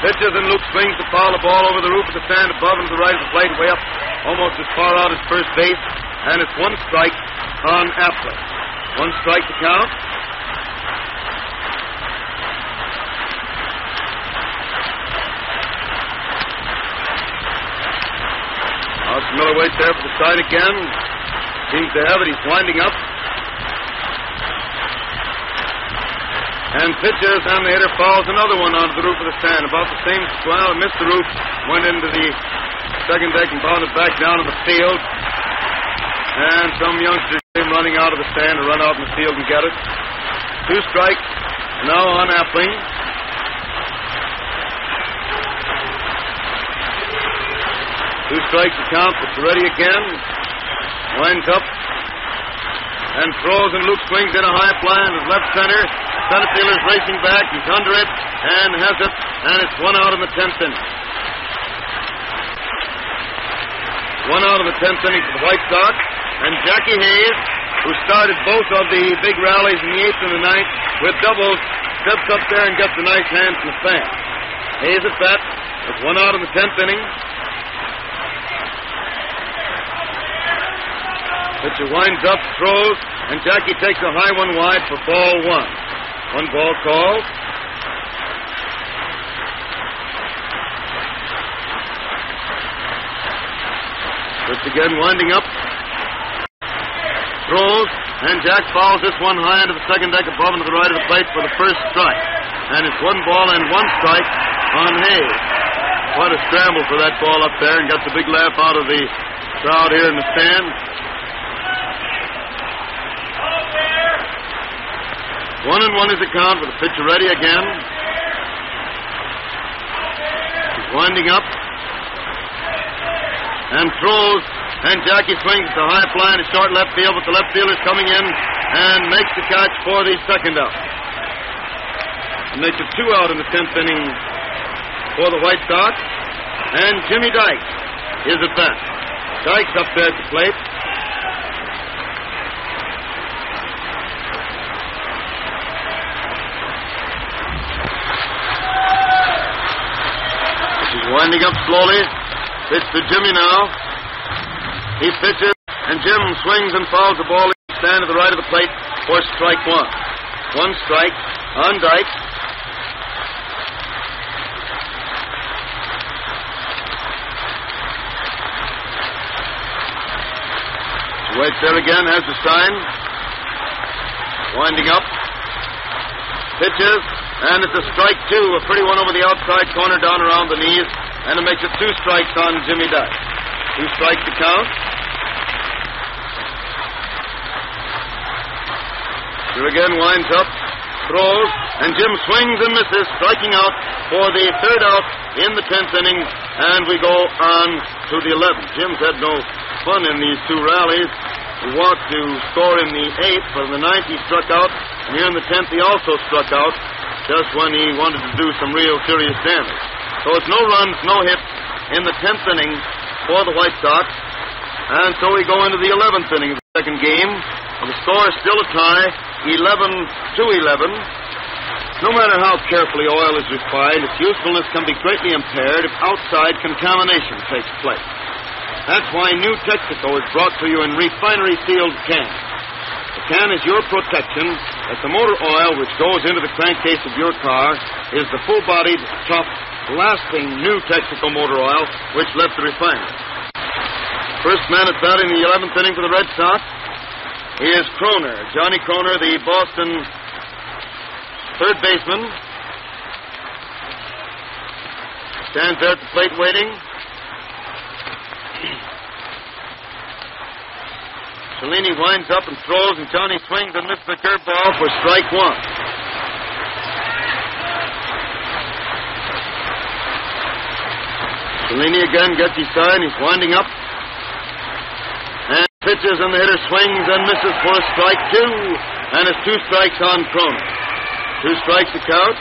Pitches and Luke swings to foul the ball over the roof of the stand above and to the right of the plate, way up almost as far out as first base. And it's one strike on Appling. One strike to count. Oscar Miller waits there for the side again. Seems to have it. He's winding up. And pitches, and the hitter fouls another one onto the roof of the stand. About the same swell, missed the roof, went into the second deck and bounded back down to the field. And some youngster came running out of the stand to run out in the field and get it. 2 strikes now on Appling. Two strikes to count. It's ready again. Winds up and throws, and Luke swings in a high fly in his left center. Center fielder's racing back. He's under it and has it, and it's 1 out in the 10th inning. 1 out in the 10th inning for the White Sox. And Jackie Hayes, who started both of the big rallies in the 8th and the 9th with doubles, steps up there and gets a nice hand from the fan. Hayes at bat. It's 1 out in the 10th inning. Pitcher winds up, throws, and Jackie takes a high one wide for ball 1. 1 ball called. Pitch again, winding up. Throws, and Jack fouls this one high into the second deck above and to the right of the plate for the first strike. And it's 1 ball and 1 strike on Hayes. Quite a scramble for that ball up there, and got the big laugh out of the crowd here in the stand. 1-1 is the count with the pitcher ready again. He's winding up and throws, and Jackie swings the high fly in short left field, but the left fielder's coming in and makes the catch for the second out. And makes it 2 out in the 10th inning for the White Sox. And Jimmy Dykes is at bat. Dykes up there at the plate. Winding up slowly. Pitch to Jimmy now. He pitches, and Jim swings and fouls the ball. He stands to the right of the plate for strike 1. 1 strike on Dykes. He waits there again, has the sign. Winding up. Pitches. And it's a strike 2, a pretty one over the outside corner down around the knees. And it makes it 2 strikes on Jimmy Dykes. 2 strikes to count. Here again winds up, throws, and Jim swings and misses, striking out for the third out in the 10th inning. And we go on to the 11th. Jim's had no fun in these 2 rallies. He walked to score in the 8th, but in the 9th he struck out. And here in the 10th he also struck out, just when he wanted to do some real serious damage. So it's no runs, no hits in the 10th inning for the White Sox. And so we go into the 11th inning of the second game. The score is still a tie, 11-11. No matter how carefully oil is refined, its usefulness can be greatly impaired if outside contamination takes place. That's why new Texaco is brought to you in refinery-sealed cans. The can is your protection, as the motor oil which goes into the crankcase of your car is the full-bodied, tough, lasting new Texaco motor oil which left the refinery. First man at bat in the 11th inning for the Red Sox is Kroner. Johnny Kroner, the Boston third baseman. Stands there at the plate waiting. Cellini winds up and throws, and Johnny swings and misses the curveball for strike 1. Cellini again gets his sign. He's winding up. And pitches, and the hitter swings and misses for a strike 2. And it's 2 strikes on Kroner. 2 strikes to count.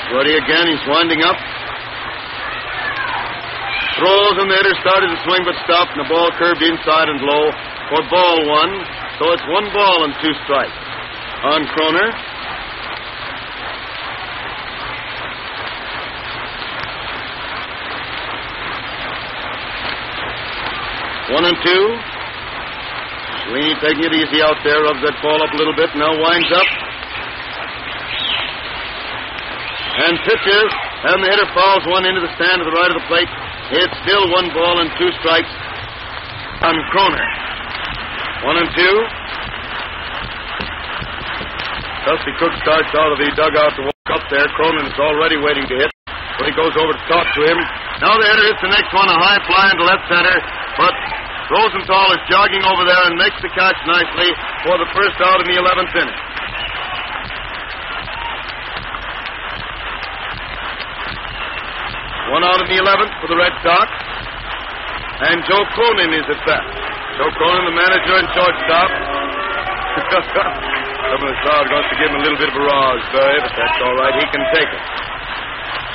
Ready again. He's winding up. Throws, and the hitter started to swing but stopped, and the ball curved inside and low for ball one. So it's 1 ball and 2 strikes on Kroner. One and 2. Sweeney taking it easy out there, rubs that ball up a little bit, now winds up. And pitches, and the hitter fouls one into the stand to the right of the plate. It's still 1 ball and 2 strikes on Kroner. 1 and 2. Dusty Cook starts out of the dugout to walk up there. Cronin is already waiting to hit. But he goes over to talk to him. Now the hitter hits the next one, a high fly into left center. But Rosenthal is jogging over there and makes the catch nicely for the first out in the 11th inning. One out in the 11th for the Red Sox. And Joe Cronin is at bat. Joe Cronin, the manager and shortstop. Some of the crowd wants to give him a little bit of a barrage, but that's all right. He can take it.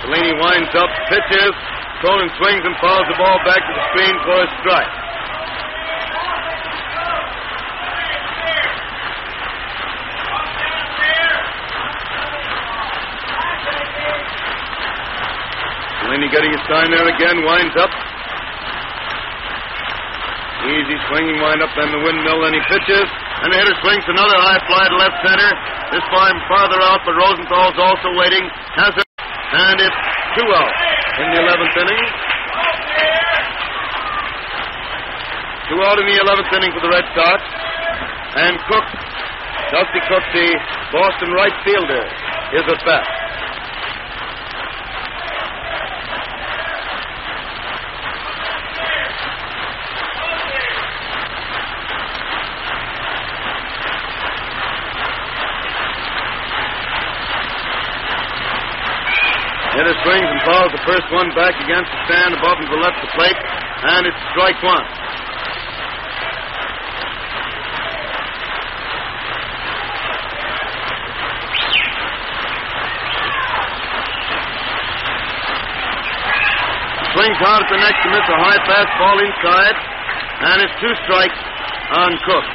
Delaney winds up, pitches. Cronin swings and fouls the ball back to the screen for a strike. Delaney getting his sign there again, winds up. Easy swinging wind up, then the windmill, then he pitches. And the hitter swings another high fly to left center. This time farther out, but Rosenthal's also waiting. Has it, and it's 2 out in the 11th inning. 2 out in the 11th inning for the Red Sox. And Cook, Dusty Cook, the Boston right fielder, is at bat. Hitter swings and fouls the first one back against the stand above and to the left of the plate, and it's strike 1. Swings hard at the next to miss a high fastball inside, and it's 2 strikes on Cook.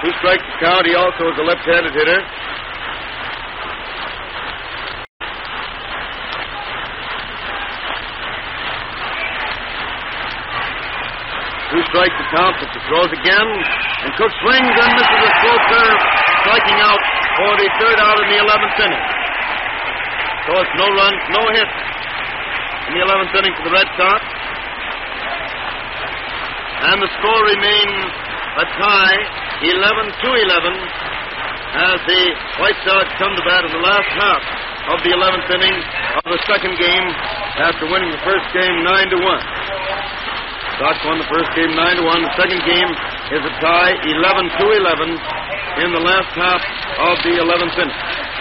2 strikes to count. He also is a left-handed hitter. 2 strikes to count, but he throws again, and Cook swings and misses a slow curve, striking out for the 3rd out in the 11th inning. So it's no runs, no hits in the 11th inning for the Red Sox. And the score remains a tie, 11-11, as the White Sox come to bat in the last half of the 11th inning of the second game after winning the first game 9-1. Sox won the first game 9-1. The second game is a tie, 11-11, in the last half of the 11th inning.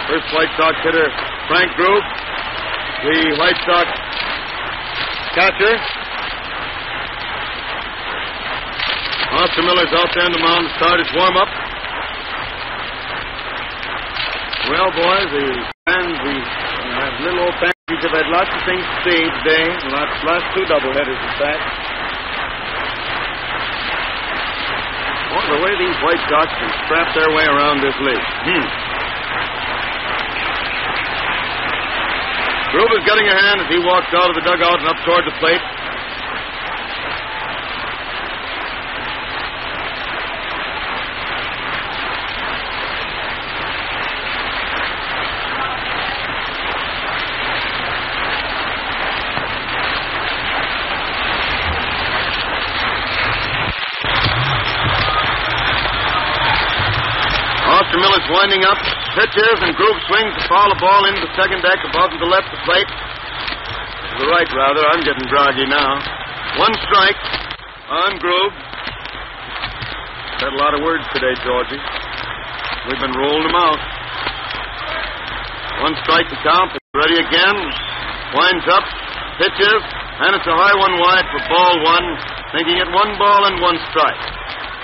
First White Sox hitter, Frank Grove. The White Sox catcher, Oscar Miller's out there on the mound to start his warm-up. Well, boys, the fans, the little old fans have had lots of things to see today. Last 2 doubleheaders, in fact. Well, the way these White Sox can strap their way around this league. Grove is getting a hand as he walks out of the dugout and up toward the plate. Miller's winding up, pitches, and Grove swings to foul the ball into the second deck above and to the left of the plate. To the right, rather. I'm getting groggy now. 1 strike on Grove. Said a lot of words today, Georgie. We've been rolling them out. 1 strike to count. Ready again. Winds up, pitches, and it's a high one wide for ball 1, making it 1 ball and 1 strike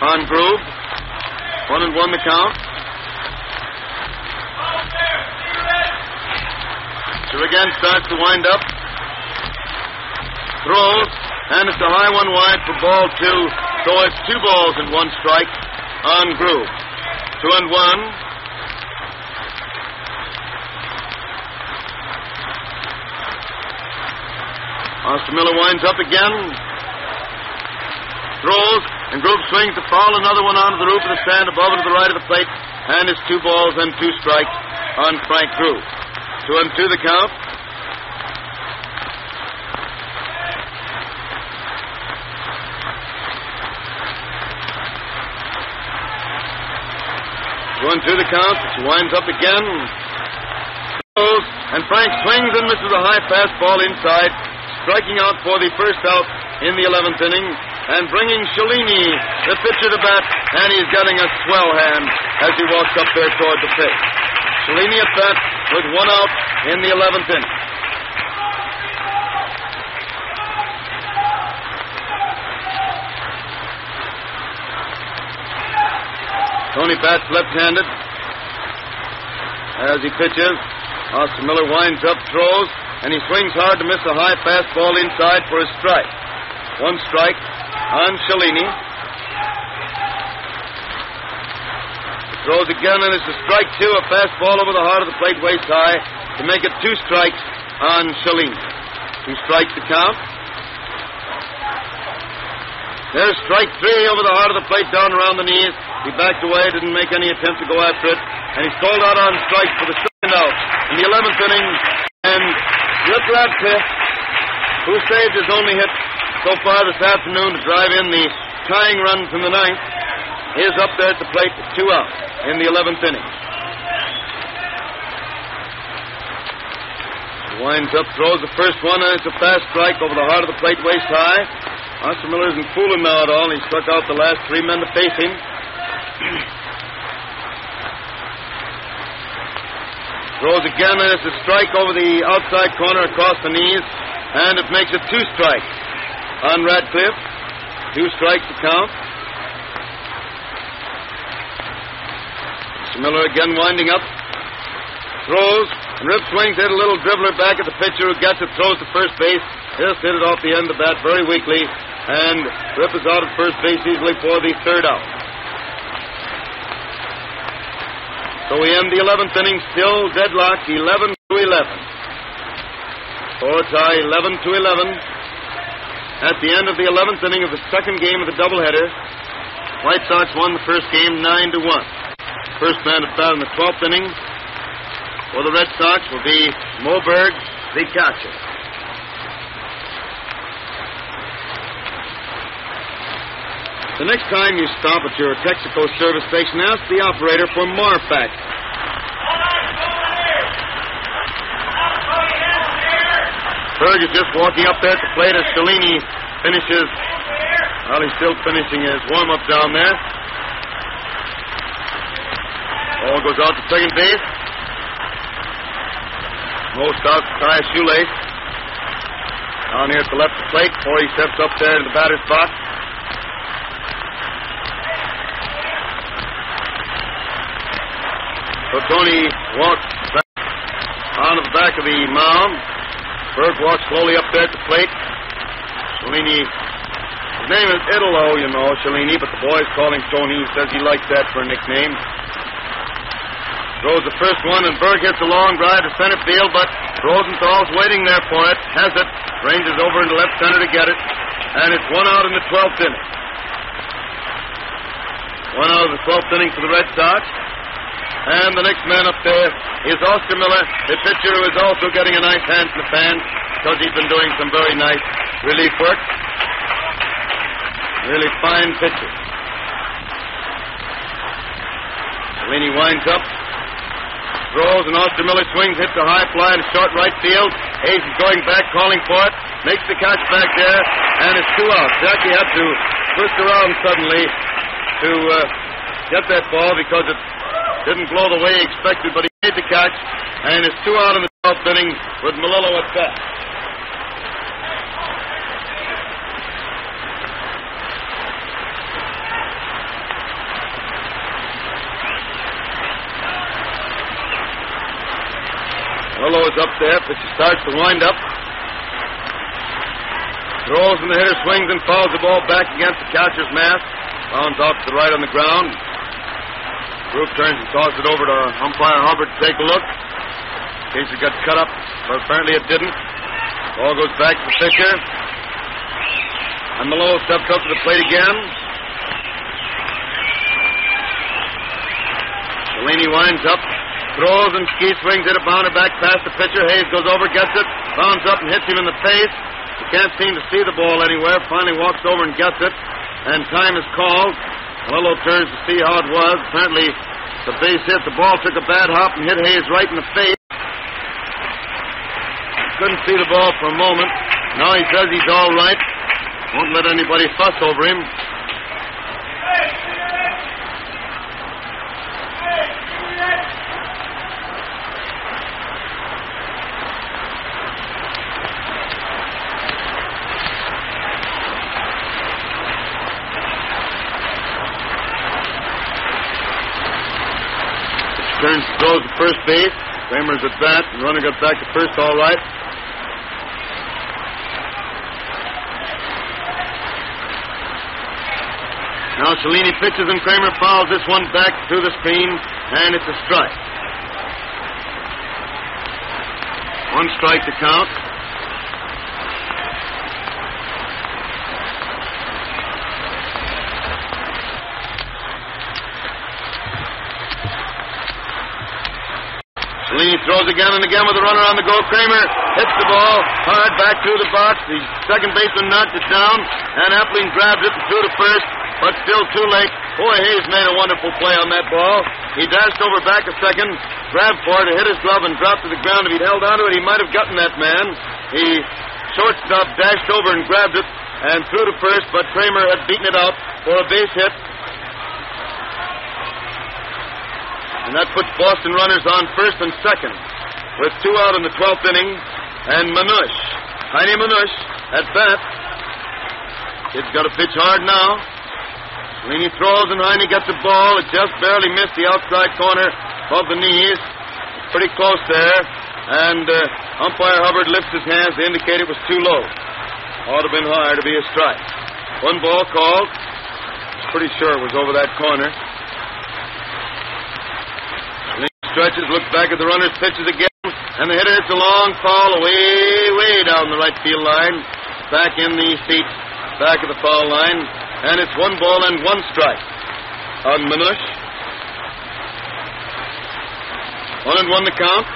on Grove. 1-1 the count. Pitcher again starts to wind up. Throws, and it's a high one wide for ball 2. So it's 2 balls and 1 strike on Groove. 2-1. Ostermiller winds up again. Throws, and Groove swings to foul another one onto the roof of the stand above and to the right of the plate. And it's 2 balls and 2 strikes on Frank Groove. 2-2 the count. To the count. She winds up again. Throws, and Frank swings and misses a high fastball inside, striking out for the first out in the 11th inning, and bringing Cellini, the pitcher, to bat, and he's getting a swell hand as he walks up there toward the plate. Cellini at bat with 1 out in the 11th inning. Tony bats left-handed as he pitches. Ostermiller winds up, throws, and he swings hard to miss a high fastball inside for a strike. 1 strike on Cellini. Throws again, and it's a strike 2, a fastball over the heart of the plate waist high to make it 2 strikes on Cellini. 2 strikes to count. There's strike 3 over the heart of the plate down around the knees. He backed away, didn't make any attempt to go after it, and he stalled out on strike for the second out in the 11th inning. And Rip Radcliff, who saved his only hit so far this afternoon to drive in the tying run from the 9th, is up there at the plate with 2 out in the 11th inning. He winds up, throws the first one, and it's a fast strike over the heart of the plate waist high. Ostermiller isn't fooling now at all. He struck out the last 3 men to face him. Throws again, and it's a strike over the outside corner across the knees, and it makes it 2 strikes on Radcliffe. 2 strikes to count. Miller again winding up. Throws, and Rip swings, hit a little dribbler back at the pitcher who gets it, throws to first base. Just hit it off the end of the bat very weakly, and Rip is out at first base easily for the 3rd out. So we end the 11th inning still deadlocked 11-11. Score tie 11-11. At the end of the 11th inning of the second game of the doubleheader, White Sox won the first game 9-1. First man to bat in the 12th inning for the Red Sox will be Moberg, the catcher. The next time you stop at your Texaco service station, ask the operator for Marfax. Berg is just walking up there at the plate as Cellini finishes. Well, he's still finishing his warm-up down there. Ball goes out to second base. Most out to tie a shoelace. Down here at the left of the plate before he steps up there in the batter's box. So Tony walks back onto the back of the mound. Berg walks slowly up there at the plate. Cellini, his name is Italo, you know, Cellini, but the boys call him Tony. He says he likes that for a nickname. Throws the first one, and Berg hits a long drive to center field, but Rosenthal's waiting there for it, has it, ranges over into left center to get it, and it's 1 out in the 12th inning. 1 out of the 12th inning for the Red Sox. And the next man up there is Ostermiller, the pitcher who is also getting a nice hand from the fans because he's been doing some very nice relief work. Really fine pitcher. Cellini winds up, throws, and Ostermiller swings, hits a high fly in short right field. Hayes is going back, calling for it, makes the catch back there, and it's 2 out. Jackie had to twist around suddenly to get that ball because it didn't blow the way he expected, but he made the catch, and it's 2 out in the 12th inning with Melillo at bat. Melillo is up there. Pitcher starts to wind up. Throws and the hitter swings and fouls the ball back against the catcher's mask. Bounds off to the right on the ground. Group turns and tosses it over to umpire Hubbard to take a look. In case it got cut up, but apparently it didn't. Ball goes back to the pitcher. And Melillo steps up to the plate again. Delaney winds up, throws and ski swings it, a bounder back past the pitcher. Hayes goes over, gets it, bounds up and hits him in the face. He can't seem to see the ball anywhere. Finally walks over and gets it, and time is called. Melillo turns to see how it was. Apparently, the base hit. The ball took a bad hop and hit Hayes right in the face. Couldn't see the ball for a moment. Now he says he's all right. Won't let anybody fuss over him. Turns, throws to first base. Cramer's at bat. The runner got back to first all right. Now Cellini pitches and Cramer fouls this one back through the screen, and it's a strike. 1 strike to count. Cellini throws again and again with the runner on the go. Cramer hits the ball hard back through the box. The second baseman knocked it down, and Appling grabs it and threw to first, but still too late. Boy, Hayes made a wonderful play on that ball. He dashed over back a second, grabbed for it, hit his glove, and dropped to the ground. If he'd held onto it, he might have gotten that man. He shortstop dashed over and grabbed it and threw to first, but Cramer had beaten it out for a base hit. And that puts Boston runners on first and second with 2 out in the 12th inning. And Manush, Heine Manush, at bat. Kid's got to pitch hard now. Cellini throws and Heine gets the ball. It just barely missed the outside corner above the knees. Pretty close there. And umpire Hubbard lifts his hands to indicate it was too low. Ought to have been higher to be a strike. 1 ball called. Pretty sure it was over that corner. Stretches, looks back at the runner's pitches again, and the hitter hits a long foul way down the right field line, back in the seats, back of the foul line, and it's 1 ball and 1 strike on Manush. 1-1 the count.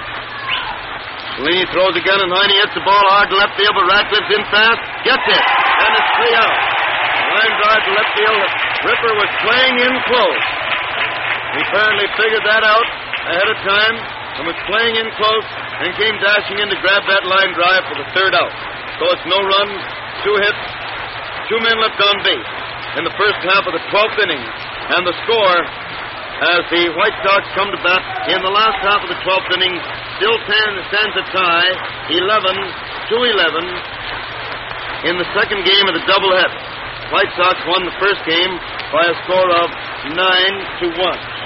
Cellini throws again, and Heine hits the ball hard to left field, but Radcliff's in fast, gets it, and it's 3 out. Line drive to left field. Ripper was playing in close. He apparently figured that out ahead of time and was playing in close and came dashing in to grab that line drive for the 3rd out. So it's no run, 2 hits, 2 men left on base in the first half of the 12th inning. And the score, as the White Sox come to bat in the last half of the 12th inning, still stands a tie, 11-11 in the second game of the doubleheader. White Sox won the first game by a score of 9-1.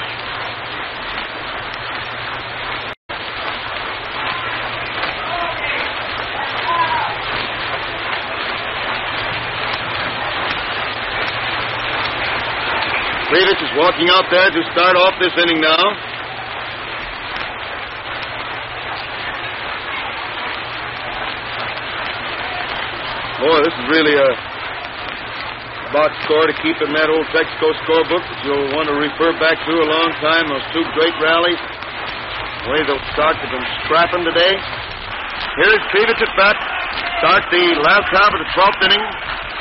Kreevich is walking out there to start off this inning now. Boy, this is really a box score to keep in that old Texaco scorebook that you'll want to refer back to a long time. Those 2 great rallies. The way the Sox have been scrapping today. Here's Kreevich at bat. Start the last half of the 12th inning.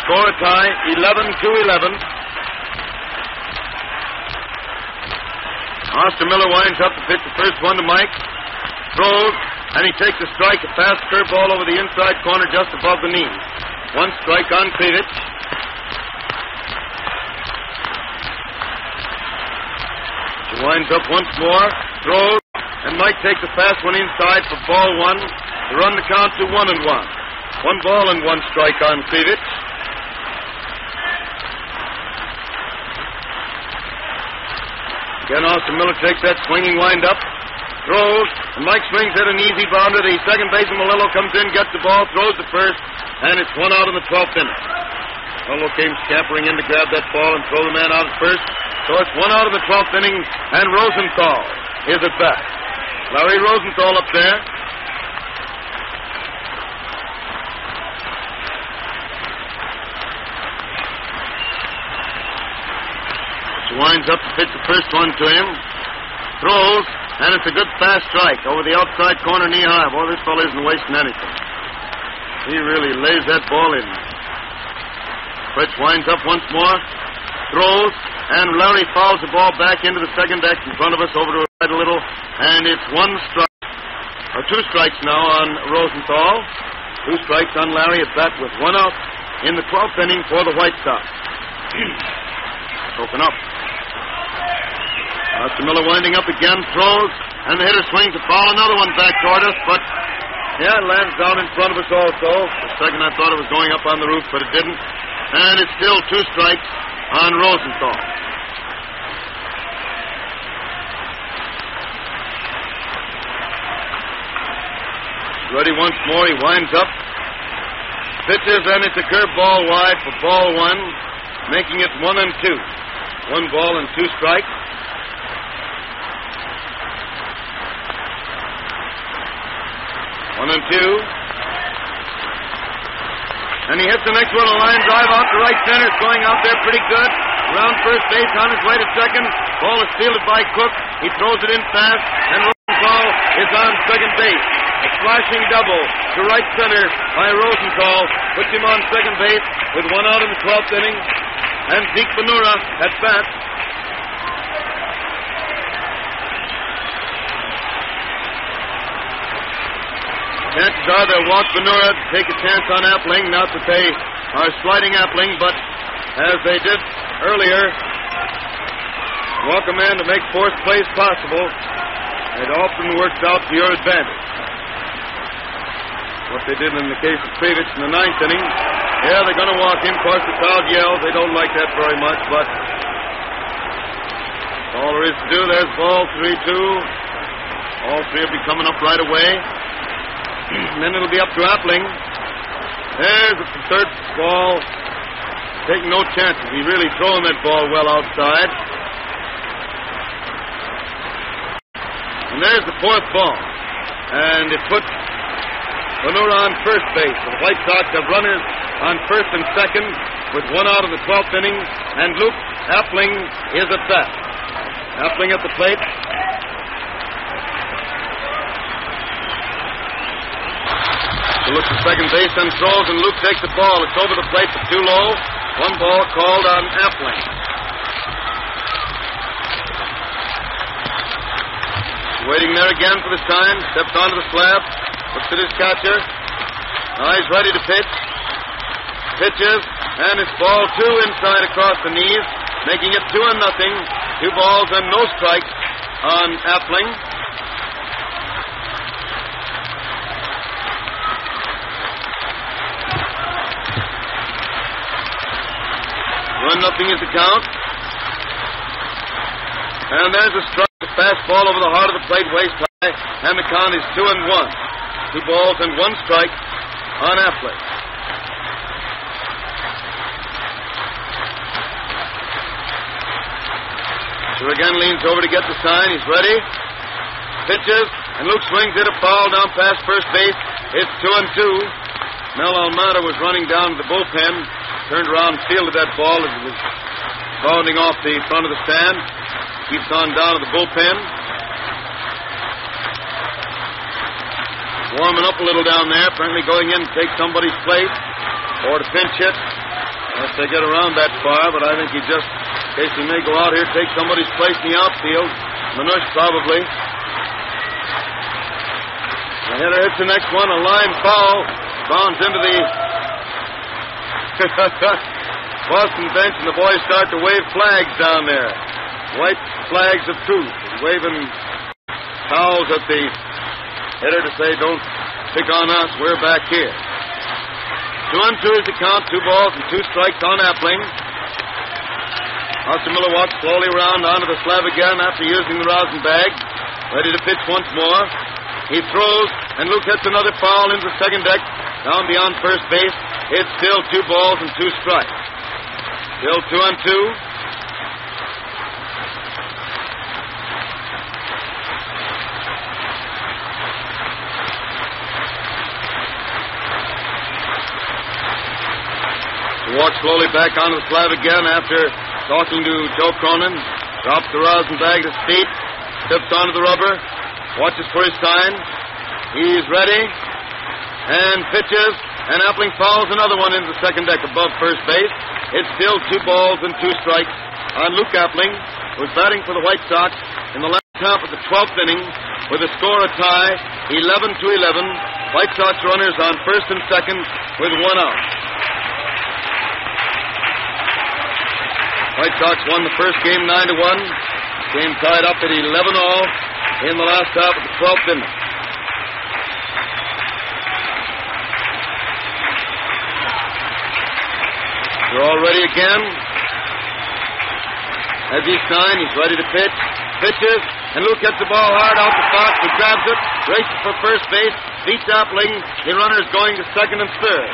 Score a tie, 11-11. Miller winds up to pitch the first one to Mike. Throws, and he takes a strike, a fast curveball over the inside corner just above the knees. 1 strike on Kreevich. He winds up once more, throws, and Mike takes a fast one inside for ball 1 to run the count to 1-1. 1 ball and 1 strike on Kreevich. Again, Miller takes that swinging wind-up. throws, and Mike swings hit an easy bounder. The second baseman, Melillo, comes in, gets the ball, throws to first, and it's 1 out in the 12th inning. Melillo came scampering in to grab that ball and throw the man out at first. So it's 1 out in the 12th inning, and Rosenthal is at bat. Larry Rosenthal up there. Winds up to pitch the first one to him. Throws, and it's a good fast strike over the outside corner knee high. Boy, this fellow isn't wasting anything. He really lays that ball in. Fritz winds up once more. Throws, and Larry fouls the ball back into the second deck in front of us over to the right a little. And it's 1 strike, or 2 strikes now on Rosenthal. 2 strikes on Larry at bat with 1 out in the 12th inning for the White Sox. Open up. Miller winding up again, throws, and the hitter swings the ball. Another one back toward us, but yeah, it lands down in front of us also. For a second I thought it was going up on the roof, but it didn't. And it's still 2 strikes on Rosenthal. Ready once more, he winds up. Pitches, and it's a curveball wide for ball 1, making it 1-2. 1 ball and 2 strikes. 1-2. And he hits the next one, a line drive out to right center. It's going out there pretty good. Around first base, on his way to second. Ball is fielded by Cook. He throws it in fast, and Rosenthal is on second base. A flashing double to right center by Rosenthal puts him on second base with 1 out in the 12th inning. And Zeke Bonura at bat. Chances are they'll walk Bonura to take a chance on Appling. Not that they are sliding Appling, but as they did earlier, walk a man to make 4th place possible. It often works out to your advantage. What they did in the case of Kreevich in the 9th inning. Yeah, they're going to walk him. Of course, the crowd yells. They don't like that very much, but all there is to do. There's ball 3-2. All 3 will be coming up right away. And then it'll be up to Appling. There's the third ball. Taking no chances. He's really throwing that ball well outside. And there's the 4th ball. And it puts Bonura on first base. The White Sox have runners on first and second with 1 out of the 12th inning. And Luke Appling is at bat. Appling at the plate. He looks at second base and throws, and Luke takes the ball. It's over the plate, but too low. 1 ball called on Appling. Waiting there again for the sign. Steps onto the slab. Looks at his catcher. Now he's ready to pitch. Pitches, and it's ball 2 inside across the knees, making it 2-0. 2 balls and no strikes on Appling. 1-0 is the count. And there's a strike. A fastball over the heart of the plate, waist high, and the count is 2-1. 2 balls and 1 strike on Appling. So again leans over to get the sign. He's ready. Pitches, and Luke swings it a foul down past first base. It's 2-2. Mel Almada was running down to the bullpen, turned around and fielded that ball as it was bounding off the front of the stand. Keeps on down to the bullpen. Warming up a little down there, apparently going in to take somebody's place or to pinch hit. Unless they get around that far, but I think he just, in case he may go out here, take somebody's place in the outfield. Manush probably. The hitter hits the next one, a line foul. Bounds into the Boston bench, and the boys start to wave flags down there. White flags of truce. Waving towels at the hitter to say, don't pick on us, we're back here. 2-2 is the count, 2 balls and 2 strikes on Appling. Miller walks slowly around onto the slab again after using the rosin bag. Ready to pitch once more. He throws, and Luke hits another foul into the second deck, down beyond first base. It's still 2 balls and 2 strikes. Still 2-2. Walks slowly back onto the slab again after talking to Joe Cronin. Drops the rosin bag to his feet. Steps onto the rubber. Watches for his sign. He's ready. And pitches. And Appling fouls another one into the second deck above first base. It's still 2 balls and 2 strikes on Luke Appling, who's batting for the White Sox in the last half of the 12th inning with a score a tie, 11-11. White Sox runners on first and second with 1 out. White Sox won the first game 9-1. Game tied up at 11-all in the last half of the 12th inning. They're all ready again. As he's signed, he's ready to pitch. Pitches, and Luke gets the ball hard out to Foxx, who grabs it, races for first base, beats Appling. The runner is going to second and third.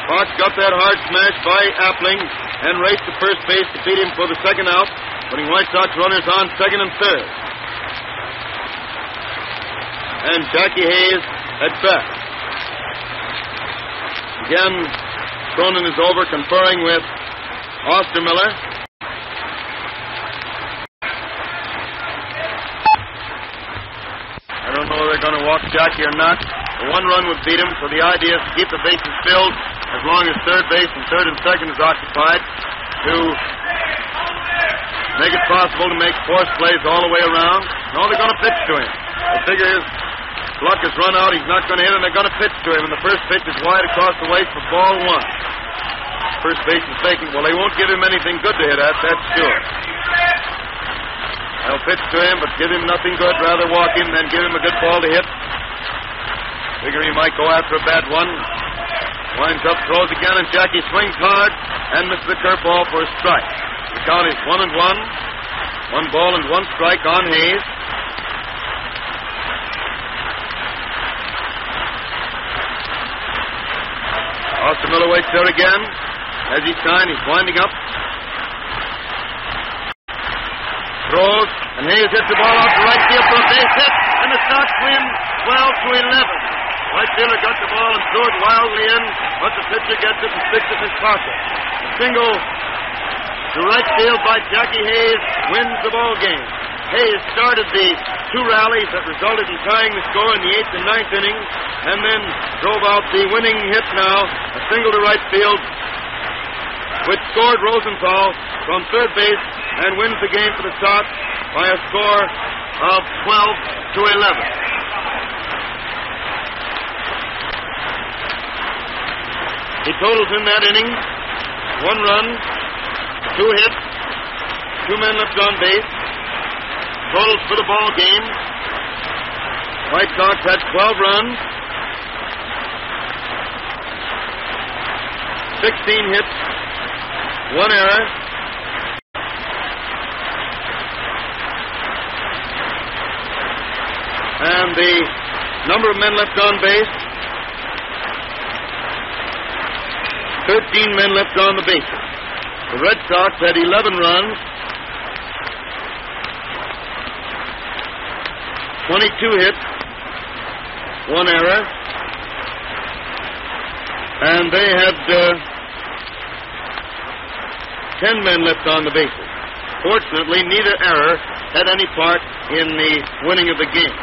Foxx got that hard smash by Appling and raced to first base to beat him for the second out, putting White Sox runners on second and third. And Jackie Hayes at bat. Again, Cronin is over conferring with Ostermiller. I don't know whether they're going to walk Jackie or not. The 1 run would beat him, so the idea is to keep the bases filled as long as third base and third and second is occupied, to make it possible to make force plays all the way around. No, they're going to pitch to him. They figure his luck has run out, he's not going to hit, and they're going to pitch to him. And the first pitch is wide across the waist for ball 1. First base is vacant. Well, they won't give him anything good to hit at, that's sure. They'll pitch to him, but give him nothing good. Rather walk him than give him a good ball to hit. Figure he might go after a bad one. Winds up, throws again, and Jackie swings hard and misses the curveball for a strike. The count is 1-1. 1 ball and 1 strike on Hayes. Ostermiller waits there again. As he's signed, he's winding up. Throws, and Hayes hits the ball out to right field for a base hit, and the Sox win 12-11. Right fielder got the ball and threw it wildly in, but the pitcher gets it and sticks it in his pocket. A single to right field by Jackie Hayes wins the ball game. Hayes started the 2 rallies that resulted in tying the score in the 8th and 9th innings, and then drove out the winning hit now, a single to right field, which scored Rosenthal from third base and wins the game for the Sox by a score of 12-11. He totals in that inning 1 run, 2 hits, 2 men left on base. Totals for the ball game. White Sox had 12 runs, 16 hits, 1 error. And the number of men left on base, 13 men left on the bases. The Red Sox had 11 runs, 22 hits, 1 error, and they had 10 men left on the bases. Fortunately, neither error had any part in the winning of the game.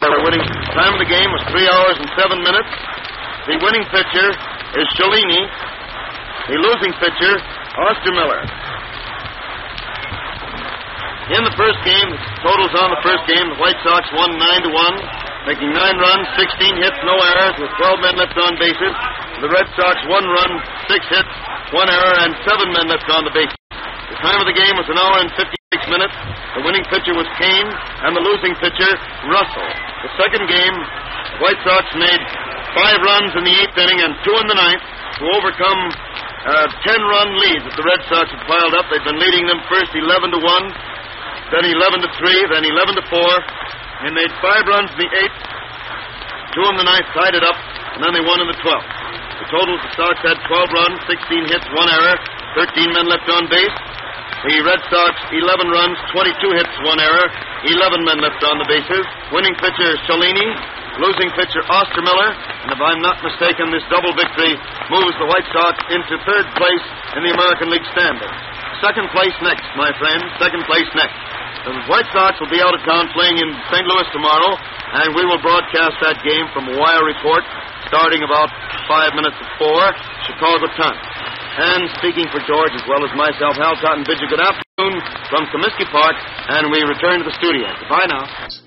The winning time of the game was 3 hours and 7 minutes. The winning pitcher is Cellini. The losing pitcher, Ostermiller. In the first game, the totals on the first game, the White Sox won 9-1, making 9 runs, 16 hits, no errors, with 12 men left on bases. The Red Sox 1 run, 6 hits, 1 error, and 7 men left on the bases. The time of the game was 1 hour and 56 minutes. The winning pitcher was Kane, and the losing pitcher, Russell. The second game, the White Sox made 5 runs in the 8th inning and 2 in the 9th to overcome 10-run lead that the Red Sox had piled up. They'd been leading them first 11-1. then 11-3, then 11-4. They made 5 runs in the 8th, 2 in the 9th, tied it up, and then they won in the 12th. The totals, the Sox had 12 runs, 16 hits, 1 error, 13 men left on base. The Red Sox, 11 runs, 22 hits, 1 error, 11 men left on the bases. Winning pitcher, Cellini. Losing pitcher, Ostermiller. And if I'm not mistaken, this double victory moves the White Sox into 3rd place in the American League standings. 2nd place next, my friends. 2nd place next. The White Sox will be out of town playing in St. Louis tomorrow, and we will broadcast that game from a wire report starting about 5 minutes to 4, Chicago time. And speaking for George as well as myself, Hal Totten bids you good afternoon from Comiskey Park, and we return to the studio. Goodbye now.